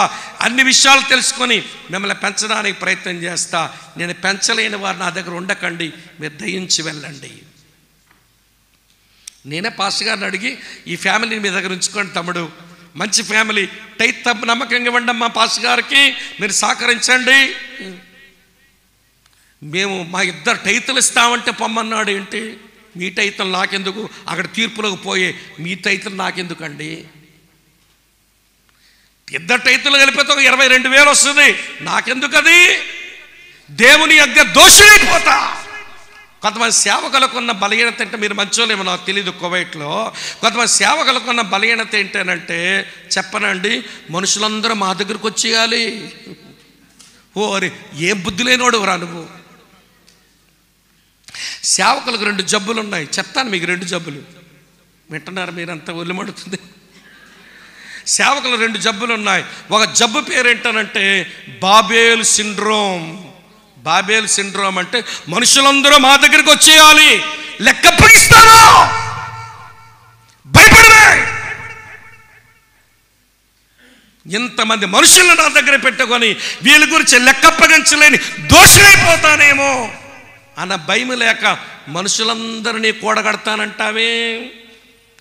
A: అన్ని విషయాలు తెలుసుకొని మిమ్మల్ని పెంచడానికి ప్రయత్నం చేస్తా. నేను పెంచలేని వారు నా దగ్గర ఉండకండి, మీరు దయించి వెళ్ళండి. నేనే పాస్టర్ గారిని అడిగి ఈ ఫ్యామిలీని మీ దగ్గర ఉంచుకోండి తమ్ముడు, మంచి ఫ్యామిలీ, టైత్ తప్ప నమ్మకంగా ఇవ్వండి అమ్మా పాస్టర్ గారికి, మీరు సహకరించండి. మేము మా ఇద్దరు టైతులు ఇస్తామంటే పొమ్మన్నాడు. ఏంటి మీ టైతులు నాకెందుకు? అక్కడ తీర్పులోకి పోయే మీ టైతులు నాకెందుకండి? ఇద్దరు టైతులు కలిపితే ఒక 22,000 వస్తుంది, నాకెందుకు? అది దేవుని యొక్క దోషులైపోతా. కొంతమంది సేవకులకు ఉన్న బలహీనత అంటే, మీరు మంచోలేమో నాకు తెలీదు, కువైట్లో కొంతమంది సేవకులకు ఉన్న బలహీనత ఏంటంటే చెప్పనండి, మనుషులందరూ మా దగ్గరకు వచ్చేయాలి. ఓ అరే ఏం బుద్ధి లేనోడు రా నువ్వు. సేవకులకు 2 జబ్బులు ఉన్నాయి, చెప్తాను మీకు 2 జబ్బులు. వింటున్నారు మీరంతా? ఒళ్ళు మండుతుంది. సేవకులు 2 జబ్బులు ఉన్నాయి. ఒక జబ్బు పేరు ఏంటనంటే బాబేల్ సిండ్రోమ్. బాబేల్ సిండ్రోమ్ అంటే మనుషులందరూ మా దగ్గరికి వచ్చేయాలి, లెక్క అప్పగిస్తాను, భయపడలే. ఇంతమంది మనుషులను నా దగ్గర పెట్టుకొని వీళ్ళ గురించి లెక్క అప్పగించలేని దోషులైపోతానేమో అన్న భయం లేక మనుషులందరినీ కూడగడతానంటావే,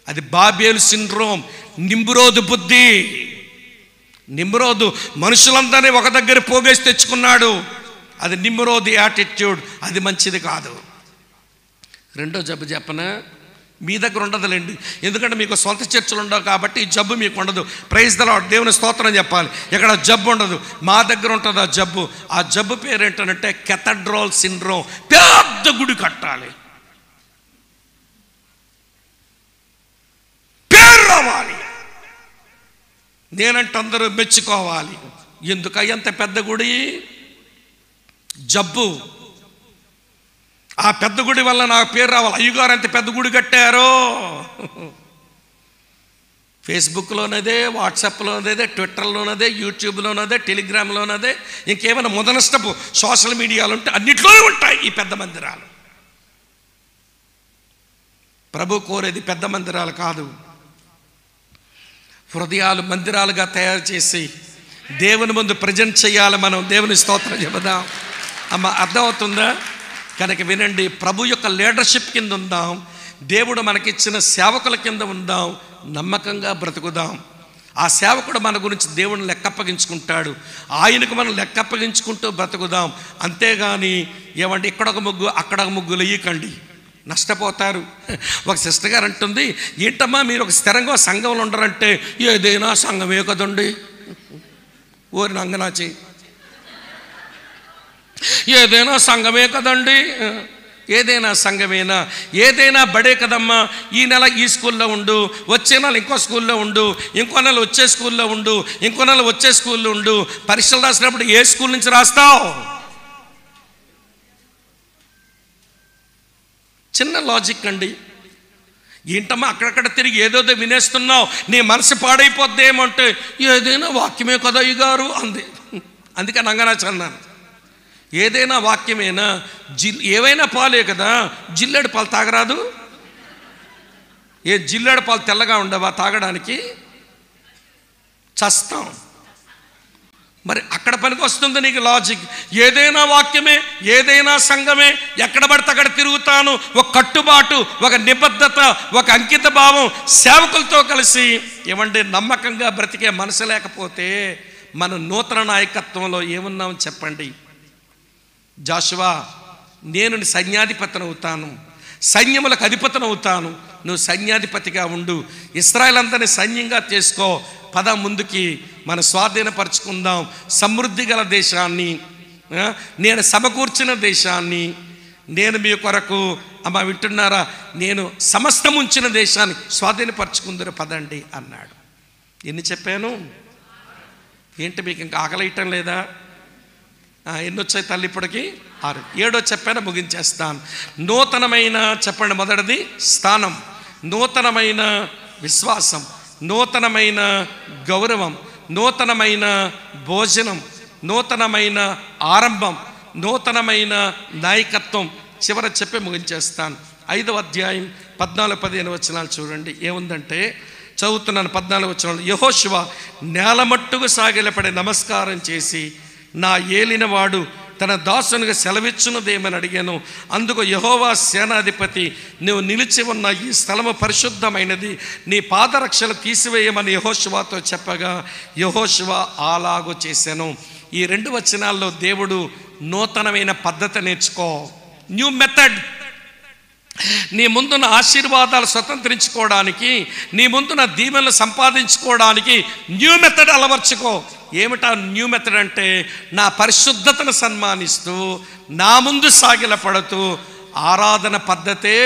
A: అది బాబేల్ సిండ్రోమ్, నిమ్రోదు బుద్ధి. నిమ్రోదు మనుషులందరినీ ఒక దగ్గర పోగేసి తెచ్చుకున్నాడు, అది నిమ్రోది యాటిట్యూడ్, అది మంచిది కాదు. 2వ జబ్బు చెప్పనా? మీ దగ్గర ఉండదులేండి, ఎందుకంటే మీకు సొంత చర్చలు ఉండవు కాబట్టి ఈ జబ్బు మీకు ఉండదు. ప్రైజ్ ద లార్డ్, దేవుని స్తోత్రం చెప్పాలి. ఇక్కడ జబ్బు ఉండదు, మా దగ్గర ఉంటుంది ఆ జబ్బు. ఆ జబ్బు పేరు ఏంటంటే కెథడ్రల్ సిండ్రోమ్. పెద్ద గుడి కట్టాలి, పేరు రావాలి, నేనంటే అందరూ మెచ్చుకోవాలి. ఎందుకు ఎంత పెద్ద గుడి? జబ్బు. ఆ పెద్ద గుడి వల్ల నాకు పేరు రావాలి. అయ్యగారు ఎంత పెద్ద గుడి కట్టారో, ఫేస్బుక్లోనదే, వాట్సాప్లోనదే, ట్విట్టర్లోనదే, యూట్యూబ్లోనదే, టెలిగ్రామ్లోనదే, ఇంకేమైనా మొదనష్టపు సోషల్ మీడియాలు ఉంటే అన్నిట్లోనే ఉంటాయి ఈ పెద్ద మందిరాలు. ప్రభు కోరేది పెద్ద మందిరాలు కాదు, హృదయాలు మందిరాలుగా తయారు చేసి దేవుని ముందు ప్రజెంట్ చేయాలి. మనం దేవుని స్తోత్రం చెబుదాం. అమ్మ అర్థమవుతుందా? కనుక వినండి, ప్రభు యొక్క లీడర్షిప్ కింద ఉందాం, దేవుడు మనకిచ్చిన సేవకుల కింద ఉందాం, నమ్మకంగా బ్రతుకుదాం. ఆ సేవకుడు మన గురించి దేవుడిని లెక్కప్పగించుకుంటాడు, ఆయనకు మనం లెక్కప్పగించుకుంటూ బ్రతుకుదాం. అంతేగాని ఏమంటే ఇక్కడొక ముగ్గు అక్కడొక ముగ్గులు ఇయ్యకండి, నష్టపోతారు. ఒక సిస్టర్ గారు అంటుంది, ఏంటమ్మా మీరు ఒక స్థిరంగా సంఘంలో ఉండరంటే, ఏదైనా సంఘమే కదండి. ఓరి నంగనాచి, ఏదైనా సంఘమే కదండి, ఏదైనా సంఘమేనా, ఏదైనా బడే కదమ్మా. ఈ నెల ఈ స్కూల్లో ఉండు, వచ్చే నెల ఇంకో స్కూల్లో ఉండు, ఇంకో నెల వచ్చే స్కూల్లో ఉండు, ఇంకో నెల వచ్చే స్కూల్లో ఉండు. పరీక్షలు రాసినప్పుడు ఏ స్కూల్ నుంచి రాస్తావు? చిన్న లాజిక్ అండి. ఏంటమ్మా అక్కడక్కడ తిరిగి ఏదోదో వినేస్తున్నావు, నీ మనసు పాడైపోద్దేమంటే ఏదైనా వాక్యమే కదా ఈ గారు అంది. అందుకని అంగనాచి అన్నాను, ఏదైనా వాక్యమేనా, ఏవైనా పాలే కదా, జిల్లేడు పాలు తాగరాదు? ఏ జిల్లేడు పాలు తెల్లగా ఉండవా తాగడానికి? చస్తాం. మరి అక్కడ పనికి వస్తుంది నీకు లాజిక్. ఏదైనా వాక్యమే, ఏదైనా సంఘమే, ఎక్కడ పడితే అక్కడ తిరుగుతాను. ఒక కట్టుబాటు, ఒక నిబద్ధత, ఒక అంకిత భావం సేవకులతో కలిసి ఏమంటే నమ్మకంగా బ్రతికే మనసు లేకపోతే మన నూతన నాయకత్వంలో ఏమున్నాం చెప్పండి. జాషువా, నేను సైన్యాధిపతిని అవుతాను, సైన్యములకు అధిపతిని అవుతాను, నువ్వు సైన్యాధిపతిగా ఉండు, ఇశ్రాయేల్ అందరినీ సైన్యంగా చేసుకో, పద ముందుకి మన స్వాధీనపరచుకుందాం సమృద్ధి గల దేశాన్ని, నేను సమకూర్చిన దేశాన్ని, నేను మీ కొరకు అమ్మ వింటున్నారా, నేను సమస్తం ఉంచిన దేశాన్ని స్వాధీనపరచుకుందరు పదండి అన్నాడు. ఎన్ని చెప్పాను? ఏంటి మీకు ఇంకా ఆకలియటం లేదా? ఎన్ని వచ్చాయి తల్లి ఇప్పటికి? 6. 7 చెప్పాను, ముగించేస్తాను. నూతనమైన చెప్పండి, మొదటిది స్థానం, నూతనమైన విశ్వాసం, నూతనమైన గౌరవం, నూతనమైన భోజనం, నూతనమైన ఆరంభం, నూతనమైన నాయకత్వం. చివర చెప్పి ముగించేస్తాను. 5వ అధ్యాయం 14-15 వచనాలు చూడండి. ఏముందంటే చదువుతున్నాను. 14వ వచనాలు, యెహోషువ నేలమట్టుకు సాగిలపడి నమస్కారం చేసి, నా ఏలినవాడు తన దాసునిగా సెలవిచ్చున్నదేమని అడిగాను. అందుకు యెహోవా సేనాధిపతి, నువ్వు నిలిచి ఉన్న ఈ స్థలము పరిశుద్ధమైనది, నీ పాదరక్షలు తీసివేయమని యెహోషువతో చెప్పగా యెహోషువ అలాగూ చేశాను. ఈ 2 వచనాల్లో దేవుడు నూతనమైన పద్ధతి నేర్చుకో, న్యూ మెథడ్. నీ ముందున్న ఆశీర్వాదాలు స్వతంత్రించుకోవడానికి, నీ ముందున్న దీవెనలు సంపాదించుకోవడానికి న్యూ మెథడ్ అలవర్చుకో. ఏమిటా న్యూ మెథడ్ అంటే, నా పరిశుద్ధతను సన్మానిస్తూ నా ముందు సాగిలపడుతూ ఆరాధన పద్ధతే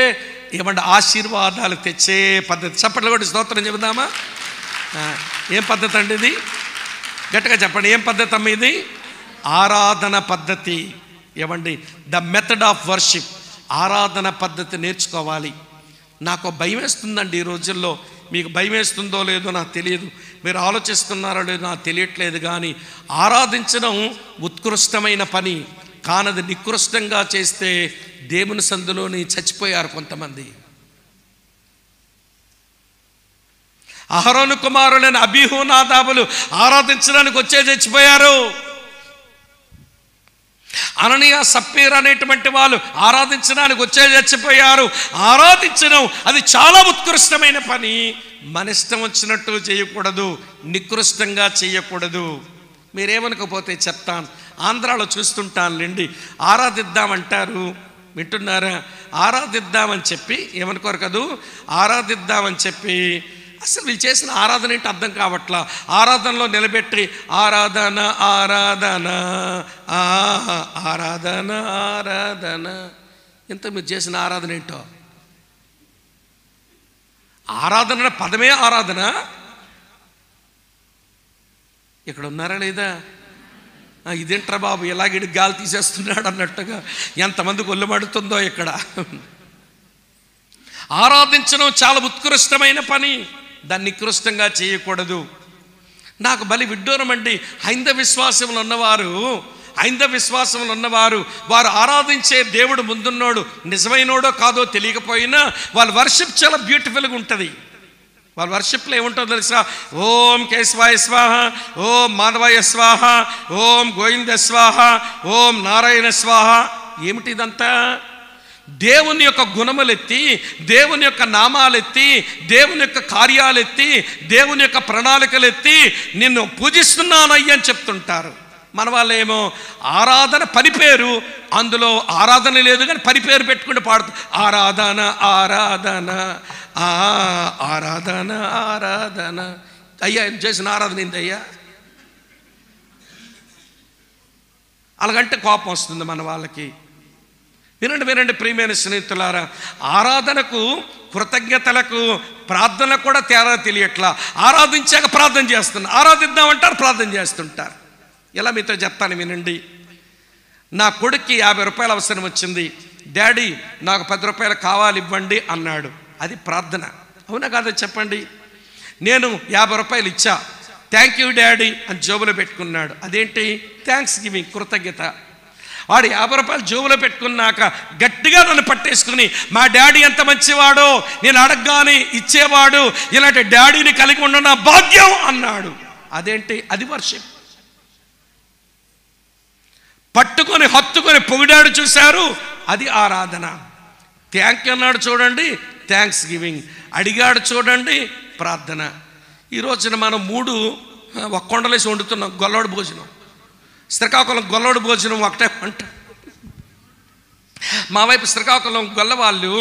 A: ఏమంటే ఆశీర్వాదాలు తెచ్చే పద్ధతి. చప్పట్లు కూడా స్తోత్రం చెబుదామా? ఏం పద్ధతి అండి ఇది? గట్టిగా చెప్పండి, ఏం పద్ధతి అమ్మ ఇది? ఆరాధన పద్ధతి. ఏమండి, ద మెథడ్ ఆఫ్ వర్షిప్, ఆరాధన పద్ధతి నేర్చుకోవాలి. నాకు భయం వేస్తుందండి ఈ రోజుల్లో. మీకు భయం వేస్తుందో లేదో నాకు తెలియదు, మీరు ఆలోచిస్తున్నారో లేదో నాకు తెలియట్లేదు. కానీ ఆరాధించడం ఉత్కృష్టమైన పని, కానది నికృష్టంగా చేస్తే దేవుని సందులోని చచ్చిపోయారు కొంతమంది. అహరోను కుమారులైన అబీహు నాదాబులు ఆరాధించడానికి వచ్చే చచ్చిపోయారు. అననీయ సప్పీరా అనేటువంటి వాళ్ళు ఆరాధించడానికి వచ్చే చచ్చిపోయారు. ఆరాధించడం అది చాలా ఉత్కృష్టమైన పని. మన ఇష్టం వచ్చినట్టు చేయకూడదు, నికృష్టంగా చేయకూడదు. మీరేమనుకోపోతే చెప్తాను, ఆంధ్రాలో చూస్తుంటానులేండి, ఆరాధిద్దామంటారు, వింటున్నారా? ఆరాధిద్దామని చెప్పి ఏమనుకోరు కదూ, ఆరాధిద్దామని చెప్పి అసలు వీళ్ళు చేసిన ఆరాధన ఏంటి అర్థం కావట్లా. ఆరాధనలో నిలబెట్టి ఆరాధన ఆరాధన ఆరాధన ఆరాధన, ఇంత మీరు చేసిన ఆరాధన ఏంటో. ఆరాధన పదమే ఆరాధన. ఇక్కడ ఉన్నారా లేదా? ఇదేంట్రా బాబు ఎలాగిడి గాలి తీసేస్తున్నాడు అన్నట్టుగా ఎంతమందికి ఒళ్ళు మడుతుందో ఇక్కడ. ఆరాధించడం చాలా ఉత్కృష్టమైన పని, దాన్ని నికృష్టంగా చేయకూడదు. నాకు బలి విడ్డూరం అండి. హైందవ విశ్వాసంలో ఉన్నవారు వారు ఆరాధించే దేవుడు ముందున్నోడు నిజమైనోడో కాదో తెలియకపోయినా వాళ్ళ వర్షిప్ చాలా బ్యూటిఫుల్గా ఉంటుంది. వాళ్ళ వర్షిప్లో ఏముంటుందో తెలుసా? ఓం కేశవాయ స్వాహ, ఓం మాధవాయ స్వాహ, ఓం గోవింద స్వాహ, ఓం నారాయణ స్వాహ. ఏమిటి ఇదంతా? దేవుని యొక్క గుణములెత్తి, దేవుని యొక్క నామాలెత్తి, దేవుని యొక్క కార్యాలెత్తి, దేవుని యొక్క ప్రణాళికలెత్తి నిన్ను పూజిస్తున్నానయ్య అని చెప్తుంటారు. మన వాళ్ళేమో ఆరాధన పని పేరు, అందులో ఆరాధన లేదు కానీ పని పేరు పెట్టుకుంటూ పాడుతూ ఆరాధన ఆరాధన ఆరాధన ఆరాధన. అయ్యా చేసిన ఆరాధన ఏంది అయ్యా? అలాగంటే కోపం వస్తుంది మన వాళ్ళకి. వినండి ప్రియమైన స్నేహితులారా, ఆరాధనకు కృతజ్ఞతలకు ప్రార్థనలకు కూడా తేడా తెలియట్లా. ఆరాధించాక ప్రార్థన చేస్తున్నారు, ఆరాధిద్దామంటారు, ప్రార్థన చేస్తుంటారు. ఇలా మీతో చెప్తాను వినండి. నా కొడుక్కి 50 రూపాయలు అవసరం వచ్చింది. డాడీ నాకు 10 రూపాయలు కావాలి ఇవ్వండి అన్నాడు. అది ప్రార్థన, అవునా కాదా చెప్పండి? నేను 50 రూపాయలు ఇచ్చా, థ్యాంక్ యూ డాడీ అని జోబులో పెట్టుకున్నాడు. అదేంటి? థ్యాంక్స్ గివింగ్, కృతజ్ఞత. వాడు 50 రూపాయలు జోబులో పెట్టుకున్నాక గట్టిగా నన్ను పట్టేసుకుని, మా డాడీ ఎంత మంచివాడో, నేను అడగగానే ఇచ్చేవాడు, ఇలాంటి డాడీని కలిగి ఉన్న భాగ్యం అన్నాడు. అదేంటి? అది వర్షిప్. పట్టుకొని హత్తుకొని పొగిడాడు, చూశారు, అది ఆరాధన. థ్యాంక్ యూ అన్నాడు చూడండి, థ్యాంక్స్ గివింగ్. అడిగాడు చూడండి, ప్రార్థన. ఈ రోజున మనం 3 ఒక కొండలేసి వండుతున్నాం. గొల్లోడు భోజనం, శ్రీకాకుళం గొల్లోడు భోజనం ఒకటే వంట. మా వైపు శ్రీకాకుళం గొల్లవాళ్ళు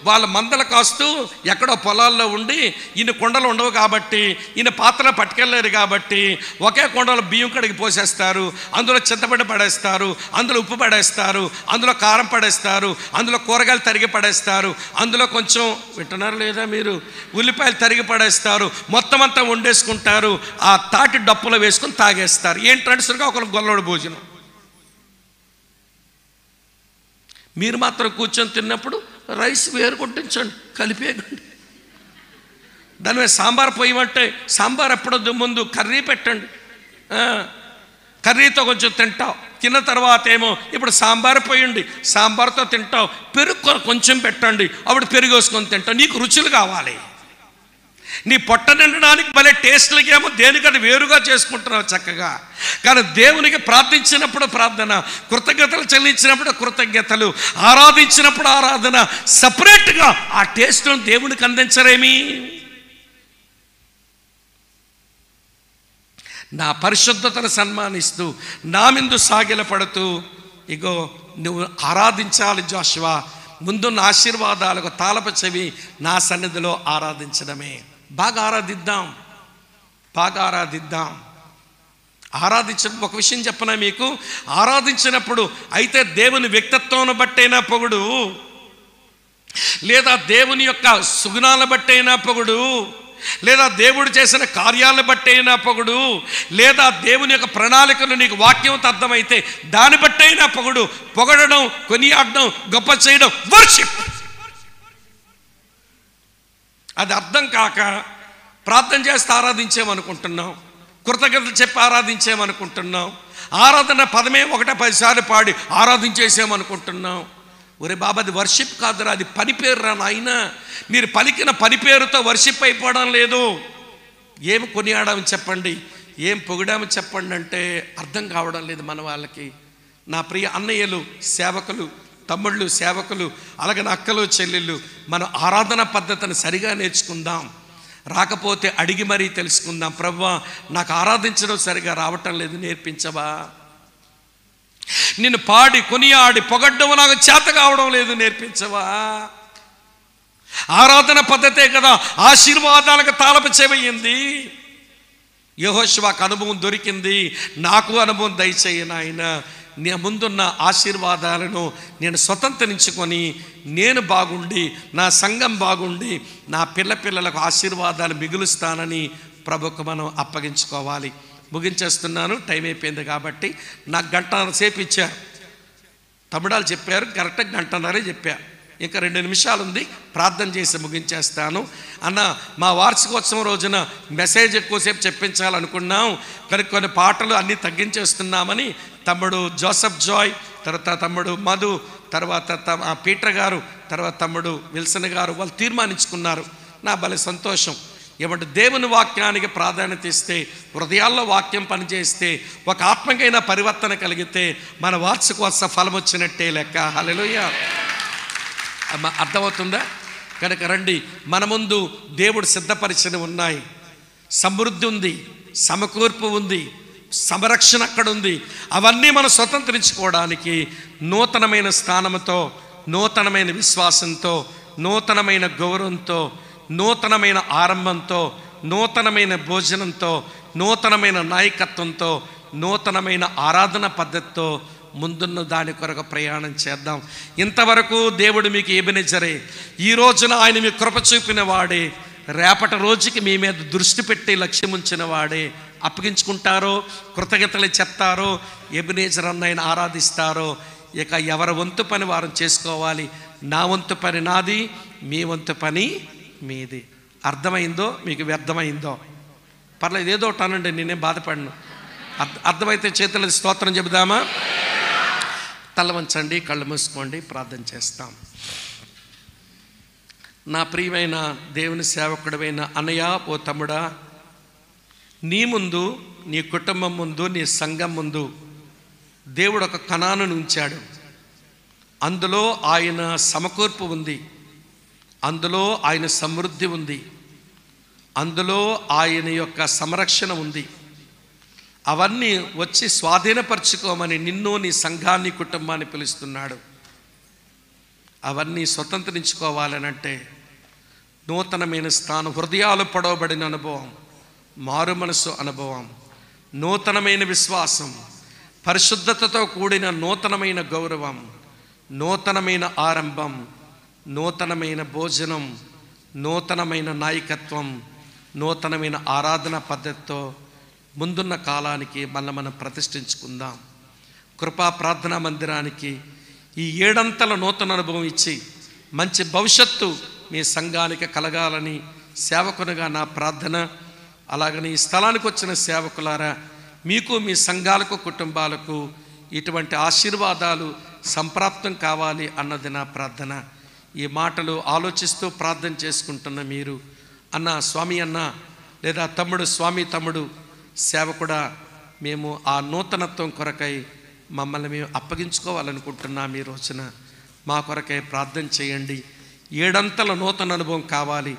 A: వాళ్ళ మందలు కాస్తూ ఎక్కడో పొలాల్లో ఉండి, ఈయన కొండలు ఉండవు కాబట్టి, ఈయన పాత్రలు పట్టుకెళ్ళలేరు కాబట్టి, ఒకే కొండలో బియ్యం కడిగి పోసేస్తారు, అందులో చింతపండు పడేస్తారు, అందులో ఉప్పు పడేస్తారు, అందులో కారం పడేస్తారు, అందులో కూరగాయలు తరిగి పడేస్తారు, అందులో కొంచెం, వింటున్నారు లేదా మీరు, ఉల్లిపాయలు తరిగి పడేస్తారు, మొత్తం అంతా వండేసుకుంటారు, ఆ తాటి డప్పులో వేసుకొని తాగేస్తారు. ఏంటంటే శ్రీకాకుళం గొల్లోడు భోజనం. మీరు మాత్రం కూర్చొని తిన్నప్పుడు రైస్ వేరు కొట్టించండి, కలిపేయండి. దాని మీద సాంబార్ పోయమంటే సాంబార్ ఎప్పుడో ముందు కర్రీ పెట్టండి, కర్రీతో కొంచెం తింటావు. తిన్న తర్వాత ఏమో ఇప్పుడు సాంబార్ పోయండి, సాంబార్తో తింటావు. పెరుగు కొంచెం పెట్టండి, అప్పుడు పెరుగు వేసుకొని తింటావు. నీకు రుచులు కావాలి. నీ పొట్ట నిండడానికి భలే టేస్ట్లకేమో దేనికది వేరుగా చేసుకుంటున్నావు చక్కగా. కానీ దేవునికి ప్రార్థించినప్పుడు ప్రార్థన, కృతజ్ఞతలు చెల్లించినప్పుడు కృతజ్ఞతలు, ఆరాధించినప్పుడు ఆరాధన. సపరేట్గా ఆ టేస్ట్ను దేవునికి అందించరేమి? నా పరిశుద్ధతను సన్మానిస్తూ, నా ముందు సాగిలపడుతూ, ఇగో నువ్వు ఆరాధించాలి జోషువా. ముందున్న ఆశీర్వాదాలకు తాళపు చెవి నా సన్నిధిలో ఆరాధించడమే. బాగా ఆరాధిద్దాం, బాగా ఆరాధిద్దాం. ఒక విషయం చెప్పనా మీకు, ఆరాధించినప్పుడు అయితే దేవుని వ్యక్తిత్వాన్ని బట్టైనా పొగుడు, లేదా దేవుని యొక్క సుగుణాలను బట్టైనా పొగుడు, లేదా దేవుడు చేసిన కార్యాలను బట్టైనా పొగుడు, లేదా దేవుని యొక్క ప్రణాళికలు నీకు వాక్యంతో అర్థమైతే దాన్ని బట్టైనా పొగుడు. పొగడడం, కొనియాడడం, గొప్ప చేయడం వర్షిప్. అది అర్థం కాక ప్రార్థన చేస్తే ఆరాధించేమనుకుంటున్నాం, కృతజ్ఞతలు చెప్పి ఆరాధించేమనుకుంటున్నాం, ఆరాధన పదమే 1-10 సార్లు పాడి ఆరాధించేసేమనుకుంటున్నాం. ఒరే బాబా, అది వర్షిప్ కాదురా, అది పని పేరు రా నాయన. మీరు పలికిన పని పేరుతో వర్షిప్ అయిపోవడం లేదు. ఏం కొనియాడామని చెప్పండి, ఏం పొగిడామని చెప్పండి అంటే అర్థం కావడం లేదు మన వాళ్ళకి. నా ప్రియ అన్నయ్యలు, సేవకులు, తమ్ముళ్ళు, సేవకులు, అలాగే నా అక్కలు, చెల్లెళ్ళు, మన ఆరాధన పద్ధతిని సరిగా నేర్చుకుందాం. రాకపోతే అడిగి మరీ తెలుసుకుందాం. ప్రభువా, నాకు ఆరాధించడం సరిగా రావటం లేదు, నేర్పించవా. నిన్ను పాడి కొనియాడి పొగడ్డం నాకు చేత కావడం లేదు, నేర్పించవా. ఆరాధన పద్ధతే కదా ఆశీర్వాదాలకు తాళపు చెవియింది. యెహోషువకు అనుభవం దొరికింది, నాకు అనుభవం దయచేయి నాయన. నీ ముందున్న ఆశీర్వాదాలను నేను స్వతంత్రించుకొని నేను బాగుండి, నా సంఘం బాగుండి, నా పిల్లలకు ఆశీర్వాదాలు మిగులుస్తానని ప్రభుకు మనం అప్పగించుకోవాలి. ముగించేస్తున్నాను, టైం అయిపోయింది కాబట్టి. నాకు 1.5 గంటల సేపు ఇచ్చారు, తమిళాలు చెప్పారు, కరెక్ట్గా 1.5 గంటలే చెప్పారు. ఇంకా 2 నిమిషాలు ఉంది, ప్రార్థన చేసి ముగించేస్తాను. అన్న, మా వార్షికోత్సవం రోజున మెసేజ్ ఎక్కువసేపు చెప్పించాలనుకున్నాం, కానీ కొన్ని పాటలు అన్నీ తగ్గించేస్తున్నామని తమ్ముడు జోసెఫ్ జాయ్, తర్వాత తమ్ముడు మధు, తర్వాత పీటర్ గారు, తర్వాత తమ్ముడు విల్సన్ గారు వాళ్ళు తీర్మానించుకున్నారు. నా భలే సంతోషం. ఏమంటే దేవుని వాక్యానికి ప్రాధాన్యత ఇస్తే, హృదయాల్లో వాక్యం పనిచేస్తే, ఒక ఆత్మకైన పరివర్తన కలిగితే మన వార్షికోత్సవ ఫలం వచ్చినట్టే లెక్క. హల్లెలూయా. అర్థమవుతుందా? కనుక రండి, మన ముందు దేవుడు సిద్ధపరిచినవి ఉన్నాయి. సమృద్ధి ఉంది, సమకూర్పు ఉంది, సంరక్షణ అక్కడ ఉంది. అవన్నీ మనం స్వతంత్రించుకోవడానికి నూతనమైన స్థానంతో, నూతనమైన విశ్వాసంతో, నూతనమైన గౌరవంతో, నూతనమైన ఆరంభంతో, నూతనమైన భోజనంతో, నూతనమైన నాయకత్వంతో, నూతనమైన ఆరాధన పద్ధతితో ముందున్న దాని కొరకు ప్రయాణం చేద్దాం. ఇంతవరకు దేవుడు మీకు ఎబెనెజరే, ఈ రోజున ఆయన మీకు కృప చూపిన వాడే, రేపటి రోజుకి మీ మీద దృష్టి పెట్టి లక్ష్యం ఉంచిన వాడే. అప్పగించుకుంటారో, కృతజ్ఞతలు చెప్తారో, ఎబెనెజర్ అన్న ఆయన ఆరాధిస్తారో, ఇక ఎవరి వంతు పని వారు చేసుకోవాలి. నా వంతు పని నాది, మీ వంతు పని మీది. అర్థమైందో? మీకు వ్యర్థమైందో పర్లేదు, ఏదో ఒకటి అనండి, నేనేం బాధపడను. అర్థమైతే చేతుల స్తోత్రం చెబుదామా? తల వంచండి, కళ్ళు మూసుకోండి, ప్రార్థన చేస్తాం. నా ప్రియమైన దేవుని సేవకుడమైన అన్నయ్య, ఓ తమ్ముడా, నీ ముందు, నీ కుటుంబం ముందు, నీ సంఘం ముందు దేవుడు ఒక కణాను ఉంచాడు. అందులో ఆయన సమకూర్పు ఉంది, అందులో ఆయన సమృద్ధి ఉంది, అందులో ఆయన యొక్క సంరక్షణ ఉంది. అవన్నీ వచ్చి స్వాధీనపరచుకోమని నిన్ను, నీ సంఘాన్ని, కుటుంబాన్ని పిలుస్తున్నాడు. అవన్నీ స్వతంత్రించుకోవాలనంటే నూతనమైన స్థానం, హృదయాలు పొడవబడిన అనుభవం, మారు మనసు అనుభవం, నూతనమైన విశ్వాసం, పరిశుద్ధతతో కూడిన నూతనమైన గౌరవం, నూతనమైన ఆరంభం, నూతనమైన భోజనం, నూతనమైన నాయకత్వం, నూతనమైన ఆరాధన పద్ధతితో ముందున్న కాలానికి మనం ప్రతిష్ఠించుకుందాం. కృపా ప్రార్థనా మందిరానికి ఈ 7 అంతల నూతన అనుభవం ఇచ్చి మంచి భవిష్యత్తు మీ సంఘానికి కలగాలని సేవకునిగా నా ప్రార్థన. అలాగని ఈ స్థలానికి వచ్చిన సేవకులారా, మీకు, మీ సంఘాలకు, కుటుంబాలకు ఇటువంటి ఆశీర్వాదాలు సంప్రాప్తం కావాలి అన్నది నా ప్రార్థన. ఈ మాటలు ఆలోచిస్తూ ప్రార్థన చేసుకుంటున్న మీరు, అన్న స్వామి అన్న, లేదా తమ్ముడు స్వామి తమ్ముడు సేవకుడా, మేము ఆ నూతనత్వం కొరకై మమ్మల్ని మేము అప్పగించుకోవాలనుకుంటున్నాం. ఈ రోజున మా కొరకై ప్రార్థన చేయండి. 7 అంతల నూతన అనుభవం కావాలి,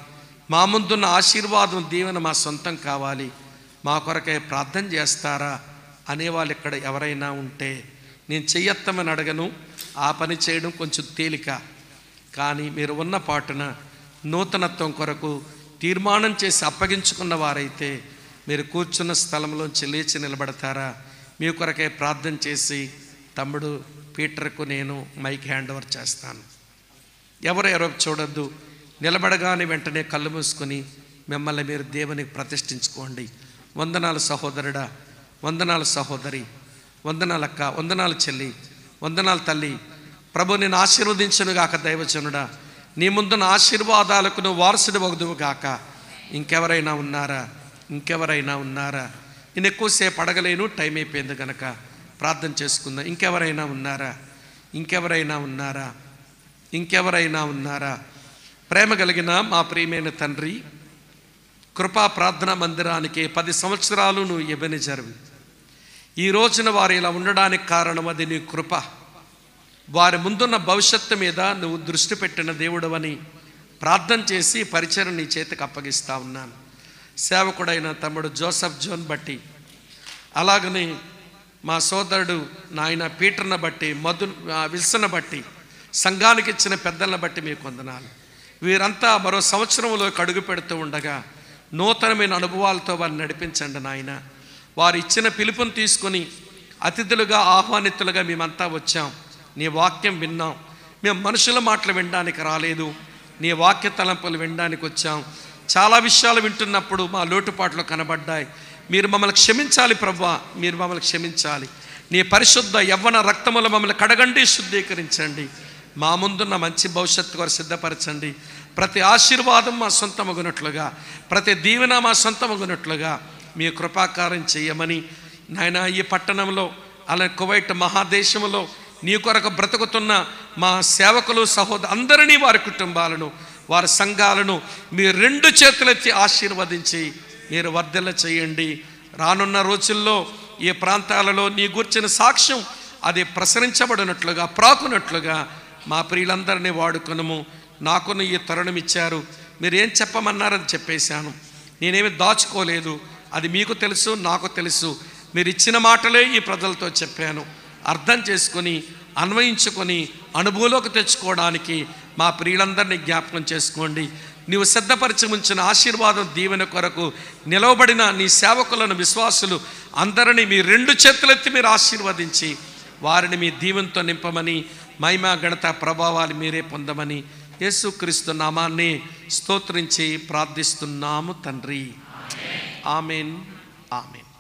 A: మా ముందున్న ఆశీర్వాదం, దీవెన మా సొంతం కావాలి, మా కొరకై ప్రార్థన చేస్తారా అనేవాళ్ళు ఇక్కడ ఎవరైనా ఉంటే, నేను చెయ్యొత్తమని అడగను, ఆ పని చేయడం కొంచెం తేలిక. కానీ మీరు ఉన్న పాటున నూతనత్వం కొరకు తీర్మానం చేసి అప్పగించుకున్న వారైతే మీరు కూర్చున్న స్థలంలోంచి లేచి నిలబడతారా? మీ కొరకే ప్రార్థన చేసి తమ్ముడు పీటర్కు నేను మైక్ హ్యాండ్ ఓవర్ చేస్తాను. ఎవరు చూడొద్దు, నిలబడగానే వెంటనే కళ్ళు మూసుకొని మిమ్మల్ని మీరు దేవునికి ప్రతిష్ఠించుకోండి. వందనాలు సహోదరుడా, వందనాలు సహోదరి, వందనాలు అక్క, వందనాలు చెల్లి, వందనాలు తల్లి. ప్రభు నేను ఆశీర్వదించును గాక. దైవజనుడా, నీ ముందున్న ఆశీర్వాదాలకు నువ్వు వారసుడు వగుదువు గాక. ఇంకెవరైనా ఉన్నారా? ఇంకెవరైనా ఉన్నారా? నేను ఎక్కువసేపు అడగలేను, టైం అయిపోయింది కనుక ప్రార్థన చేసుకుందాం. ఇంకెవరైనా ఉన్నారా? ఇంకెవరైనా ఉన్నారా? ఇంకెవరైనా ఉన్నారా? ప్రేమ కలిగిన మా ప్రియమైన తండ్రి, కృపా ప్రార్థనా మందిరానికి 10 సంవత్సరాలు నువ్వు ఎబెనెజర్వి. ఈ రోజున వారు ఇలా ఉండడానికి కారణం అది నీ కృప. వారి ముందున్న భవిష్యత్తు మీద నువ్వు దృష్టి పెట్టిన దేవుడవని ప్రార్థన చేసి పరిచయం నీ చేతికి అప్పగిస్తా ఉన్నాను. సేవకుడైన తమ్ముడు జోసెఫ్ జోన్ బట్టి, అలాగని మా సోదరుడు నాయన పీటర్ను బట్టి, విల్సన్ బట్టి, సంఘానికి ఇచ్చిన పెద్దలను బట్టి మీకు వందనాలు. వీరంతా మరో సంవత్సరంలోకి అడుగు పెడుతూ ఉండగా నూతనమైన అనుభవాలతో వారిని నడిపించండి నాయన. వారు ఇచ్చిన పిలుపుని తీసుకొని అతిథులుగా, ఆహ్వానితులుగా మేమంతా వచ్చాం. నీ వాక్యం విన్నాం. మేము మనుషుల మాటలు వినడానికి రాలేదు, నీ వాక్య తలంపులు వినడానికి వచ్చాం. చాలా విషయాలు వింటున్నప్పుడు మా లోటుపాట్లు కనబడ్డాయి. మీరు మమ్మల్ని క్షమించాలి ప్రభువా, మీరు మమ్మల్ని క్షమించాలి. నీ పరిశుద్ధ యవ్వన రక్తములు మమ్మల్ని కడగండి, శుద్ధీకరించండి. మా ముందున్న మంచి భవిష్యత్తు వారు సిద్ధపరచండి. ప్రతి ఆశీర్వాదం మా సొంతమగునట్లుగా, ప్రతి దీవెన మా సొంతమగునట్లుగా మీ కృపాకారం చేయమని నాయన, ఈ పట్టణంలో అలా కువైట్ మహాదేశంలో నీ కొరకు బ్రతుకుతున్న మా సేవకులు, అందరినీ, వారి కుటుంబాలను, వారి సంఘాలను మీ 2 చేతులెత్తి ఆశీర్వదించి మీరు వర్ధిల్ల చేయండి. రానున్న రోజుల్లో ఈ ప్రాంతాలలో నీ గుర్చిన సాక్ష్యం అది ప్రసరించబడినట్లుగా, ప్రాకునట్లుగా మా ప్రియులందరినీ వాడుకొనుము. నాకును ఈ తరుణం ఇచ్చారు, మీరు ఏం చెప్పమన్నారు అది చెప్పేశాను. నేనేమి దాచుకోలేదు. అది మీకు తెలుసు, నాకు తెలుసు. మీరు ఇచ్చిన మాటలే ఈ ప్రజలతో చెప్పాను. అర్థం చేసుకొని, అన్వయించుకొని, అనుభవంలోకి తెచ్చుకోవడానికి మా ప్రియులందరినీ జ్ఞాపకం చేసుకోండి. నీవు సిద్ధపరిచి ఉంచిన ఆశీర్వాదం, దీవెన కొరకు నిలవబడిన నీ సేవకులను, విశ్వాసులు అందరినీ మీ 2 చేతులెత్తి మీరు ఆశీర్వదించి వారిని మీ దీవెనతో నింపమని, మహిమ ఘనత ప్రభావాలు మీరే పొందమని యేసుక్రీస్తు నామాన్ని స్తోత్రించి ప్రార్థిస్తున్నాము తండ్రి. ఆమేన్, ఆమేన్.